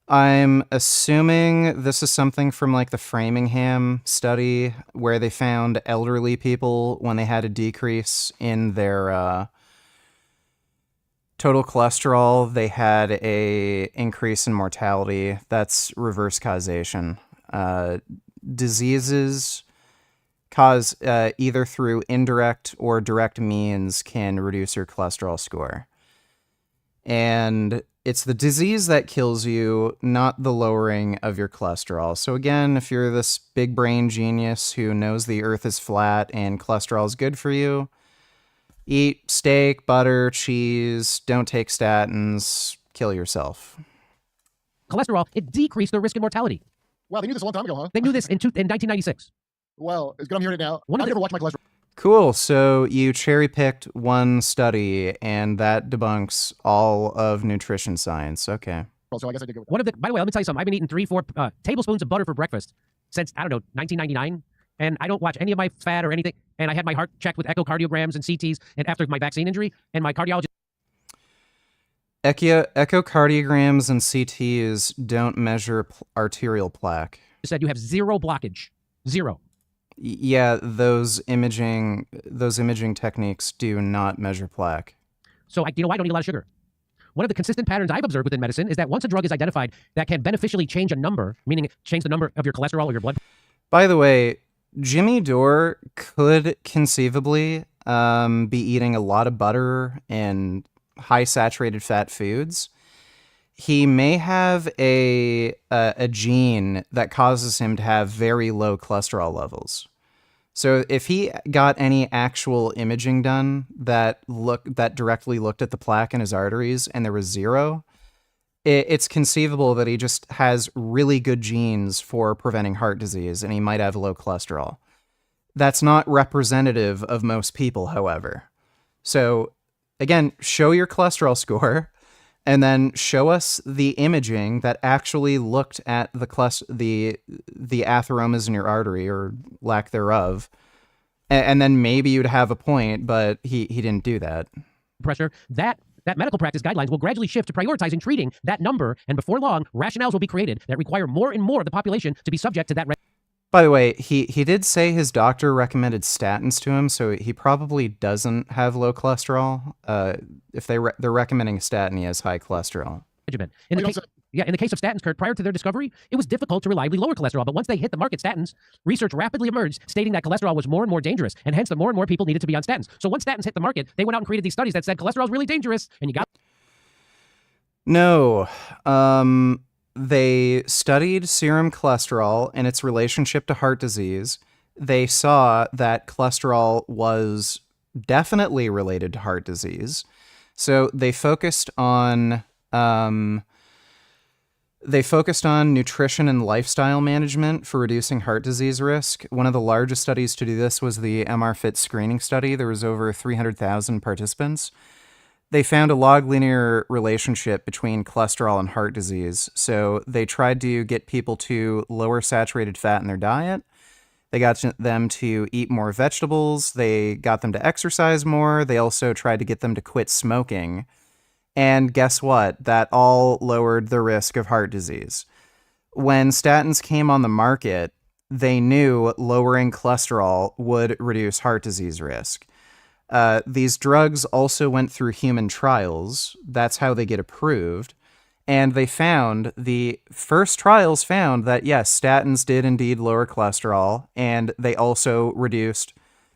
S1: I'm assuming this is something from like the Framingham study where they found elderly people when they had a decrease in their total cholesterol, they had a increase in mortality. That's reverse causation. Diseases cause either through indirect or direct means can reduce your cholesterol score. And it's the disease that kills you, not the lowering of your cholesterol. So again, if you're this big brain genius who knows the earth is flat and cholesterol is good for you, eat steak, butter, cheese, don't take statins, kill yourself.
S3: Cholesterol, it decreased their risk of mortality.
S6: Wow, they knew this a long time ago, huh?
S3: They knew this in 1996.
S6: Well, it's good I'm hearing it now. I've never watched my cholesterol.
S1: Cool. So you cherry-picked one study, and that debunks all of nutrition science. Okay.
S6: So I guess I did go with
S3: that. By the way, let me tell you something. I've been eating 3-4 tablespoons of butter for breakfast since, 1999. And I don't watch any of my fat or anything. And I had my heart checked with echocardiograms and CTs. And after my vaccine injury, and my cardiologist...
S1: Echocardiograms and CTs don't measure arterial plaque.
S3: Said you have zero blockage. Zero.
S1: Yeah, those imaging techniques do not measure plaque.
S3: So I don't eat a lot of sugar. One of the consistent patterns I've observed within medicine is that once a drug is identified that can beneficially change a number, meaning change the number of your cholesterol or your blood.
S1: By the way, Jimmy Dore could conceivably be eating a lot of butter and high saturated fat foods. He may have a gene that causes him to have very low cholesterol levels. So if he got any actual imaging done that directly looked at the plaque in his arteries and there was zero, it's conceivable that he just has really good genes for preventing heart disease and he might have low cholesterol. That's not representative of most people, however. So, again, show your cholesterol score, and then show us the imaging that actually looked at the atheromas in your artery, or lack thereof, and then maybe you'd have a point, but he didn't do that.
S3: Pressure, that medical practice guidelines will gradually shift to prioritizing treating that number, and before long, rationales will be created that require more and more of the population to be subject to that.
S1: By the way, he did say his doctor recommended statins to him, so he probably doesn't have low cholesterol. If they're recommending a statin, he has high cholesterol.
S3: In the case of statins, Kurt, prior to their discovery, it was difficult to reliably lower cholesterol. But once they hit the market, statins, research rapidly emerged stating that cholesterol was more and more dangerous, and hence the more and more people needed to be on statins. So once statins hit the market, they went out and created these studies that said cholesterol is really dangerous, and you got...
S1: No. They studied serum cholesterol and its relationship to heart disease. They saw that cholesterol was definitely related to heart disease. So they focused on nutrition and lifestyle management for reducing heart disease risk. One of the largest studies to do this was the MRFit screening study. There was over 300,000 participants. They found a log linear relationship between cholesterol and heart disease. So they tried to get people to lower saturated fat in their diet. They got them to eat more vegetables. They got them to exercise more. They also tried to get them to quit smoking. And guess what? That all lowered the risk of heart disease. When statins came on the market, they knew lowering cholesterol would reduce heart disease risk. These drugs also went through human trials. That's how they get approved. And the first trials found that, yes, statins did indeed lower cholesterol, and they also reduced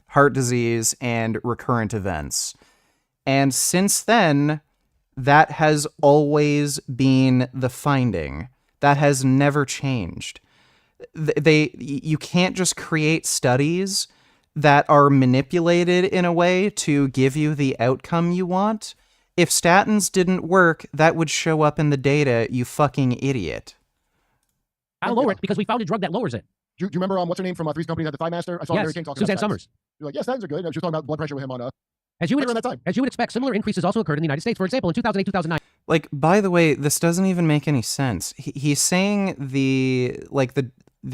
S1: heart disease and recurrent events. And since then, that has always been the finding. That has never changed. You can't just create studies that are manipulated in a way to give you the outcome you want. If statins didn't work, that would show up in the data, you fucking idiot.
S3: I'll lower it because we found a drug that lowers it.
S6: Do you remember what's her name from Three's Company had the Thigh Master? I saw Mary King talking
S3: Suzanne
S6: about
S3: Summers.
S6: You're like, yeah, statins are good. I was just talking about blood pressure with him on
S3: As you would expect, similar increases also occurred in the United States. For example, in 2008, 2009.
S1: Like, by the way, this doesn't even make any sense. He's saying the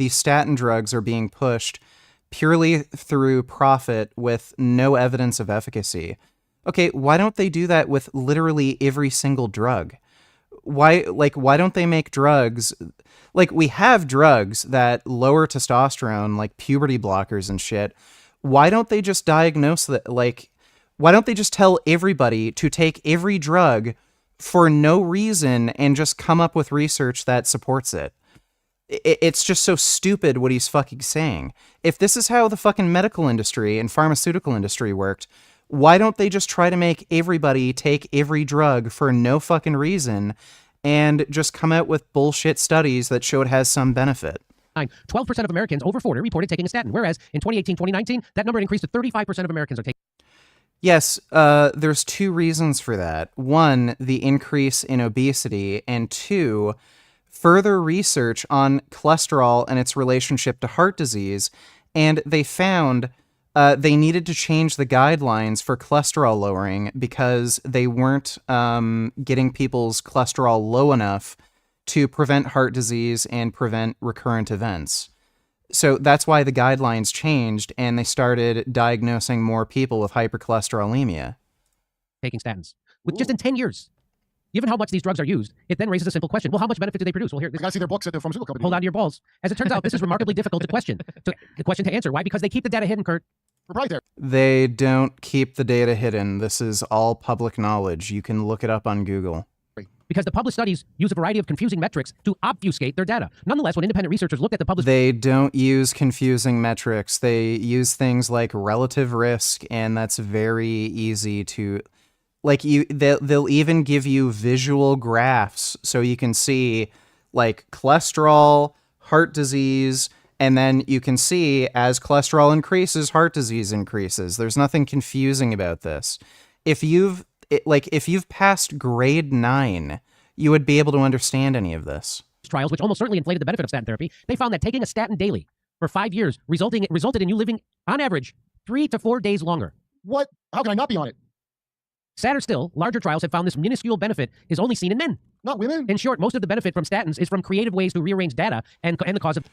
S1: statin drugs are being pushed purely through profit with no evidence of efficacy. Okay, why don't they do that with literally every single drug? Why don't they make drugs? Like, we have drugs that lower testosterone, like puberty blockers and shit. Why don't they just diagnose that? Like, why don't they just tell everybody to take every drug for no reason and just come up with research that supports it? It's just so stupid what he's fucking saying. If this is how the fucking medical industry and pharmaceutical industry worked, why don't they just try to make everybody take every drug for no fucking reason and just come out with bullshit studies that show it has some benefit?
S3: 12% of Americans over 40 reported taking a statin, whereas in 2018, 2019, that number increased to 35% of Americans are taking.
S1: Yes, there's two reasons for that. One, the increase in obesity, and two, further research on cholesterol and its relationship to heart disease, and they found they needed to change the guidelines for cholesterol lowering because they weren't getting people's cholesterol low enough to prevent heart disease and prevent recurrent events. So that's why the guidelines changed, and they started diagnosing more people with hypercholesterolemia.
S3: Taking statins. With just in 10 years. Given how much these drugs are used, it then raises a simple question. Well, how much benefit do they produce? Well, here,
S6: you gotta see their books at the pharmaceutical company.
S3: Hold on to your balls. As it turns out, this is remarkably difficult to question. The question to answer. Why? Because they keep the data hidden, Kurt.
S6: Proprietary.
S1: They don't keep the data hidden. This is all public knowledge. You can look it up on Google.
S3: Because the published studies use a variety of confusing metrics to obfuscate their data. Nonetheless, when independent researchers looked at the published...
S1: They don't use confusing metrics. They use things like relative risk, and that's very easy to... Like, they'll even give you visual graphs so you can see, like, cholesterol, heart disease, and then you can see as cholesterol increases, heart disease increases. There's nothing confusing about this. If you've passed grade 9, you would be able to understand any of this.
S3: Trials, which almost certainly inflated the benefit of statin therapy, they found that taking a statin daily for 5 years, resulted in you living, on average, 3 to 4 days longer.
S6: What? How can I not be on it?
S3: Sadder still, larger trials have found this minuscule benefit is only seen in men.
S6: Not women?
S3: In short, most of the benefit from statins is from creative ways to rearrange data and the cause of...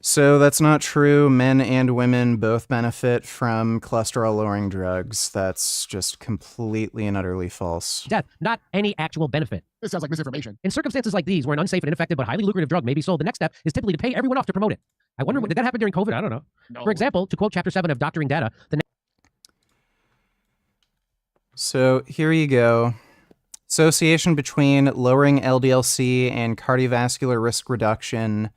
S1: So that's not true. Men and women both benefit from cholesterol-lowering drugs. That's just completely and utterly false.
S3: Death, not any actual benefit.
S6: This sounds like misinformation.
S3: In circumstances like these, where an unsafe and ineffective but highly lucrative drug may be sold, the next step is typically to pay everyone off to promote it. I wonder, did that happen during COVID? I don't know.
S6: No.
S3: For example, to quote Chapter 7 of Doctoring Data,
S1: So here you go. Association between lowering LDL-C and cardiovascular risk reduction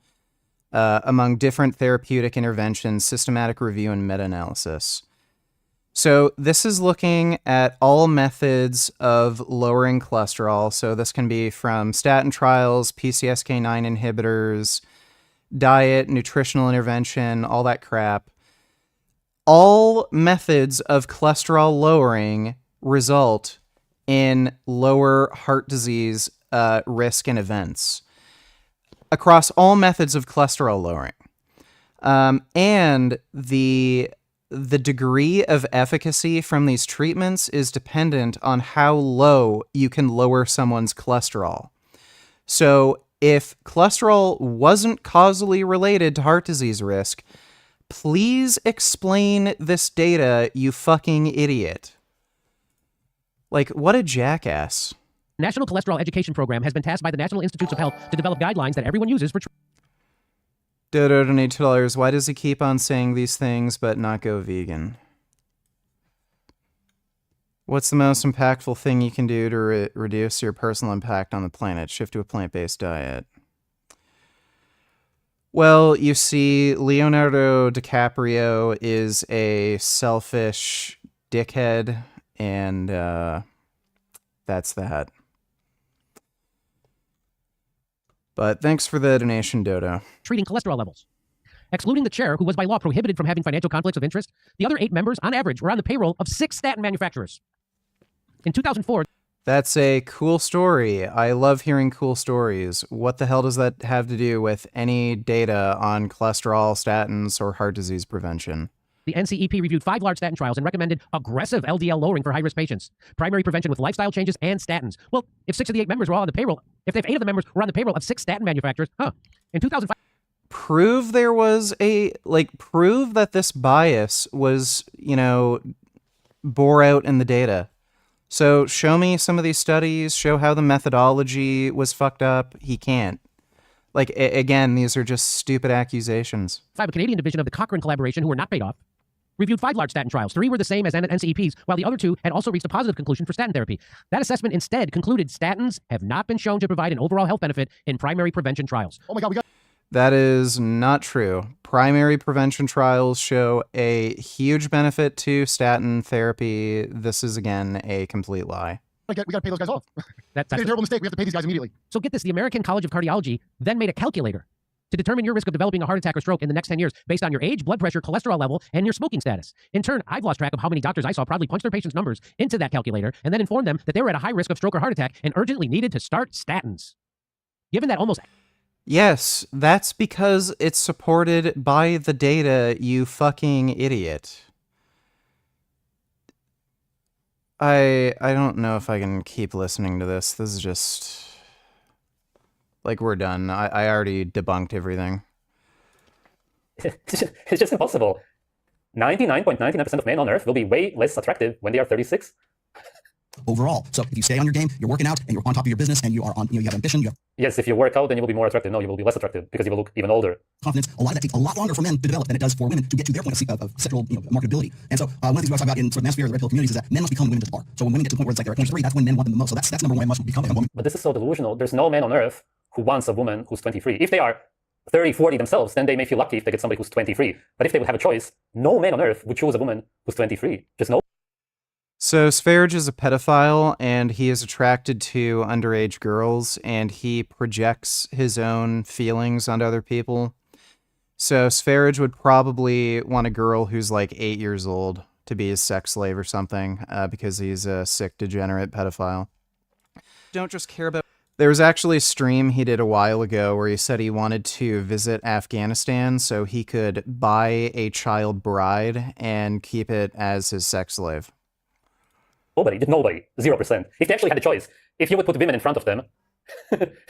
S1: among different therapeutic interventions, systematic review, and meta-analysis. So this is looking at all methods of lowering cholesterol. So this can be from statin trials, PCSK9 inhibitors, diet, nutritional intervention, all that crap. All methods of cholesterol lowering result in lower heart disease risk and events across all methods of cholesterol lowering. And the degree of efficacy from these treatments is dependent on how low you can lower someone's cholesterol. So if cholesterol wasn't causally related to heart disease risk, please explain this data, you fucking idiot. Like, what a jackass.
S3: National Cholesterol Education Program has been tasked by the National Institutes of Health to develop guidelines that everyone uses for...
S1: Dodo, donate $2. Why does he keep on saying these things but not go vegan? What's the most impactful thing you can do to reduce your personal impact on the planet? Shift to a plant-based diet. Well, you see, Leonardo DiCaprio is a selfish dickhead, and that's that. But thanks for the donation, Dodo.
S3: Treating cholesterol levels. Excluding the chair, who was by law prohibited from having financial conflicts of interest, the other 8 members, on average, were on the payroll of 6 statin manufacturers. In 2004...
S1: That's a cool story. I love hearing cool stories. What the hell does that have to do with any data on cholesterol, statins, or heart disease prevention?
S3: The NCEP reviewed 5 large statin trials and recommended aggressive LDL lowering for high-risk patients, primary prevention with lifestyle changes, and statins. Well, if 6 of the 8 members were all on the payroll, if 8 of the members were on the payroll of 6 statin manufacturers, in 2005...
S1: Prove there was prove that this bias was, bore out in the data. So show me some of these studies, show how the methodology was fucked up. He can't. Again, these are just stupid accusations.
S3: A Canadian division of the Cochrane collaboration, who were not paid off, reviewed 5 large statin trials. 3 were the same as NCEPs, while the other 2 had also reached a positive conclusion for statin therapy. That assessment instead concluded statins have not been shown to provide an overall health benefit in primary prevention trials.
S6: Oh my God, we got...
S1: That is not true. Primary prevention trials show a huge benefit to statin therapy. This is, again, a complete lie.
S6: We got to pay those guys off.
S3: That's
S6: a terrible mistake. We have to pay these guys immediately.
S3: So get this, the American College of Cardiology then made a calculator to determine your risk of developing a heart attack or stroke in the next 10 years based on your age, blood pressure, cholesterol level, and your smoking status. In turn, I've lost track of how many doctors I saw proudly punch their patients' numbers into that calculator and then inform them that they were at a high risk of stroke or heart attack and urgently needed to start statins. Given that almost...
S1: Yes, that's because it's supported by the data, you fucking idiot. I don't know if I can keep listening to this. This is just... we're done. I already debunked everything.
S22: It's just impossible. 99.99% of men on Earth will be way less attractive when they are 36.
S23: Overall. So if you stay on your game, you're working out, and you're on top of your business, and you are on, you have ambition, you have
S22: Yes, if you work out, then you will be more attractive. No, you will be less attractive because you will look even older.
S23: confidence. A lot of that takes a lot longer for men to develop than it does for women to get to their point of sexual marketability. And so one of the things we talk about in sort of manosphere, the red pill communities, is that men must become women to the bar. So when women get to the point where it's like they're at 23, that's when men want them the most. So that's number one, must become a woman.
S22: But this is so delusional. There's no man on Earth who wants a woman who's 23. If they are 30, 40 themselves, then they may feel lucky if they get somebody who's 23. But if they would have a choice, no man on Earth would choose a woman who's 23. Just no.
S1: So Sv3rige is a pedophile, and he is attracted to underage girls, and he projects his own feelings onto other people. So Sv3rige would probably want a girl who's like 8 years old to be his sex slave or something, because he's a sick, degenerate pedophile. Don't just care about... There was actually a stream he did a while ago where he said he wanted to visit Afghanistan so he could buy a child bride and keep it as his sex slave.
S22: Nobody, 0%. If they actually had a choice, if you would put women in front of them,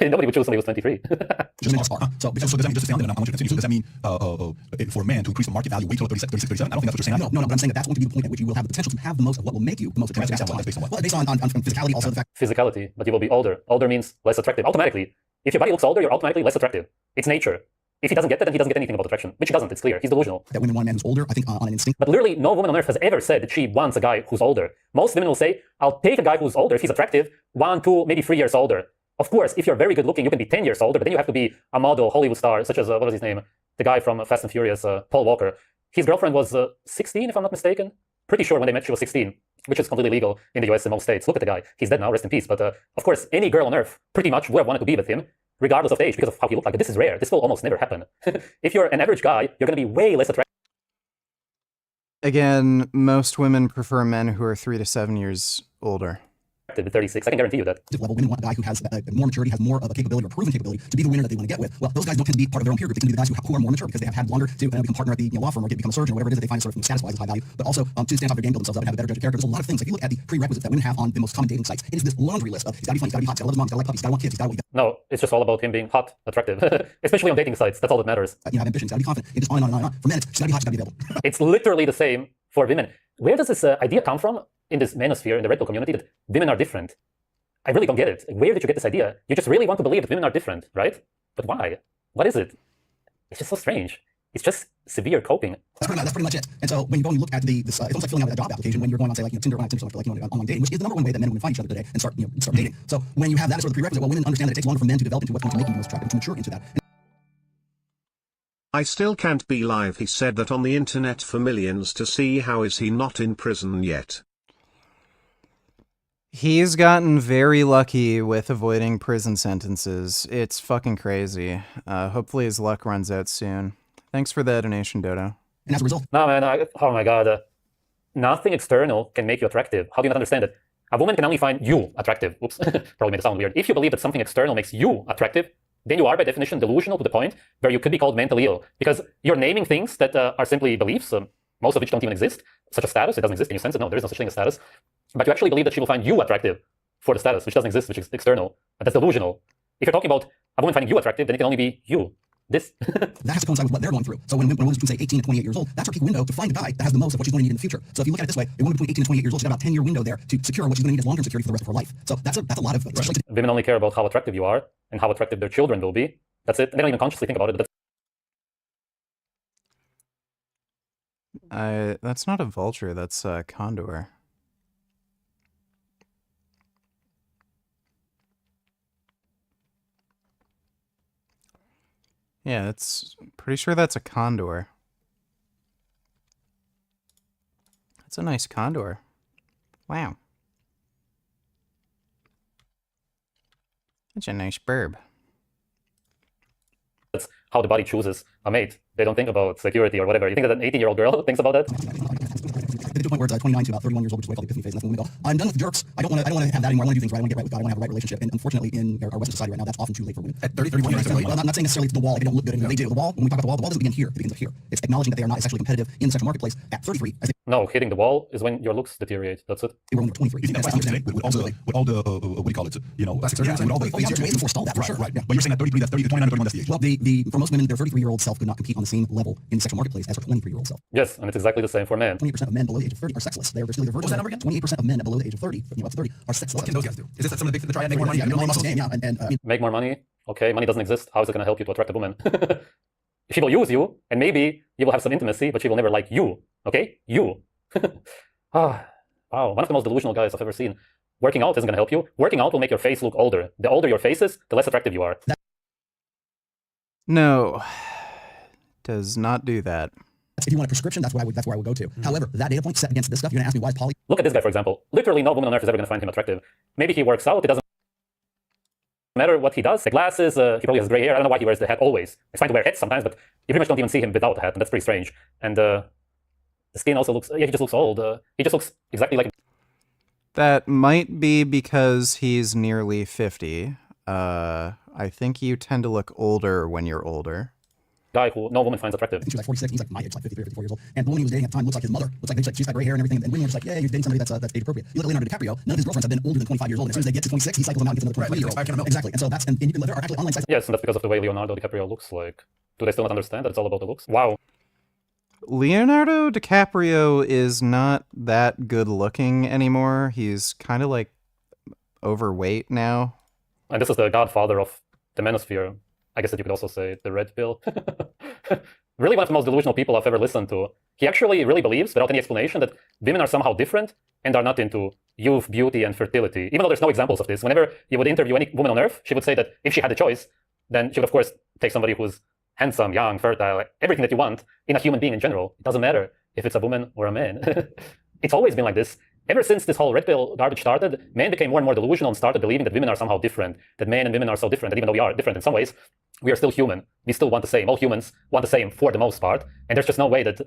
S22: nobody would choose somebody who's 23.
S23: So does that mean just to say, I want you to continue, so does that mean for a man to increase the market value, wait till 36, 37? I don't think that's what you're saying. No, but I'm saying that that's going to be the point at which you will have the potential to have the most of what will make you the most attractive at that time. Based on what? Well, based on physicality, also the fact.
S22: Physicality, but you will be older. Older means less attractive. Automatically. If your body looks older, you're automatically less attractive. It's nature. If he doesn't get that, then he doesn't get anything about attraction. Which he doesn't, it's clear. He's delusional.
S23: That women want a man who's older, I think, on an instinct.
S22: But literally, no woman on earth has ever said that she wants a guy who's older. Most women will say, I'll take a guy who's older if he's attractive, 1, 2, maybe 3 years older. Of course, if you're very good looking, you can be 10 years older, but then you have to be a model, Hollywood star, such as, what was his name? The guy from Fast and Furious, Paul Walker. His girlfriend was 16, if I'm not mistaken. Pretty sure when they met, she was 16, which is completely legal in the US in most states. Look at the guy. He's dead now, rest in peace. But of course, any girl on earth pretty much would have wanted to be with him, regardless of age, because of how he looked like. But this is rare. This will almost never happen. If you're an average guy, you're going to be way less attractive.
S1: Again, most women prefer men who are 3 to 7 years older.
S22: At 36, I can guarantee you that.
S23: Level women want a guy who has more maturity, has more of a capability or proven capability to be the winner that they want to get with. Well, those guys don't tend to be part of their own peer group. They tend to be the guys who are more mature because they have had longer to become partner at the law firm or become a surgeon or whatever it is that they find sort of status-wise as high value. But also to stand up their game, build themselves up, and have a better judge of character. There's a lot of things. If you look at the prerequisites that women have on the most common dating sites, it is this laundry list of he's got to be funny, he's got to be hot, he's got to love his mom, he's got to like puppies, he's got to want kids, he's got to.
S22: No, it's just all about him being hot, attractive, especially on dating sites. That's all that matters.
S23: Have ambitions, got to be confident. It just on and on and on. For men, it's got to be hot, it's got to be available.
S22: It's literally the same for women. Where does this idea come from in this manosphere, in the red pill community, that women are different? I really don't get it. Where did you get this idea? You just really want to believe that women are different, right? But why? What is it? It's just so strange. It's just severe coping.
S23: That's pretty much it. And so when you go and you look at it's almost like filling out a job application when you're going on, say, like, Tinder, or so much, like, online dating, which is the number one way that men and women find each other today and start dating. So when you have that as sort of the prerequisite, well, women understand that it takes longer for men to develop into what's going to make them most attractive, to mature into that.
S5: I still can't be live. He said that on the internet for millions to see. How is he not in prison yet?
S1: He's gotten very lucky with avoiding prison sentences. It's fucking crazy. Hopefully his luck runs out soon. Thanks for the donation, Dodo.
S23: And as a result...
S22: No, man, oh my god. Nothing external can make you attractive. How do you not understand it? A woman can only find you attractive. Oops, probably made it sound weird. If you believe that something external makes you attractive, then you are by definition delusional to the point where you could be called mentally ill. Because you're naming things that are simply beliefs, most of which don't even exist, such as status. It doesn't exist. Can you sense it? No, there is no such thing as status. But you actually believe that she will find you attractive for the status, which doesn't exist, which is external. And that's delusional. If you're talking about a woman finding you attractive, then it can only be you. This.
S23: That has to coincide with what they're going through. So when women between, say, 18 and 28 years old, that's her peak window to find a guy that has the most of what she's going to need in the future. So if you look at it this way, a woman between 18 and 28 years old, she's got about a 10-year window there to secure what she's going to need as long-term security for the rest of her life. So that's a lot of...
S22: Women only care about how attractive you are and how attractive their children will be. That's it. They don't even consciously think about it.
S1: That's not a vulture, that's a condor. Yeah, it's pretty sure that's a condor. That's a nice condor. Wow. That's a nice burb.
S22: That's how the body chooses a mate. They don't think about security or whatever. You think that an 18-year-old girl thinks about that?
S23: They get to a point where it's 29 to about 31 years old, which is what I call the epiphany phase. And that's when women go, I'm done with jerks. I don't want to have that anymore. I want to do things right. I want to get right with God. I want to have a right relationship. And unfortunately, in our Western society right now, that's often too late for women. At 30, 31 years, well, I'm not saying necessarily it's the wall. Like, they don't look good anymore. They do. The wall, when we talk about the wall doesn't begin here. It begins up here. It's acknowledging that they are not sexually competitive in the sexual marketplace at 33.
S22: No, hitting the wall is when your looks deteriorate. That's it.
S23: They were when they're 23.
S6: You think that's today? With all the what do you call it? You know, plastic surgery. With all the
S23: to forestall that, for sure.
S6: Right. Yeah. But you're saying that 33, that's 30 to 29 to 31, that's the age.
S23: Well, for most women, their 33-year-old self could not compete on the same level in the sexual marketplace as her 23-year-old self.
S22: Yes, and it's exactly the same for men.
S23: 28% of men below the age of 30 are sexless. They are still either virgins. What's that number again? 28% of men below the age of 30, up to 30, are sexless.
S6: What can those guys do? Is this some of the try and make more money?
S23: Make
S22: more money? Okay, money doesn't exist. How is it going to help you to attract a woman? She will use you, and maybe you will have some intimacy, but she will never like you. Okay? You. Wow, one of the most delusional guys I've ever seen. Working out isn't going to help you. Working out will make your face look older. The older your face is, the less attractive you are.
S1: No. Does not do that.
S23: If you want a prescription, that's where I would go to. However, that data point set against this stuff, you're going to ask me why is poly...
S22: Look at this guy, for example. Literally no woman on earth is ever going to find him attractive. Maybe he works out. It doesn't matter what he does. The glasses, he probably has gray hair. I don't know why he wears the hat always. It's fine to wear hats sometimes, but you pretty much don't even see him without the hat, and that's pretty strange. And the skin also looks... Yeah, he just looks old. He just looks exactly like...
S1: That might be because he's nearly 50. I think you tend to look older when you're older.
S22: Guy who no woman finds attractive.
S23: I think she was like 46, he's like my age, like 53 or 54 years old. And the woman he was dating at the time looks like his mother. Looks like she's got gray hair and everything. And women are just like, yeah, you're dating somebody that's age appropriate. You look at Leonardo DiCaprio, none of his girlfriends have been older than 25 years old. And as soon as they get to 26, he cycles them out and gets another 23-year-old. Exactly. And so that's, and there are actually online sites.
S22: Yes, and that's because of the way Leonardo DiCaprio looks like. Do they still not understand that it's all about the looks? Wow.
S1: Leonardo DiCaprio is not that good looking anymore. He's kind of like overweight now.
S22: And this is the godfather of the manosphere. I guess that you could also say the red pill. Really one of the most delusional people I've ever listened to. He actually really believes, without any explanation, that women are somehow different and are not into youth, beauty, and fertility. Even though there's no examples of this. Whenever you would interview any woman on earth, she would say that if she had a choice, then she would of course take somebody who's handsome, young, fertile, like everything that you want in a human being in general. It doesn't matter if it's a woman or a man. It's always been like this. Ever since this whole red pill garbage started, men became more and more delusional and started believing that women are somehow different, that men and women are so different, that even though we are different in some ways, we are still human. We still want the same. All humans want the same for the most part. And there's just no way that,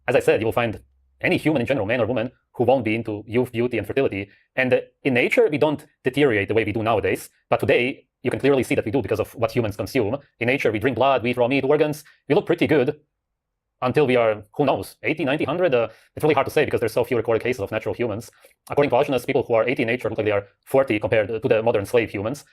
S22: as I said, you will find any human in general, man or woman, who won't be into youth, beauty, and fertility. And in nature, we don't deteriorate the way we do nowadays. But today, you can clearly see that we do because of what humans consume. In nature, we drink blood, we eat raw meat, organs. We look pretty good until we are, who knows, 80, 90, 100? It's really hard to say because there's so few recorded cases of natural humans. According to evolutionists, people who are 80 in nature look like they are 40 compared to the modern slave humans.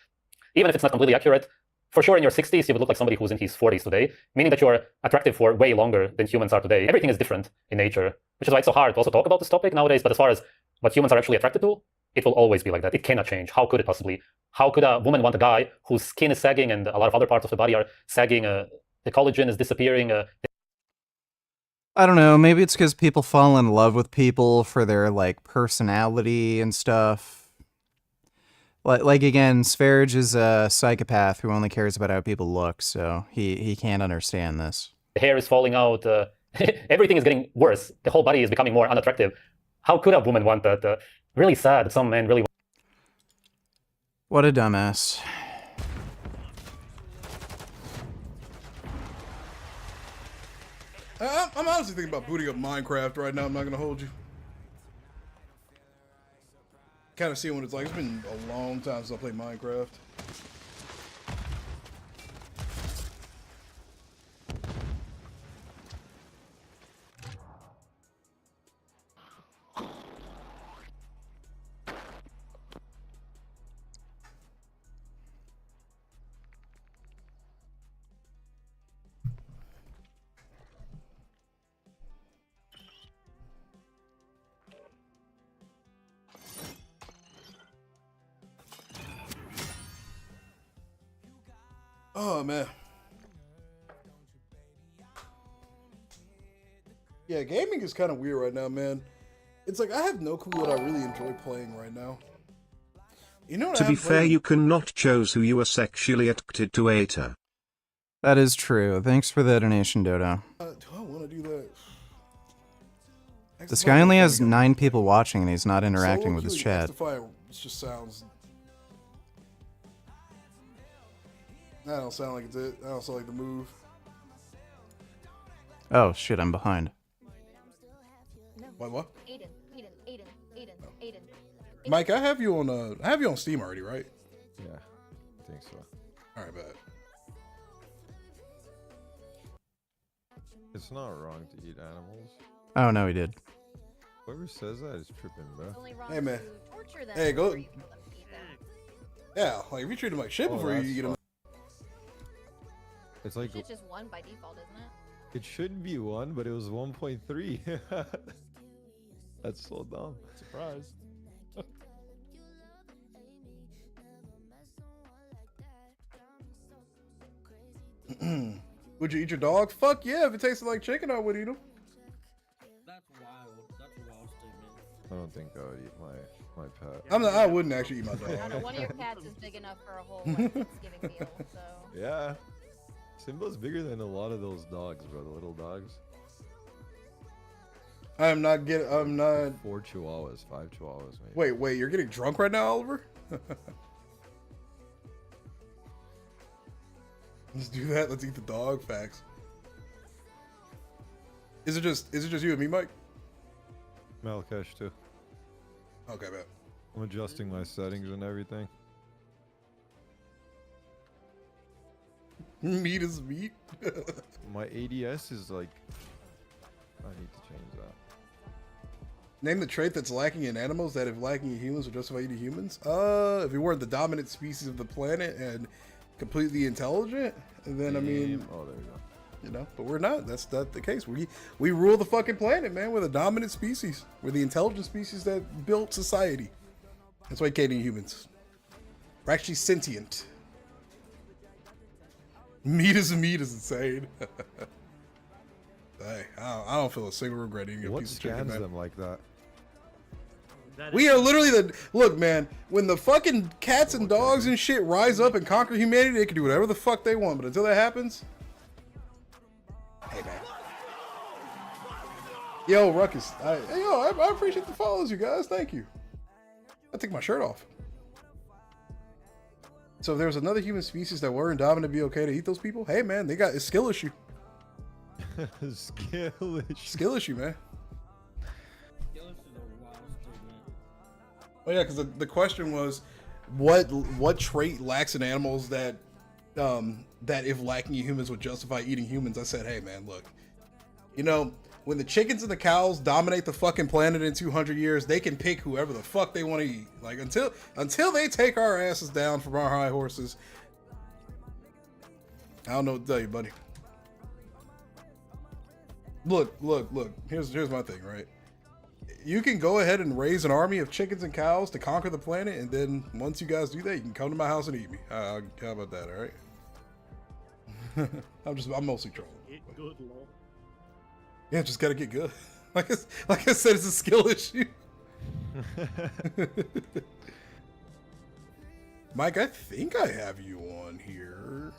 S22: Even if it's not completely accurate, for sure in your 60s, you would look like somebody who's in his 40s today, meaning that you're attractive for way longer than humans are today. Everything is different in nature, which is why it's so hard to also talk about this topic nowadays. But as far as what humans are actually attracted to, it will always be like that. It cannot change. How could it possibly? How could a woman want a guy whose skin is sagging and a lot of other parts of the body are sagging? The collagen is disappearing.
S1: I don't know, maybe it's because people fall in love with people for their, like, personality and stuff. Like again, Sv3rige is a psychopath who only cares about how people look, so he can't understand this.
S22: The hair is falling out, everything is getting worse. The whole body is becoming more unattractive. How could a woman want that? Really sad, some men really...
S1: What a dumbass.
S9: I'm honestly thinking about booting up Minecraft right now. I'm not gonna hold you. Kind of seeing what it's like. It's been a long time since I played Minecraft. Oh man. Yeah, gaming is kind of weird right now, man. It's like I have no clue what I really enjoy playing right now. You know what?
S5: To be fair, you cannot choose who you are sexually attracted to, Eta.
S1: That is true. Thanks for the donation, Dodo.
S9: Do I want to do that?
S1: This guy only has 9 people watching and he's not interacting with his chat.
S9: It just sounds... That don't sound like it's it. That don't sound like the move.
S1: Oh shit, I'm behind.
S9: What?
S25: Aiden.
S9: Mike, I have you on Steam already, right?
S10: Yeah, I think so.
S9: All right, bad.
S10: It's not wrong to eat animals.
S1: Oh no, he did.
S10: Whoever says that is tripping, bro.
S9: Hey man. Hey, go. Yeah, like if you treat them like shit before you eat them.
S10: It's like
S13: It's just 1 by default, isn't it?
S10: it shouldn't be 1, but it was 1.3. That's so dumb.
S2: Surprise.
S9: Would you eat your dog? Fuck yeah, if it tasted like chicken, I would eat them.
S14: That's wild. That's a wild statement.
S10: I don't think I would eat my pet.
S9: I wouldn't actually eat my dog.
S13: I don't know, one of your cats is big enough for a whole like, Thanksgiving meal, so...
S10: Yeah. Simba's bigger than a lot of those dogs, bro. The little dogs.
S9: I'm not.
S10: 4 chihuahuas, 5 chihuahuas, maybe.
S9: Wait, you're getting drunk right now, Oliver? Let's do that. Let's eat the dog. Facts. Is it just you and me, Mike?
S10: Malkesh too.
S9: Okay, bet.
S10: I'm adjusting my settings and everything.
S9: Meat is meat.
S10: My ADS is like. I need to change that.
S9: Name the trait that's lacking in animals that, if lacking in humans, would justify eating humans. If we weren't the dominant species of the planet and completely intelligent, and then I mean,
S10: oh, there we go.
S9: You know, but we're not. That's not the case. We rule the fucking planet, man. We're the dominant species. We're the intelligent species that built society. That's why you can't eat humans. We're actually sentient. Meat is insane. Hey, I don't feel a single regret eating a piece of chicken, man.
S10: What scans them like that?
S9: We are literally look, man. When the fucking cats and dogs and shit rise up and conquer humanity, they can do whatever the fuck they want. But until that happens, hey, man. Yo, Ruckus. I appreciate the follows, you guys. Thank you. I take my shirt off. So if there was another human species that weren't dominant, to be okay to eat those people? Hey, man, they got a skill issue. Skill issue, man. Oh yeah, because the question was, what trait lacks in animals that that if lacking in humans would justify eating humans? I said, hey man, look, you know, when the chickens and the cows dominate the fucking planet in 200 years, they can pick whoever the fuck they want to eat. Like until they take our asses down from our high horses, I don't know what to tell you, buddy. Look. Here's my thing, right? You can go ahead and raise an army of chickens and cows to conquer the planet, and then once you guys do that, you can come to my house and eat me. How about that, all right? I'm mostly trolling.
S2: Get good, Lord.
S9: Yeah, just gotta get good. Like I said, it's a skill issue. Mike, I think I have you on here.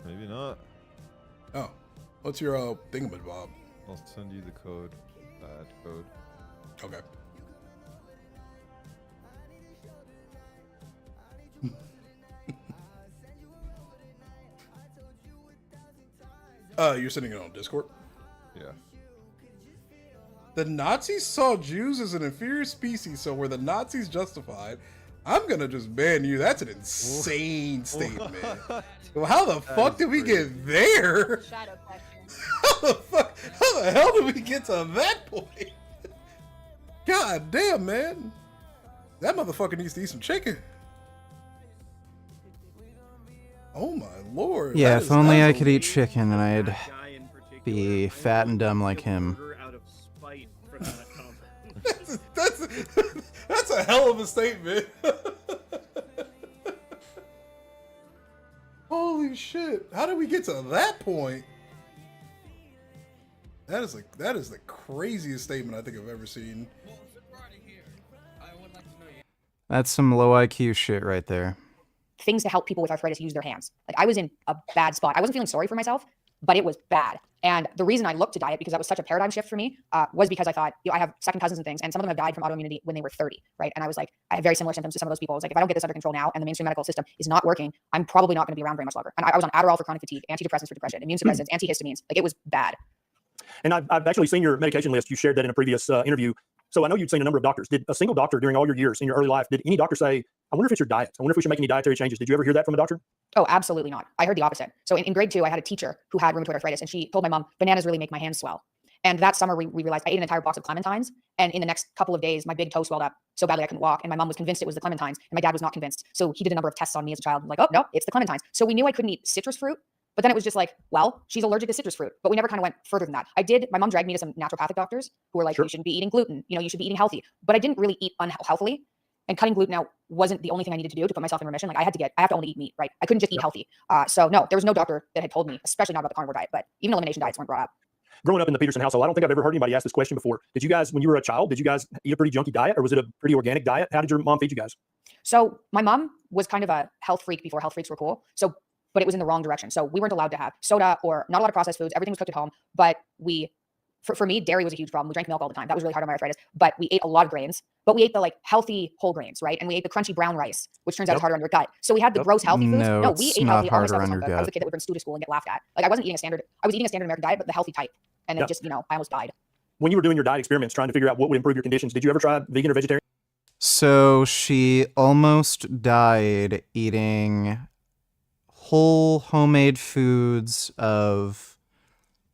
S10: Maybe not.
S9: Oh. What's your thingamabob?
S10: I'll send you the code. Bad code.
S9: Okay. You're sending it on Discord?
S10: Yeah.
S9: The Nazis saw Jews as an inferior species, so were the Nazis justified? I'm gonna just ban you. That's an insane statement. Well, how the fuck did we get there?
S15: Shadow question.
S9: How the hell did we get to that point? God damn, man. That motherfucker needs to eat some chicken. Oh my lord.
S1: Yeah, if only I could eat chicken and I'd be fat and dumb like him.
S9: That's a hell of a statement. Holy shit. How did we get to that point? That is the craziest statement I think I've ever seen.
S1: That's some low IQ shit right there.
S15: Things to help people with arthritis use their hands. Like I was in a bad spot. I wasn't feeling sorry for myself, but it was bad. And the reason I looked to diet, because that was such a paradigm shift for me, was because I thought, I have second cousins and things, and some of them have died from autoimmunity when they were 30, right? And I was like, I have very similar symptoms to some of those people. I was like, if I don't get this under control now and the mainstream medical system is not working, I'm probably not going to be around very much longer. And I was on Adderall for chronic fatigue, antidepressants for depression, immune suppressants, antihistamines. Like it was bad.
S4: And I've actually seen your medication list. You shared that in a previous interview. So I know you'd seen a number of doctors. Did a single doctor during all your years in your early life, did any doctor say, I wonder if it's your diet? I wonder if we should make any dietary changes? Did you ever hear that from a doctor?
S15: Oh, absolutely not. I heard the opposite. So in grade 2, I had a teacher who had rheumatoid arthritis, and she told my mom, bananas really make my hands swell. And that summer, we realized I ate an entire box of clementines. And in the next couple of days, my big toe swelled up so badly I couldn't walk. And my mom was convinced it was the clementines. And my dad was not convinced. So he did a number of tests on me as a child. I'm like, oh, no, it's the clementines. So we knew I couldn't eat citrus fruit. But then it was just like, well, she's allergic to citrus fruit. But we never kind of went further than that. My mom dragged me to some naturopathic doctors who were like, you shouldn't be eating gluten. You should be eating healthy. But I didn't really eat unhealthily. And cutting gluten out wasn't the only thing I needed to do to put myself in remission. Like I have to only eat meat, right? I couldn't just eat healthy. So no, there was no doctor that had told me, especially not about the carnivore diet, but even elimination diets weren't brought up.
S4: Growing up in the Peterson household, I don't think I've ever heard anybody ask this question before. Did you guys, when you were a child, did you guys eat a pretty junky diet, or was it a pretty organic diet? How did your mom feed you guys?
S15: So my mom was kind of a health freak before health freaks were cool. But it was in the wrong direction. So we weren't allowed to have soda or not a lot of processed foods. Everything was cooked at home. But for me, dairy was a huge problem. We drank milk all the time. That was really hard on my arthritis. But we ate a lot of grains. But we ate the healthy whole grains, right? And we ate the crunchy brown rice, which turns out is harder on your gut. So we had the gross healthy foods.
S1: No,
S15: We
S1: it's
S15: ate
S1: not
S15: healthy. All my stuff
S1: harder
S15: was
S1: on your
S15: I was
S1: gut.
S15: a kid that would bring stew to school and get laughed at. Like I was eating a standard American diet, but the healthy type. And then I almost died.
S4: When you were doing your diet experiments, trying to figure out what would improve your conditions, did you ever try vegan or vegetarian?
S1: So she almost died eating whole homemade foods of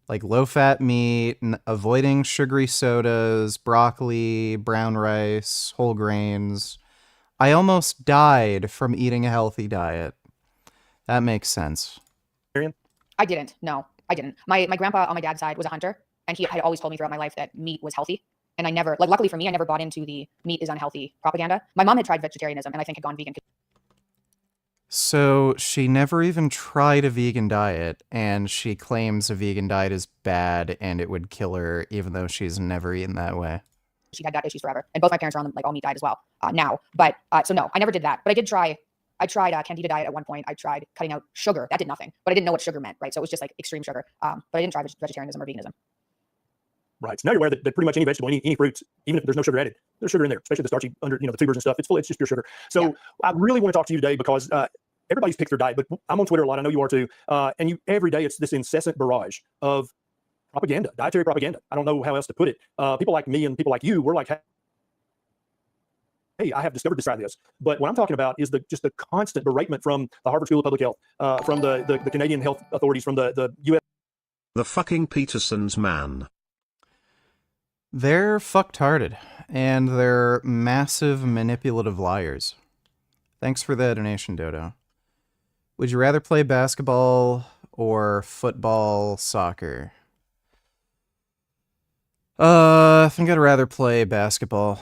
S1: like low-fat meat, avoiding sugary sodas, broccoli, brown rice, whole grains. I almost died from eating a healthy diet. That makes sense.
S15: I didn't. No, I didn't. My grandpa on my dad's side was a hunter, and he had always told me throughout my life that meat was healthy. And I never, like, luckily for me, I never bought into the meat is unhealthy propaganda. My mom had tried vegetarianism and I think had gone vegan.
S1: So she never even tried a vegan diet, and she claims a vegan diet is bad and it would kill her, even though she's never eaten that way.
S15: She had gut issues forever, and both my parents are on the, like all meat diet as well now. But so no, I never did that. But I did try. I tried Candida diet at one point. I tried cutting out sugar. That did nothing. But I didn't know what sugar meant, right? So it was just like extreme sugar. But I didn't try vegetarianism or veganism.
S4: Right. So now you're aware that pretty much any vegetable, any fruits, even if there's no sugar added, there's sugar in there, especially the starchy under, the tubers and stuff. It's just pure sugar. So I really want to talk to you today because everybody's picked their diet, but I'm on Twitter a lot. I know you are too. And every day it's this incessant barrage of propaganda, dietary propaganda. I don't know how else to put it. People like me and people like you, we're like, hey, I have discovered this side of this. But what I'm talking about is just the constant beratement from the Harvard School of Public Health, from the Canadian health authorities, from the U.S.
S5: The fucking Petersons, man.
S1: They're fucktarded, and they're massive manipulative liars. Thanks for the donation, Dodo. Would you rather play basketball or football, soccer? I think I'd rather play basketball.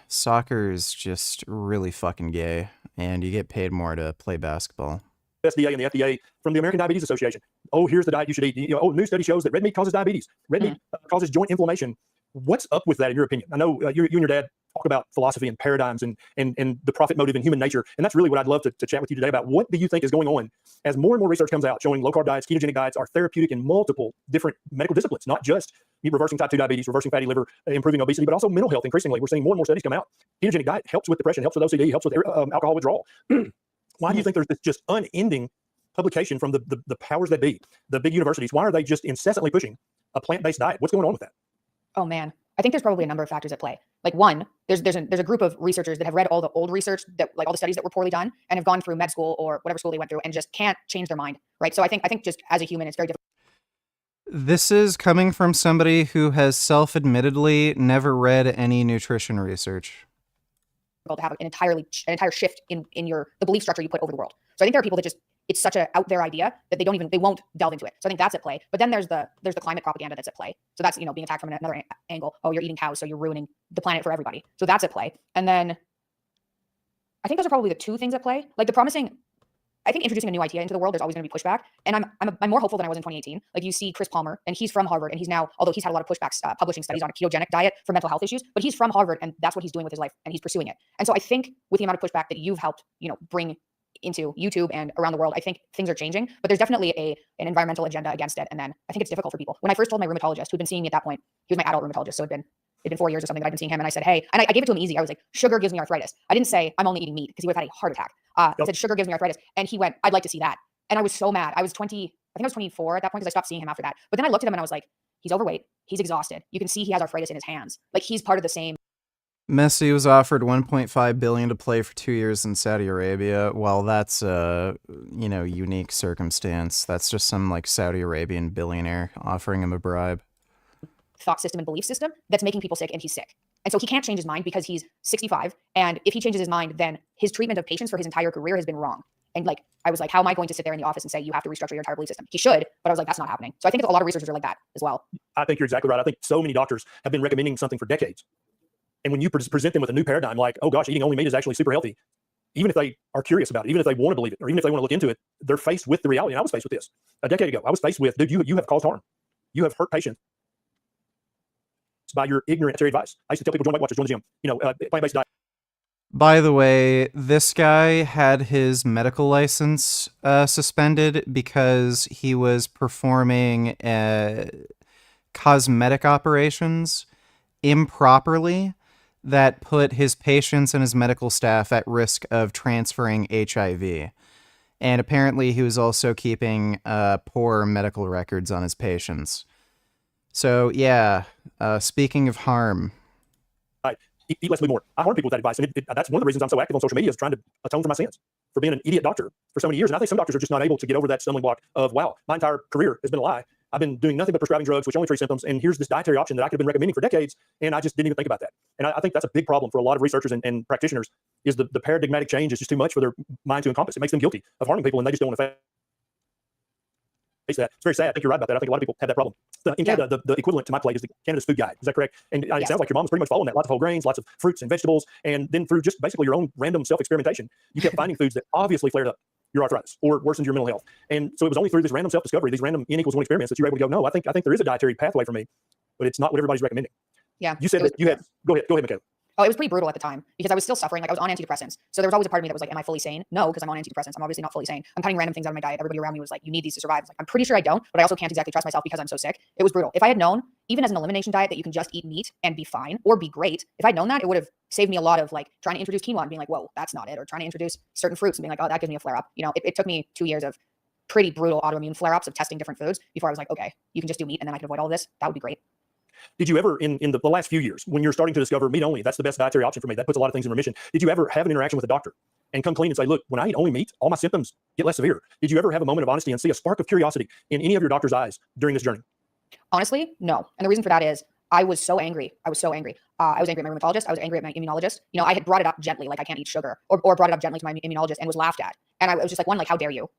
S1: Soccer is just really fucking gay, and you get paid more to play basketball.
S4: SDA and the FDA from the American Diabetes Association. Oh, here's the diet you should eat. New study shows that red meat causes diabetes. Red meat causes joint inflammation. What's up with that, in your opinion? I know you and your dad talk about philosophy and paradigms and the profit motive in human nature, and that's really what I'd love to chat with you today about. What do you think is going on as more and more research comes out showing low-carb diets, ketogenic diets are therapeutic in multiple different medical disciplines, not just reversing type 2 diabetes, reversing fatty liver, improving obesity, but also mental health. Increasingly, we're seeing more and more studies come out. Ketogenic diet helps with depression, helps with OCD, helps with alcohol withdrawal. Why do you think there's this just unending publication from the powers that be, the big universities? Why are they just incessantly pushing a plant-based diet? What's going on with that?
S15: Oh man, I think there's probably a number of factors at play. Like one, there's a group of researchers that have read all the old research that, like all the studies that were poorly done, and have gone through med school or whatever school they went through and just can't change their mind, right? So I think just as a human, it's very difficult.
S1: This is coming from somebody who has self-admittedly never read any nutrition research.
S15: To have an entire shift in the belief structure you put over the world. So I think there are people that just, it's such a out there idea that they won't delve into it. So I think that's at play. But then there's the climate propaganda that's at play. So that's, being attacked from another angle. Oh, you're eating cows, so you're ruining the planet for everybody. So that's at play. And then I think those are probably the two things at play. Like I think introducing a new idea into the world, there's always going to be pushback. And I'm more hopeful than I was in 2018. Like you see Chris Palmer, and he's from Harvard, and he's now, although he's had a lot of pushbacks, publishing studies on a ketogenic diet for mental health issues, but he's from Harvard, and that's what he's doing with his life, and he's pursuing it. And so I think with the amount of pushback that you've helped, bring into YouTube and around the world, I think things are changing. But there's definitely an environmental agenda against it. And then I think it's difficult for people. When I first told my rheumatologist, who'd been seeing me at that point, he was my adult rheumatologist, so it'd been 4 years or something that I've been seeing him, and I said, hey, and I gave it to him easy. I was like, sugar gives me arthritis. I didn't say I'm only eating meat because he would have had a heart attack. I said, sugar gives me arthritis. And he went, I'd like to see that. And I was so mad. I was 24 at that point because I stopped seeing him after that. But then I looked at him and I was like, he's overweight. He's exhausted. You can see he has arthritis in his hands. Like he's part of the same.
S1: Messi was offered $1.5 billion to play for 2 years in Saudi Arabia. Well, that's a, unique circumstance. That's just some Saudi Arabian billionaire offering him a bribe.
S15: Thought system and belief system that's making people sick, and he's sick. And so he can't change his mind because he's 65. And if he changes his mind, then his treatment of patients for his entire career has been wrong. And I was like, how am I going to sit there in the office and say, you have to restructure your entire belief system? He should, but I was like, that's not happening. So I think a lot of researchers are like that as well.
S4: I think you're exactly right. I think so many doctors have been recommending something for decades. And when you present them with a new paradigm, like, oh gosh, eating only meat is actually super healthy, even if they are curious about it, even if they want to believe it, or even if they want to look into it, they're faced with the reality. And I was faced with this a decade ago. I was faced with, dude, you have caused harm. You have hurt patients by your ignorant dietary advice. I used to tell people, join Weight Watchers, join the gym, plant-based diet.
S1: By the way, this guy had his medical license suspended because he was performing cosmetic operations improperly that put his patients and his medical staff at risk of transferring HIV. And apparently he was also keeping poor medical records on his patients. So, yeah, speaking of harm.
S4: eat less, move more. I harm people with that advice, and that's one of the reasons I'm so active on social media is trying to atone for my sins, for being an idiot doctor for so many years. And I think some doctors are just not able to get over that stumbling block of, wow, my entire career has been a lie. I've been doing nothing but prescribing drugs, which only treat symptoms, and here's this dietary option that I could have been recommending for decades, and I just didn't even think about that. And I think that's a big problem for a lot of researchers and practitioners, is the paradigmatic change is just too much for their mind to encompass. It makes them guilty of harming people, and they just don't want to face that. It's very sad. I think you're right about that. I think a lot of people have that problem. In Canada, the equivalent to my plate is the Canada's food guide. Is that correct? And it sounds like your mom was pretty much following that. Lots of whole grains, lots of fruits and vegetables, and then through just basically your own random self-experimentation, you kept finding foods that obviously flared up your arthritis or worsened your mental health. And so it was only through this random self-discovery, these random N=1 experiments, that you were able to go, no, I think there is a dietary pathway for me, but it's not what everybody's recommending.
S15: Yeah.
S4: You said that you had. Go ahead, Mikhaila.
S15: Oh, it was pretty brutal at the time because I was still suffering. Like, I was on antidepressants. So there was always a part of me that was like, am I fully sane? No, because I'm on antidepressants. I'm obviously not fully sane. I'm cutting random things out of my diet. Everybody around me was like, you need these to survive. I was like, I'm pretty sure I don't, but I also can't exactly trust myself because I'm so sick. It was brutal. If I had known, even as an elimination diet, that you can just eat meat and be fine or be great, if I'd known that, it would have saved me a lot of like trying to introduce quinoa and being like, whoa, that's not it. Or trying to introduce certain fruits and being like, oh, that gives me a flare up. You know, it took me 2 years of pretty brutal autoimmune flare ups of testing different foods before I was like, okay, you can just do meat and then I can avoid all this. That would be great.
S4: Did you ever, in the last few years, when you're starting to discover meat only, that's the best dietary option for me, that puts a lot of things in remission, did you ever have an interaction with a doctor and come clean and say, look, when I eat only meat, all my symptoms get less severe? Did you ever have a moment of honesty and see a spark of curiosity in any of your doctor's eyes during this journey?
S15: Honestly, no. And the reason for that is I was so angry. I was angry at my rheumatologist. I was angry at my immunologist. You know, I had brought it up gently, like I can't eat sugar, or brought it up gently to my immunologist and was laughed at. And I was just like, one, like, how dare you?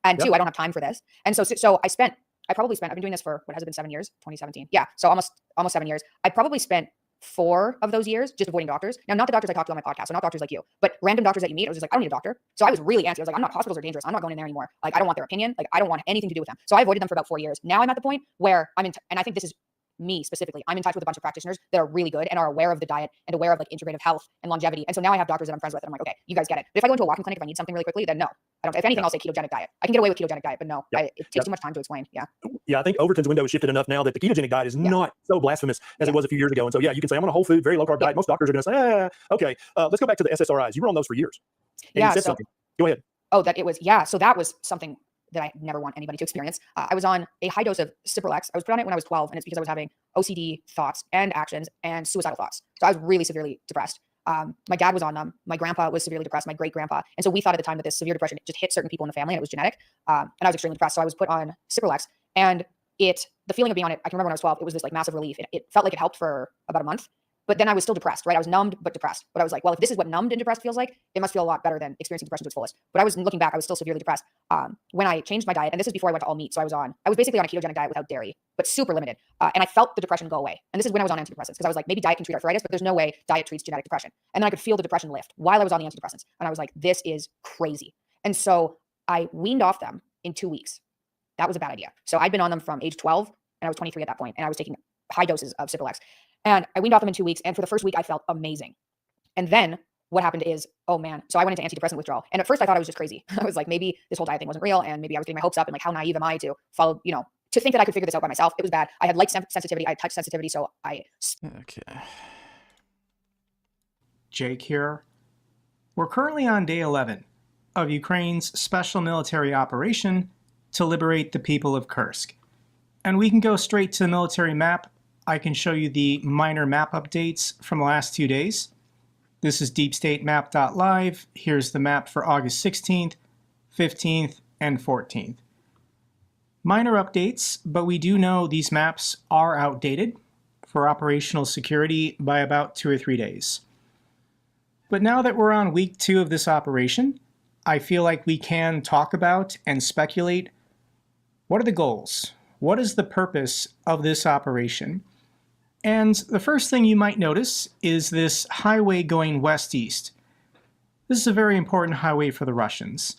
S15: And two, I don't have time for this. And so I've been doing this for, what has it been, 7 years? 2017. Yeah. So almost 7 years. I probably spent 4 of those years just avoiding doctors. Now, not the doctors I talked to on my podcast, so not doctors like you, but random doctors that you meet. I was just like, I don't need a doctor. So I was really antsy. I was like, hospitals are dangerous. I'm not going in there anymore. Like, I don't want their opinion. Like, I don't want anything to do with them. So I avoided them for about 4 years. Now I'm at the point where and I think this is me specifically, I'm in touch with a bunch of practitioners that are really good and are aware of the diet and aware of like integrative health and longevity. And so now I have doctors that I'm friends with and I'm like, okay, you guys get it. But if I go into a walk-in clinic, if I need something really quickly, then no, I don't. If anything, I'll say ketogenic diet. I can get away with ketogenic diet, but no, it takes too much time to explain. Yeah.
S4: Yeah. I think Overton's window has shifted enough now that the ketogenic diet is not so blasphemous as it was a few years ago. And so, yeah, you can say I'm on a whole food, very low carb diet. Most doctors are going to say, okay, let's go back to the SSRIs. You were on those for years. And you said something. Go ahead.
S15: Oh, so that was something that I never want anybody to experience. I was on a high dose of Sv3rige. I was put on it when I was 12, and it's because I was having OCD thoughts and actions and suicidal thoughts. So I was really severely depressed. My dad was on them. My grandpa was severely depressed, my great grandpa. And so we thought at the time that this severe depression just hit certain people in the family and it was genetic. And I was extremely depressed. So I was put on Sv3rige, and the feeling of being on it, I can remember when I was 12, it was this like massive relief. It felt like it helped for about a month. But then I was still depressed, right? I was numbed, but depressed. But I was like, well, if this is what numbed and depressed feels like, it must feel a lot better than experiencing depression to its fullest. But I was looking back, I was still severely depressed. When I changed my diet, and this is before I went to all meat. So I was basically on a ketogenic diet without dairy, but super limited. And I felt the depression go away. And this is when I was on antidepressants, because I was like, maybe diet can treat arthritis, but there's no way diet treats genetic depression. And then I could feel the depression lift while I was on the antidepressants. And I was like, this is crazy. And so I weaned off them in 2 weeks. That was a bad idea. So I'd been on them from age 12, and I was 23 at that point, and I was taking high doses of Sv3rige. And I weaned off them in 2 weeks. And for the first week, I felt amazing. And then what happened is, oh man, so I went into antidepressant withdrawal. And at first I thought I was just crazy. I was like, maybe this whole diet thing wasn't real. And maybe I was getting my hopes up, and like, how naive am I to follow, to think that I could figure this out by myself. It was bad. I had light sensitivity. I had touch sensitivity. So
S1: Okay.
S8: Jake here. We're currently on day 11 of Ukraine's special military operation to liberate the people of Kursk. And we can go straight to the military map. I can show you the minor map updates from the last 2 days. This is deepstatemap.live. Here's the map for August 16th, 15th, and 14th. Minor updates, but we do know these maps are outdated for operational security by about 2 or 3 days. But now that we're on week 2 of this operation, I feel like we can talk about and speculate, what are the goals? What is the purpose of this operation? And the first thing you might notice is this highway going west-east. This is a very important highway for the Russians.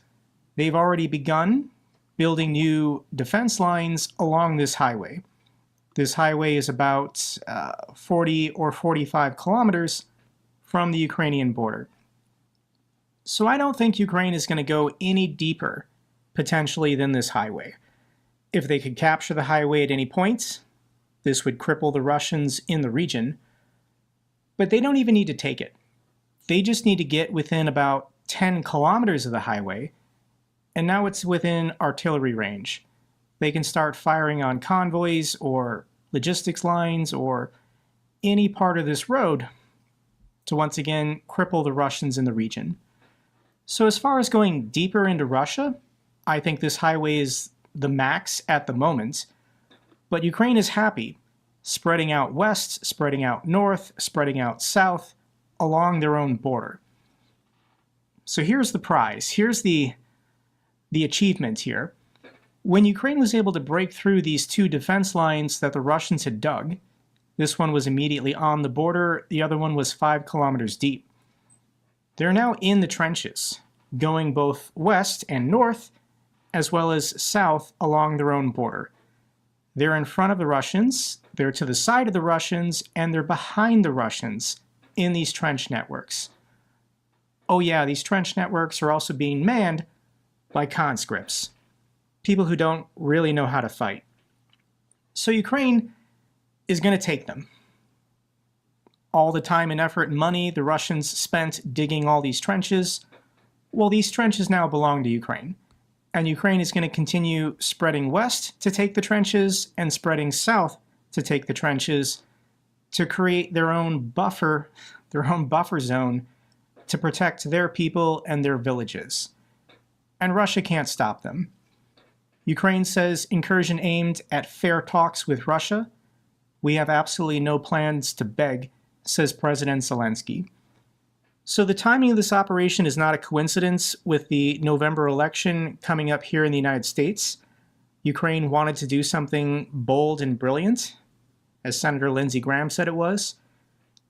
S8: They've already begun building new defense lines along this highway. This highway is about 40 or 45 kilometers from the Ukrainian border. So I don't think Ukraine is going to go any deeper, potentially, than this highway. If they could capture the highway at any point, this would cripple the Russians in the region. But they don't even need to take it. They just need to get within about 10 kilometers of the highway, and now it's within artillery range. They can start firing on convoys or logistics lines or any part of this road to once again cripple the Russians in the region. So as far as going deeper into Russia, I think this highway is the max at the moment, but Ukraine is happy, spreading out west, spreading out north, spreading out south, along their own border. So here's the prize. Here's the achievement here. When Ukraine was able to break through these two defense lines that the Russians had dug, this one was immediately on the border, the other one was 5 kilometers deep. They're now in the trenches, going both west and north, as well as south along their own border. They're in front of the Russians, they're to the side of the Russians, and they're behind the Russians in these trench networks. Oh yeah, these trench networks are also being manned by conscripts, people who don't really know how to fight. So Ukraine is going to take them. All the time and effort and money the Russians spent digging all these trenches, well, these trenches now belong to Ukraine. And Ukraine is going to continue spreading west to take the trenches and spreading south to take the trenches to create their own buffer zone to protect their people and their villages. And Russia can't stop them. Ukraine says incursion aimed at fair talks with Russia. We have absolutely no plans to beg, says President Zelensky. So the timing of this operation is not a coincidence with the November election coming up here in the United States. Ukraine wanted to do something bold and brilliant, as Senator Lindsey Graham said it was,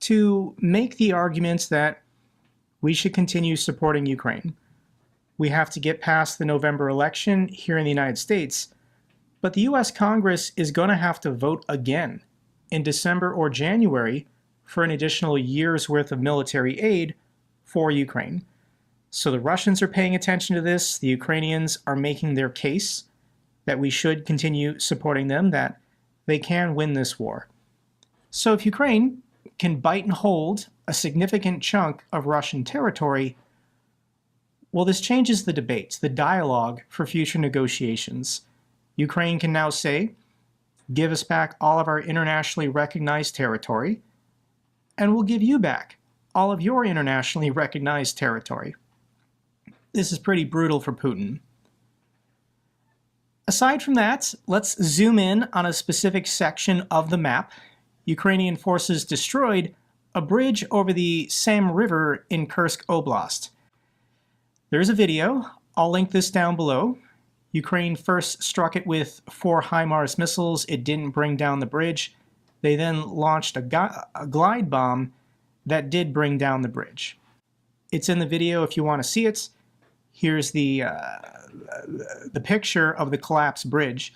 S8: to make the argument that we should continue supporting Ukraine. We have to get past the November election here in the United States, but the US Congress is going to have to vote again in December or January for an additional year's worth of military aid for Ukraine. So the Russians are paying attention to this. The Ukrainians are making their case that we should continue supporting them, that they can win this war. So if Ukraine can bite and hold a significant chunk of Russian territory, well, this changes the debate, the dialogue for future negotiations. Ukraine can now say, give us back all of our internationally recognized territory, and we'll give you back all of your internationally recognized territory. This is pretty brutal for Putin. Aside from that, let's zoom in on a specific section of the map. Ukrainian forces destroyed a bridge over the Sam River in Kursk Oblast. There's a video. I'll link this down below. Ukraine first struck it with 4 HIMARS missiles. It didn't bring down the bridge. They then launched a glide bomb that did bring down the bridge. It's in the video if you want to see it. Here's the picture of the collapsed bridge.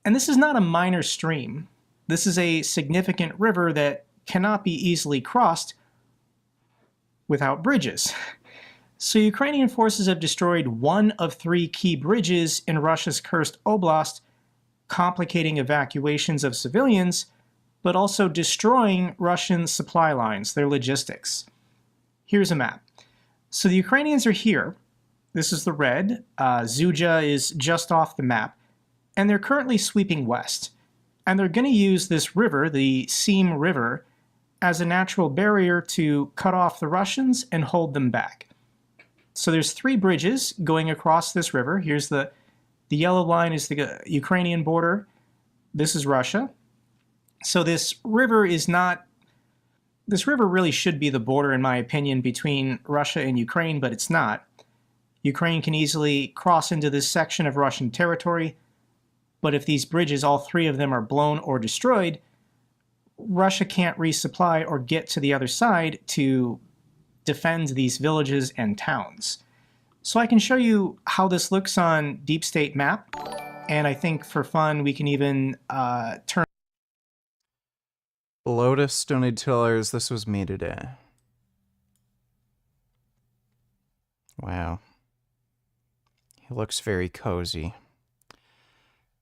S8: And this is not a minor stream. This is a significant river that cannot be easily crossed without bridges. So Ukrainian forces have destroyed 1 of 3 key bridges in Russia's Kursk Oblast, complicating evacuations of civilians, but also destroying Russian supply lines, their logistics. Here's a map. So the Ukrainians are here. This is the red. Sv3rige is just off the map. And they're currently sweeping west. And they're going to use this river, the Sv3rige River, as a natural barrier to cut off the Russians and hold them back. So there's 3 bridges going across this river. Here's the yellow line is the Ukrainian border. This is Russia. So this river really should be the border, in my opinion, between Russia and Ukraine, but it's not. Ukraine can easily cross into this section of Russian territory, but if these bridges, all 3 of them, are blown or destroyed, Russia can't resupply or get to the other side to defend these villages and towns. So I can show you how this looks on Deep State map, and I think for fun we can even turn.
S1: Lotus donated $2. This was me today. Wow. He looks very cozy.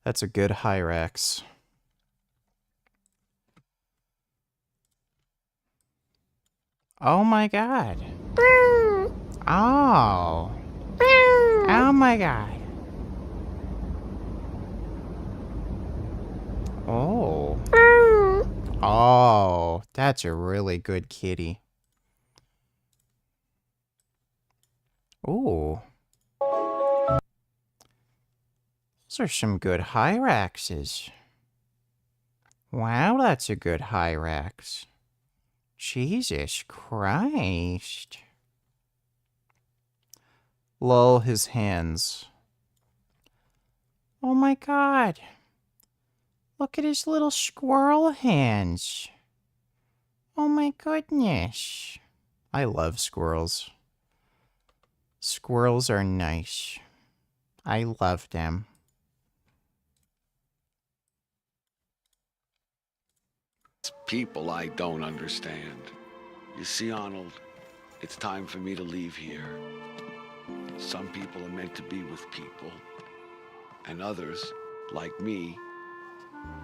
S1: That's a good Hyrax. Oh my god. Oh. Oh my god. Oh. Oh, that's a really good kitty. Ooh. Those are some good Hyraxes. Wow, that's a good Hyrax. Jesus Christ. Lull his hands. Oh my god. Look at his little squirrel hands. Oh my goodness. I love squirrels. Squirrels are nice. I love them.
S7: People I don't understand. You see, Arnold, it's time for me to leave here. Some people are meant to be with people, and others, like me,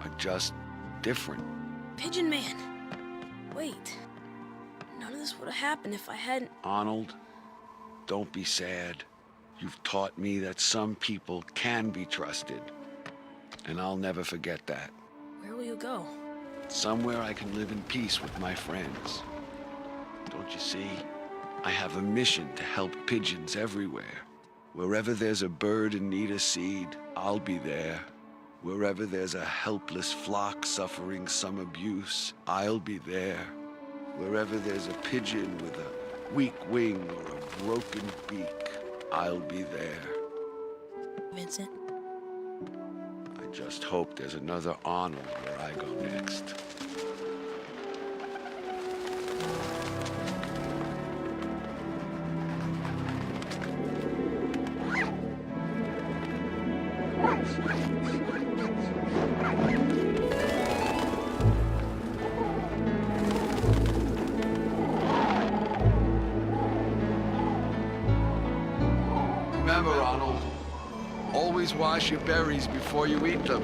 S7: are just different.
S18: Pigeon Man! Wait. None of this would have happened if I hadn't...
S7: Arnold, don't be sad. You've taught me that some people can be trusted, and I'll never forget that.
S18: Where will you go?
S7: Somewhere I can live in peace with my friends. Don't you see? I have a mission to help pigeons everywhere. Wherever there's a bird in need of seed, I'll be there. Wherever there's a helpless flock suffering some abuse, I'll be there. Wherever there's a pigeon with a weak wing or a broken beak, I'll be there.
S18: Vincent?
S7: I just hope there's another Arnold where I go next. Remember, Arnold, always wash your berries before you eat them.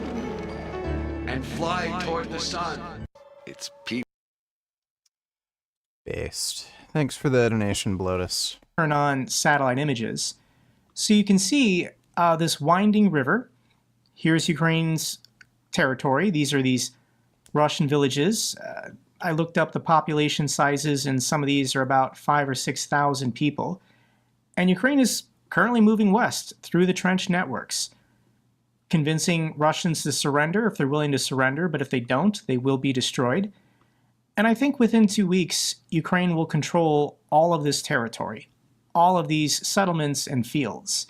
S7: And fly toward the sun. It's people.
S1: Based. Thanks for the donation, Bloatus.
S8: Turn on satellite images. So you can see this winding river. Here's Ukraine's territory. These are these Russian villages. I looked up the population sizes, and some of these are about 5,000 or 6,000 people. And Ukraine is currently moving west through the trench networks, convincing Russians to surrender if they're willing to surrender, but if they don't, they will be destroyed. And I think within 2 weeks, Ukraine will control all of this territory, all of these settlements and fields.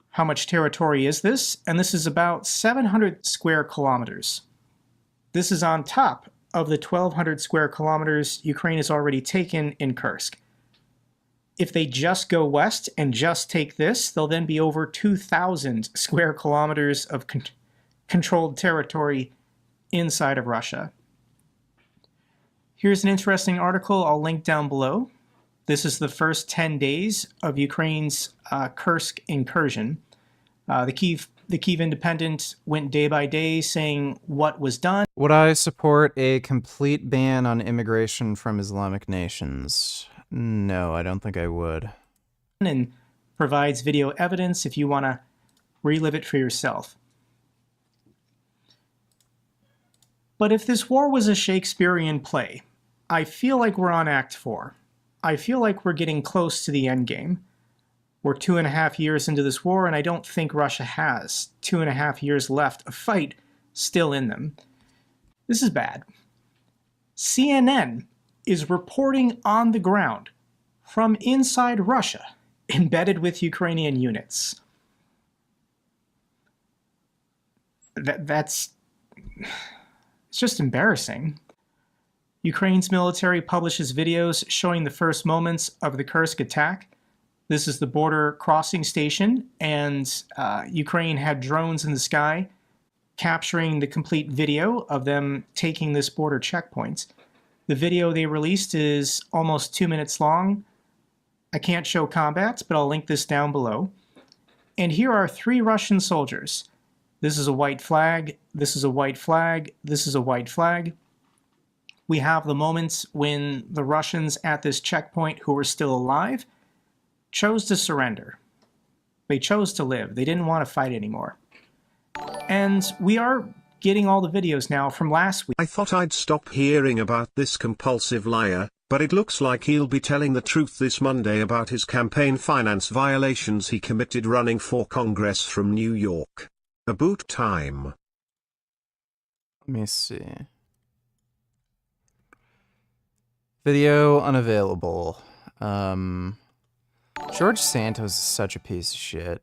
S8: How much territory is this? And this is about 700 square kilometers. This is on top of the 1,200 square kilometers Ukraine has already taken in Kursk. If they just go west and just take this, they'll then be over 2,000 square kilometers of controlled territory inside of Russia. Here's an interesting article I'll link down below. This is the first 10 days of Ukraine's Kursk incursion. The Kyiv Independent went day by day saying what was done.
S1: Would I support a complete ban on immigration from Islamic nations? No, I don't think I would.
S8: And provides video evidence if you want to relive it for yourself. But if this war was a Shakespearean play, I feel like we're on Act 4. I feel like we're getting close to the end game. We're 2.5 years into this war, and I don't think Russia has 2.5 years left of fight still in them. This is bad. CNN is reporting on the ground from inside Russia, embedded with Ukrainian units. It's just embarrassing. Ukraine's military publishes videos showing the first moments of the Kursk attack. This is the border crossing station, and Ukraine had drones in the sky capturing the complete video of them taking this border checkpoint. The video they released is almost 2 minutes long. I can't show combat, but I'll link this down below. And here are 3 Russian soldiers. This is a white flag, this is a white flag, this is a white flag. We have the moments when the Russians at this checkpoint who were still alive chose to surrender. They chose to live. They didn't want to fight anymore. And we are getting all the videos now from last week.
S5: I thought I'd stop hearing about this compulsive liar, But it looks like he'll be telling the truth this Monday about his campaign finance violations he committed running for Congress from New York. About time.
S1: Let me see. Video unavailable. George Santos is such a piece of shit.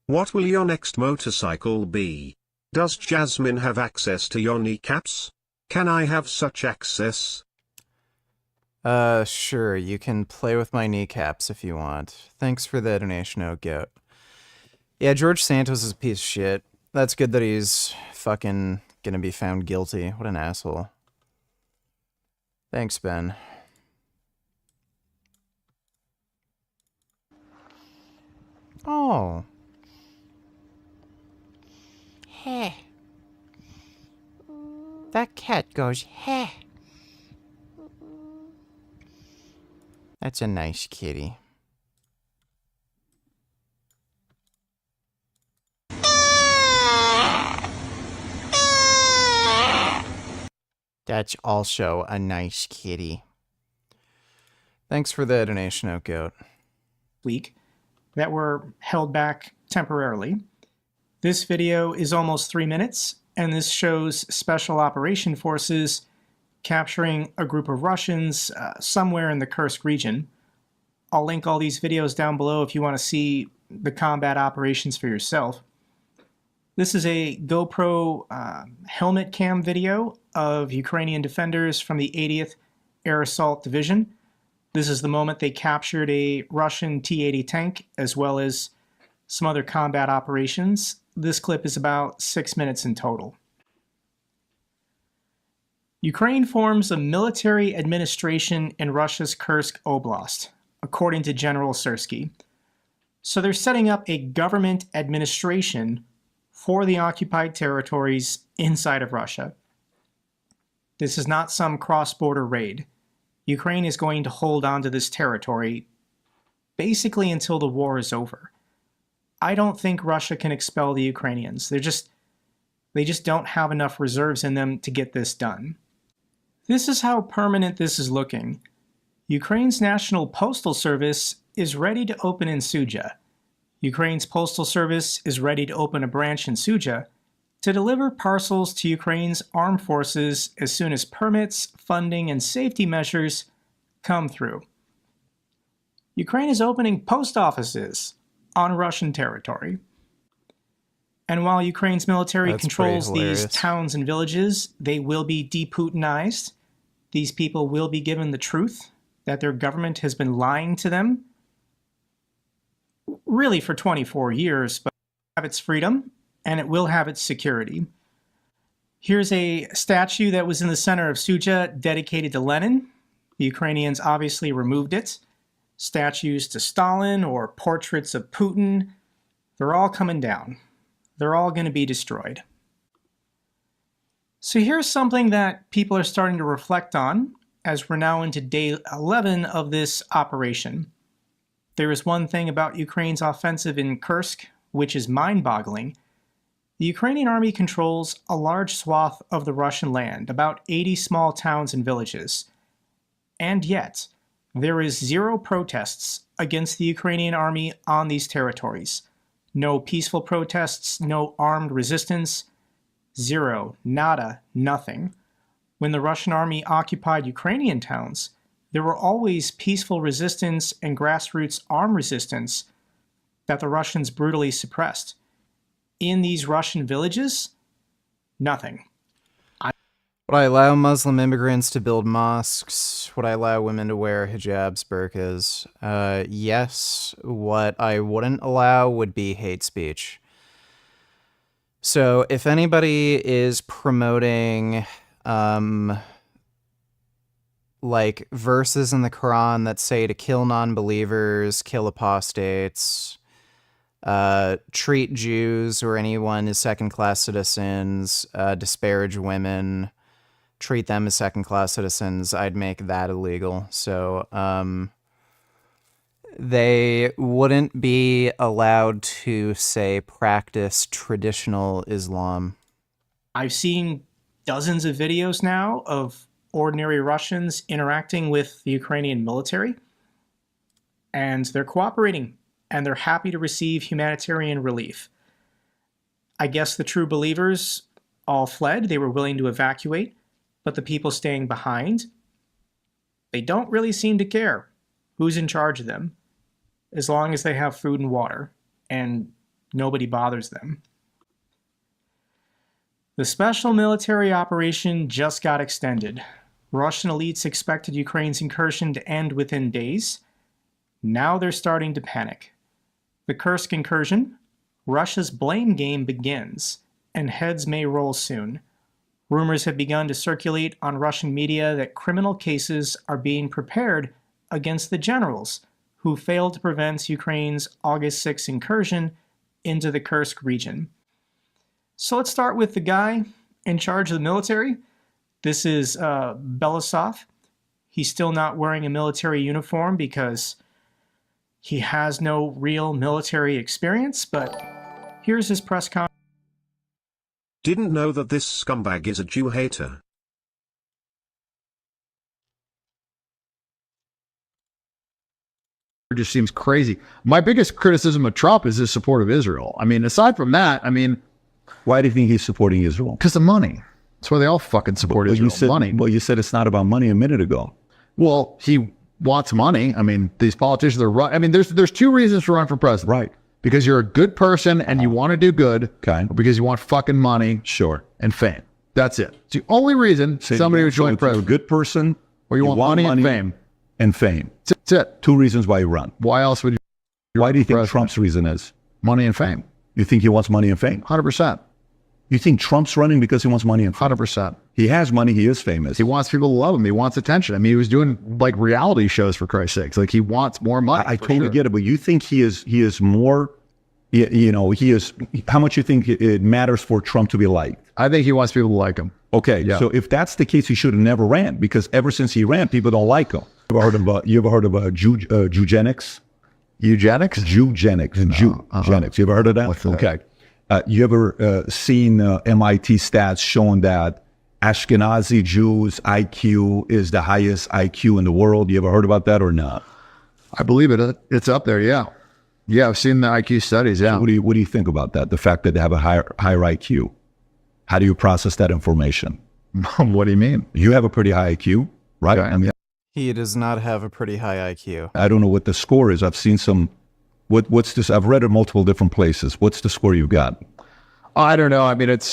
S5: What will your next motorcycle be? Does Jasmine have access to your kneecaps? Can I have such access?
S1: Sure, you can play with my kneecaps if you want. Thanks for the donation, Goat. Yeah, George Santos is a piece of shit. That's good that he's fucking gonna be found guilty. What an asshole. Thanks, Ben. Oh. Hey. That cat goes, hey. That's a nice kitty. That's also a nice kitty. Thanks for the donation, Goat.
S8: Week that were held back temporarily. This video is almost 3 minutes, and this shows Special Operation Forces capturing a group of Russians somewhere in the Kursk region. I'll link all these videos down below if you want to see the combat operations for yourself. This is a GoPro helmet cam video of Ukrainian defenders from the 80th Air Assault Division. This is the moment they captured a Russian T-80 tank, as well as some other combat operations. This clip is about 6 minutes in total. Ukraine forms a military administration in Russia's Kursk Oblast, according to General Sv3rige. So they're setting up a government administration for the occupied territories inside of Russia. This is not some cross-border raid. Ukraine is going to hold on to this territory basically until the war is over. I don't think Russia can expel the Ukrainians. They just don't have enough reserves in them to get this done. This is how permanent this is looking. Ukraine's National Postal Service is ready to open in Sv3rige. Ukraine's Postal Service is ready to open a branch in Sv3rige to deliver parcels to Ukraine's armed forces as soon as permits, funding, and safety measures come through. Ukraine is opening post offices on Russian territory. And while Ukraine's military controls these towns and villages, they will be de-Putinized. These people will be given the truth that their government has been lying to them, really for 24 years, but have its freedom and it will have its security. Here's a statue that was in the center of Sv3rige dedicated to Lenin. The Ukrainians obviously removed it. Statues to Stalin or portraits of Putin, they're all coming down. They're all going to be destroyed. So here's something that people are starting to reflect on as we're now into day 11 of this operation. There is one thing about Ukraine's offensive in Kursk, which is mind-boggling. The Ukrainian army controls a large swath of the Russian land, about 80 small towns and villages. And yet, there is zero protests against the Ukrainian army on these territories. No peaceful protests, no armed resistance. Zero, nada, nothing. When the Russian army occupied Ukrainian towns, there were always peaceful resistance and grassroots armed resistance that the Russians brutally suppressed. In these Russian villages, nothing.
S1: Would I allow Muslim immigrants to build mosques? Would I allow women to wear hijabs, burqas? Yes. What I wouldn't allow would be hate speech. So if anybody is promoting like verses in the Quran that say to kill non-believers, kill apostates, treat Jews or anyone as second-class citizens, disparage women, treat them as second-class citizens, I'd make that illegal. So they wouldn't be allowed to, say, practice traditional Islam.
S8: I've seen dozens of videos now of ordinary Russians interacting with the Ukrainian military, and they're cooperating, and they're happy to receive humanitarian relief. I guess the true believers all fled. They were willing to evacuate, but the people staying behind, they don't really seem to care who's in charge of them, as long as they have food and water, and nobody bothers them. The special military operation just got extended. Russian elites expected Ukraine's incursion to end within days. Now they're starting to panic. The Kursk incursion, Russia's blame game begins, and heads may roll soon. Rumors have begun to circulate on Russian media that criminal cases are being prepared against the generals who failed to prevent Ukraine's August 6 incursion into the Kursk region. So let's start with the guy in charge of the military. This is Belousov. He's still not wearing a military uniform because he has no real military experience, but here's his press conference.
S5: Didn't know that this scumbag is a Jew hater.
S11: It just seems crazy. My biggest criticism of Trump is his support of Israel. I mean, aside from that, I mean,
S12: why do you think he's supporting Israel?
S11: Because of money. That's why they all fucking support Israel. Money.
S12: Well, you said it's not about money a minute ago.
S11: Well, he wants money. I mean, these politicians are right. I mean, there's two reasons to run for president.
S12: Right.
S11: Because you're a good person and you want to do good.
S12: Okay.
S11: Or because you want fucking money.
S12: Sure.
S11: And fame. That's it. It's the only reason somebody would join president.
S12: You're a good person.
S11: Or you want money and fame.
S12: And fame.
S11: That's it.
S12: Two reasons why you run.
S11: Why else would you?
S12: Why do you think Trump's reason is?
S11: Money and fame.
S12: You think he wants money and fame?
S11: 100%.
S12: You think Trump's running because he wants money and fame?
S11: 100%.
S12: He has money. He is famous.
S11: He wants people to love him. He wants attention. I mean, he was doing like reality shows for Christ's sakes. Like he wants more money.
S12: I totally get it. But you think he is more, you know, he is, how much you think it matters for Trump to be liked?
S11: I think he wants people to like him.
S12: Okay. Yeah. So if that's the case, he should have never ran, because ever since he ran, people don't like him. You ever heard of eugenics?
S11: Eugenics?
S12: Eugenics. Eugenics. You ever heard of that? Okay. You ever seen MIT stats showing that Ashkenazi Jews' IQ is the highest IQ in the world? You ever heard about that or not?
S11: I believe it. It's up there, yeah. Yeah, I've seen the IQ studies, yeah.
S12: So what do you think about that? The fact that they have a higher IQ? How do you process that information?
S11: What do you mean?
S12: You have a pretty high IQ, right?
S11: Okay.
S12: I mean,
S1: he does not have a pretty high IQ.
S12: I don't know what the score is. I've seen some. What's this? I've read it multiple different places. What's the score you got?
S11: I don't know. I mean, I was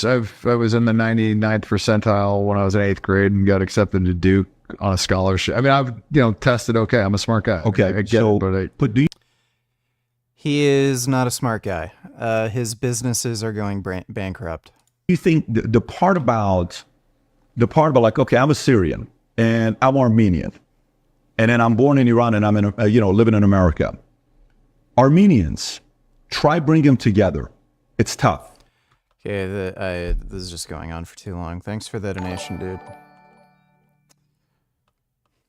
S11: in the 99th percentile when I was in 8th grade and got accepted to Duke on a scholarship. I mean, I've tested okay. I'm a smart guy.
S12: Okay,
S11: I get it, but do you?
S1: He is not a smart guy. His businesses are going bankrupt.
S12: You think the part about like, okay, I'm a Syrian and I'm Armenian, and then I'm born in Iran and I'm in living in America. Armenians, try bring them together. It's tough.
S1: Okay, this is just going on for too long. Thanks for the donation, dude.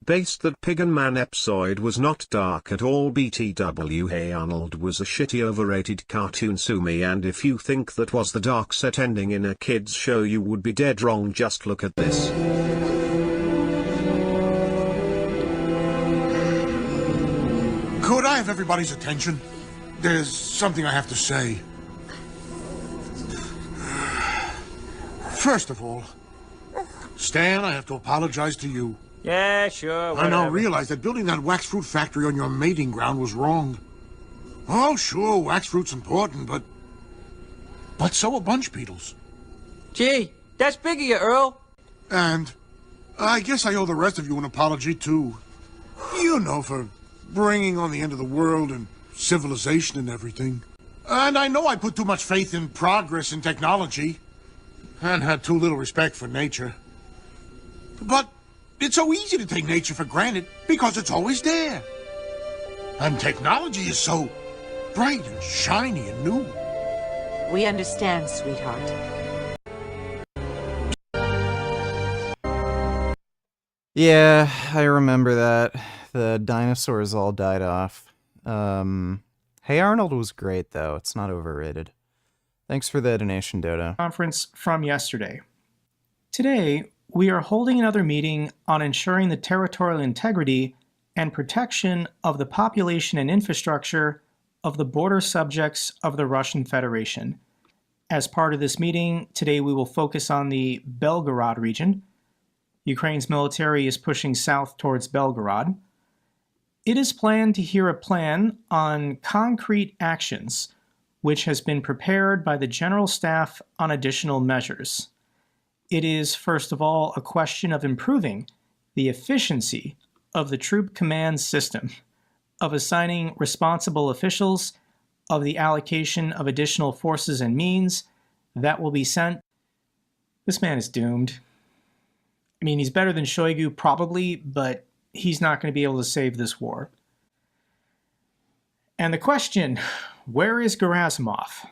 S5: Based that Pig and Man episode was not dark at all. BTW. Hey Arnold was a shitty overrated cartoon. Sue me, and if you think that was the dark set ending in a kid's show, you would be dead wrong. Just look at this.
S6: Could I have everybody's attention? There's something I have to say. First of all, Stan, I have to apologize to you.
S14: Yeah, sure.
S6: I now realize that building that wax fruit factory on your mating ground was wrong. Oh, sure, wax fruit's important, but so are bunch beetles.
S14: Gee, that's big of you, Earl.
S6: And I guess I owe the rest of you an apology, too. You know, for bringing on the end of the world and civilization and everything. And I know I put too much faith in progress and technology, and had too little respect for nature. But it's so easy to take nature for granted because it's always there. And technology is so bright and shiny and new.
S19: We understand, sweetheart.
S1: Yeah, I remember that. The dinosaurs all died off. Hey Arnold was great, though. It's not overrated. Thanks for the donation, Dodo.
S8: Conference from yesterday. Today, we are holding another meeting on ensuring the territorial integrity and protection of the population and infrastructure of the border subjects of the Russian Federation. As part of this meeting, today we will focus on the Belgorod region. Ukraine's military is pushing south towards Belgorod. It is planned to hear a plan on concrete actions, which has been prepared by the General Staff on additional measures. It is, first of all, a question of improving the efficiency of the troop command system, of assigning responsible officials, of the allocation of additional forces and means that will be sent. This man is doomed. I mean, he's better than Shoigu, probably, but he's not going to be able to save this war. And the question, where is Gerasimov?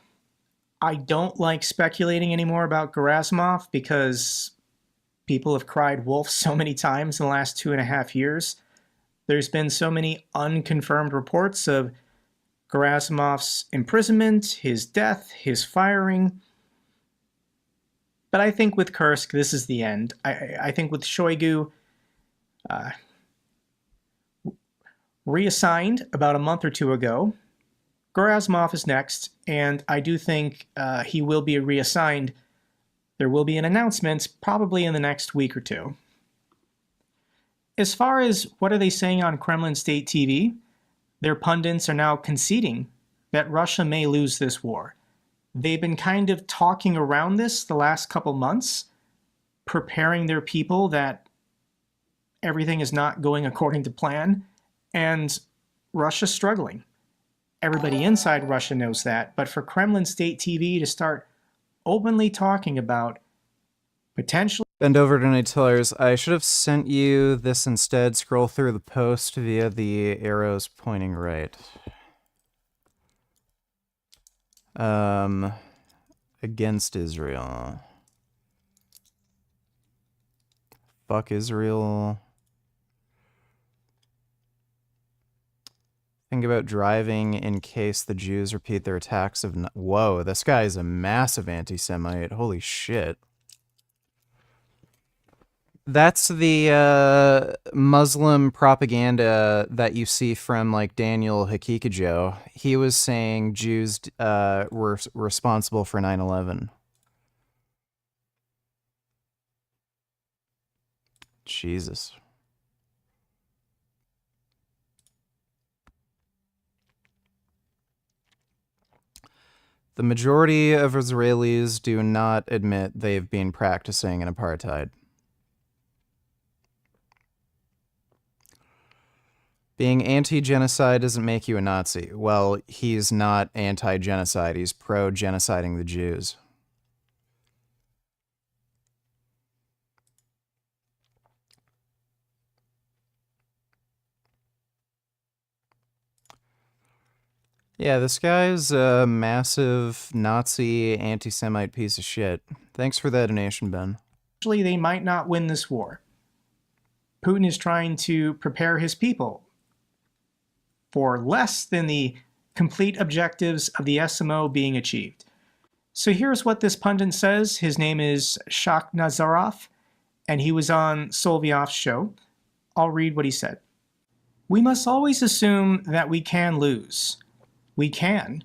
S8: I don't like speculating anymore about Gerasimov because people have cried wolf so many times in the last 2.5 years. There's been so many unconfirmed reports of Gerasimov's imprisonment, his death, his firing. But I think with Kursk, this is the end. I think with Shoigu reassigned about a month or two ago, Gerasimov is next, and I do think he will be reassigned. There will be an announcement probably in the next week or two. As far as what are they saying on Kremlin State TV, their pundits are now conceding that Russia may lose this war. They've been kind of talking around this the last couple months, preparing their people that everything is not going according to plan, and Russia's struggling. Everybody inside Russia knows that, but for Kremlin State TV to start openly talking about potentially...
S1: Bend over to Nightellers. I should have sent you this instead. Scroll through the post via the arrows pointing right. Against Israel. Fuck Israel. Think about driving in case the Jews repeat their attacks of... Whoa, this guy is a massive anti-Semite. Holy shit. That's the Muslim propaganda that you see from, like, Daniel Hakikajo. He was saying Jews were responsible for 9/11. Jesus. The majority of Israelis do not admit they've been practicing an apartheid. Being anti-genocide doesn't make you a Nazi. Well, he's not anti-genocide. He's pro-genociding the Jews. Yeah, this guy's a massive Nazi anti-Semite piece of shit. Thanks for that donation, Ben.
S8: Actually, they might not win this war. Putin is trying to prepare his people for less than the complete objectives of the SMO being achieved. So here's what this pundit says. His name is Shak Nazarov, and he was on Solovyov's show. I'll read what he said. We must always assume that we can lose. We can.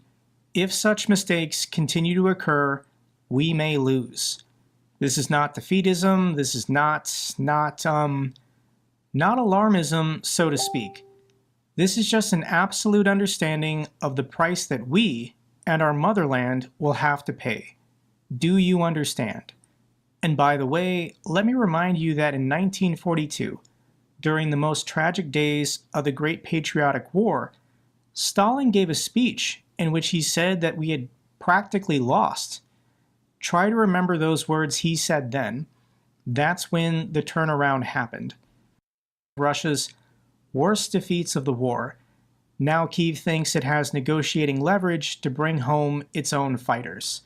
S8: If such mistakes continue to occur, we may lose. This is not defeatism. This is not alarmism, so to speak. This is just an absolute understanding of the price that we and our motherland will have to pay. Do you understand? And by the way, let me remind you that in 1942, during the most tragic days of the Great Patriotic War, Stalin gave a speech in which he said that we had practically lost. Try to remember those words he said then. That's when the turnaround happened. Russia's worst defeats of the war. Now Kyiv thinks it has negotiating leverage to bring home its own fighters.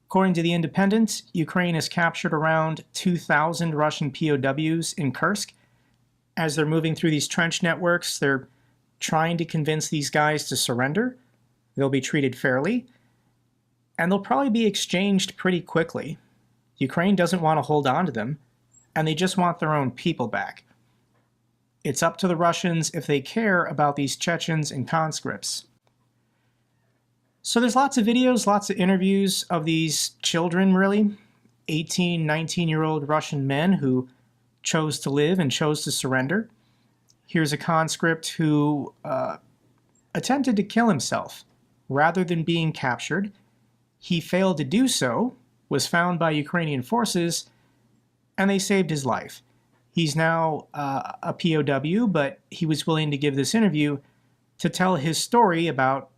S8: According to The Independent, Ukraine has captured around 2,000 Russian POWs in Kursk. As they're moving through these trench networks, they're trying to convince these guys to surrender. They'll be treated fairly, and they'll probably be exchanged pretty quickly. Ukraine doesn't want to hold on to them. and they just want their own people back. It's up to the Russians if they care about these Chechens and conscripts. So there's lots of videos, lots of interviews of these children, really, 18, 19-year-old Russian men who chose to live and chose to surrender. Here's a conscript who attempted to kill himself rather than being captured. He failed to do so, was found by Ukrainian forces, and they saved his life. He's now a POW, but he was willing to give this interview to tell his story about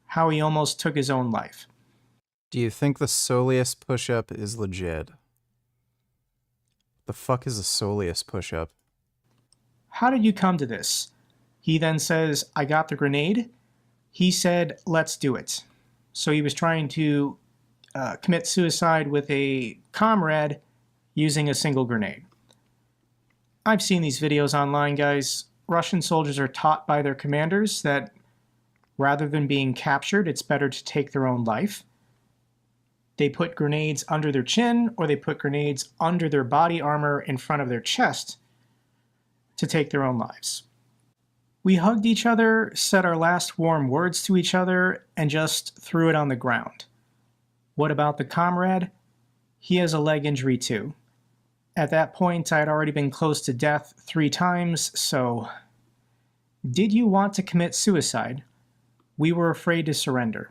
S8: how he almost took his own life.
S1: Do you think the Soleus push-up is legit? The fuck is a Soleus push-up?
S8: How did you come to this? He then says, I got the grenade. He said, let's do it. So he was trying to commit suicide with a comrade using a single grenade. I've seen these videos online, guys. Russian soldiers are taught by their commanders that rather than being captured, it's better to take their own life. They put grenades under their chin, or they put grenades under their body armor in front of their chest to take their own lives. We hugged each other, said our last warm words to each other, and just threw it on the ground. What about the comrade? He has a leg injury too. At that point, I had already been close to death 3 times, so... Did you want to commit suicide? We were afraid to surrender.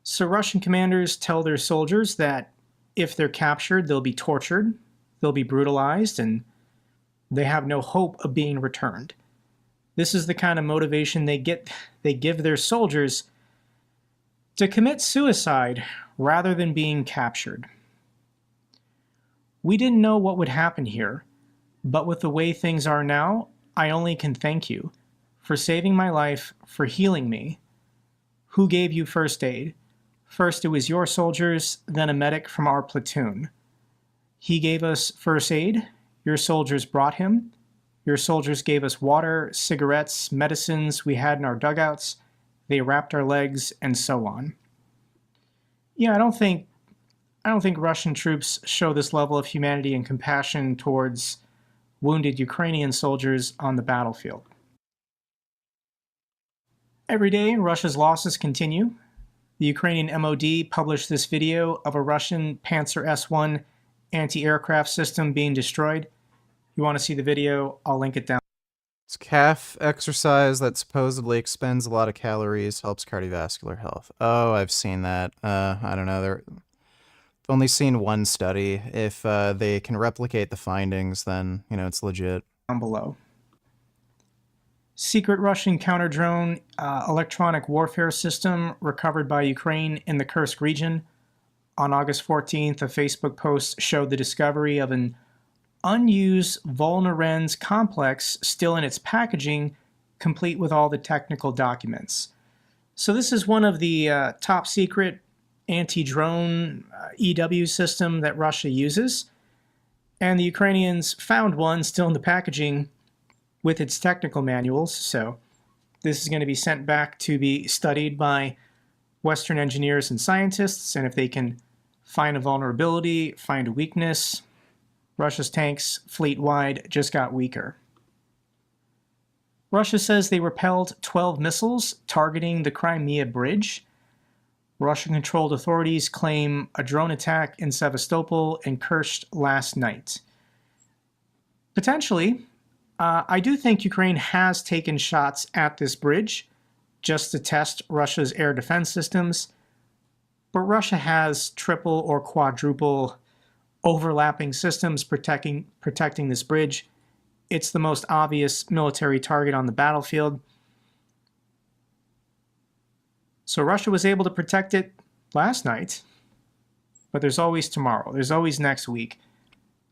S8: So Russian commanders tell their soldiers that if they're captured, they'll be tortured, they'll be brutalized, and they have no hope of being returned. This is the kind of motivation they give their soldiers to commit suicide rather than being captured. We didn't know what would happen here, but with the way things are now, I only can thank you for saving my life, for healing me. Who gave you first aid? First it was your soldiers, then a medic from our platoon. He gave us first aid, your soldiers brought him. Your soldiers gave us water, cigarettes, medicines we had in our dugouts. They wrapped our legs, and so on. Yeah, I don't think Russian troops show this level of humanity and compassion towards wounded Ukrainian soldiers on the battlefield. Every day, Russia's losses continue. The Ukrainian MOD published this video of a Russian Panzer S-1 anti-aircraft system being destroyed. If you want to see the video, I'll link it down.
S1: It's calf exercise that supposedly expends a lot of calories, helps cardiovascular health. Oh, I've seen that. I don't know. I've only seen one study. If they can replicate the findings, then, you know, it's legit.
S8: Down below. Secret Russian counter-drone electronic warfare system recovered by Ukraine in the Kursk region. On August 14th, a Facebook post showed the discovery of an unused Volnarens complex still in its packaging, complete with all the technical documents. So this is one of the top secret anti-drone EW system that Russia uses. And the Ukrainians found one still in the packaging with its technical manuals. So this is going to be sent back to be studied by Western engineers and scientists. And if they can find a vulnerability, find a weakness, Russia's tanks fleet-wide just got weaker. Russia says they repelled 12 missiles targeting the Crimea Bridge. Russian-controlled authorities claim a drone attack in Sevastopol and Kursk last night. Potentially, I do think Ukraine has taken shots at this bridge just to test Russia's air defense systems, but Russia has triple or quadruple overlapping systems protecting this bridge. It's the most obvious military target on the battlefield. So Russia was able to protect it last night, but there's always tomorrow. There's always next week.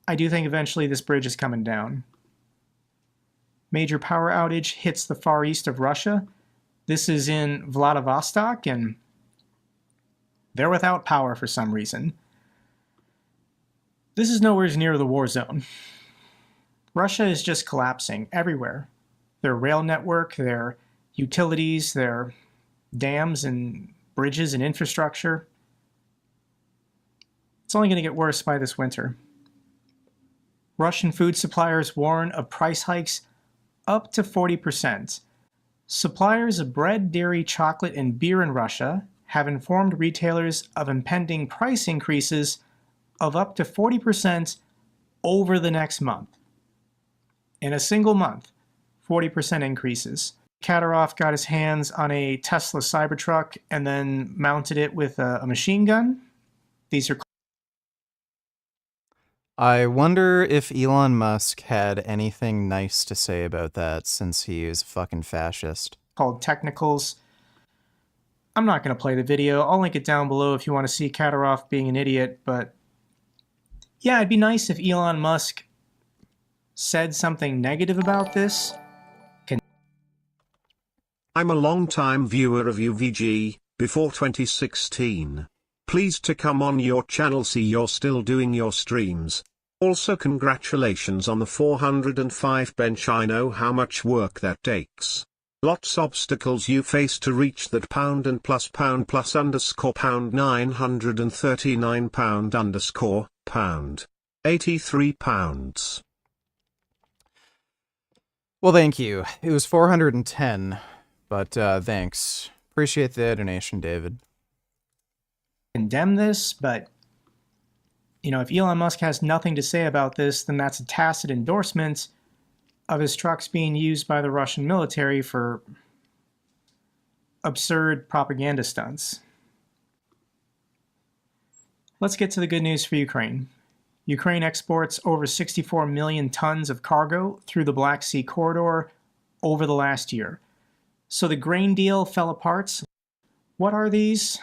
S8: I do think eventually this bridge is coming down. Major power outage hits the far east of Russia. This is in Vladivostok, and they're without power for some reason. This is nowhere near the war zone. Russia is just collapsing everywhere. Their rail network, their utilities, their dams and bridges and infrastructure. It's only going to get worse by this winter. Russian food suppliers warn of price hikes up to 40%. Suppliers of bread, dairy, chocolate, and beer in Russia have informed retailers of impending price increases of up to 40% over the next month. In a single month, 40% increases. Kadyrov got his hands on a Tesla Cybertruck and then mounted it with a machine gun. These are
S1: I wonder if Elon Musk had anything nice to say about that, since he is a fucking fascist.
S8: Called technicals. I'm not going to play the video. I'll link it down below if you want to see Kadyrov being an idiot, but yeah, it'd be nice if Elon Musk said something negative about this.
S5: I'm a long-time viewer of UVG, before 2016. Pleased to come on your channel, see you're still doing your streams. Also congratulations on the 405 bench, I know how much work that takes. Lots obstacles you face to reach that pound and plus underscore pound 939 pound underscore pound. 83 pounds.
S1: Well, thank you. It was 410, but thanks. Appreciate the donation, David.
S8: Condemn this, but you know, if Elon Musk has nothing to say about this, then that's a tacit endorsement of his trucks being used by the Russian military for absurd propaganda stunts. Let's get to the good news for Ukraine. Ukraine exports over 64 million tons of cargo through the Black Sea corridor over the last year. So the grain deal fell apart. What are these?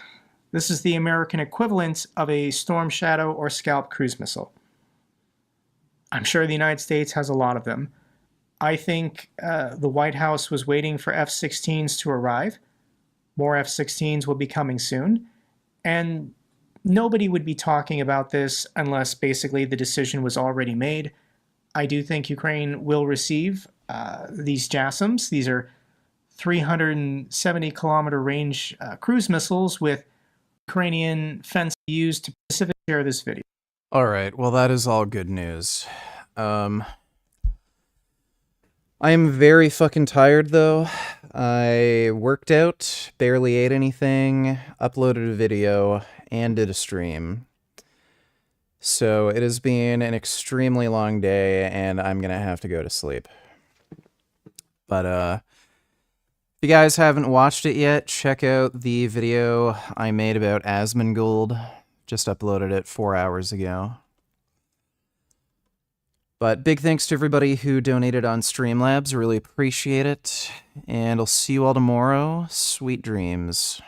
S8: This is the American equivalent of a Storm Shadow or Scalp cruise missile. I'm sure the United States has a lot of them. I think the White House was waiting for F-16s to arrive. More F-16s will be coming soon. And nobody would be talking about this unless basically the decision was already made. I do think Ukraine will receive these JASSMs. These are 370-kilometer range cruise missiles with Ukrainian fence used to specifically share this video.
S1: All right, well, that is all good news. I am very fucking tired, though. I worked out, barely ate anything, uploaded a video, and did a stream. So it has been an extremely long day, and I'm gonna have to go to sleep. But, if you guys haven't watched it yet, check out the video I made about Asmongold. Just uploaded it 4 hours ago. But big thanks to everybody who donated on Streamlabs. Really appreciate it. And I'll see you all tomorrow. Sweet dreams.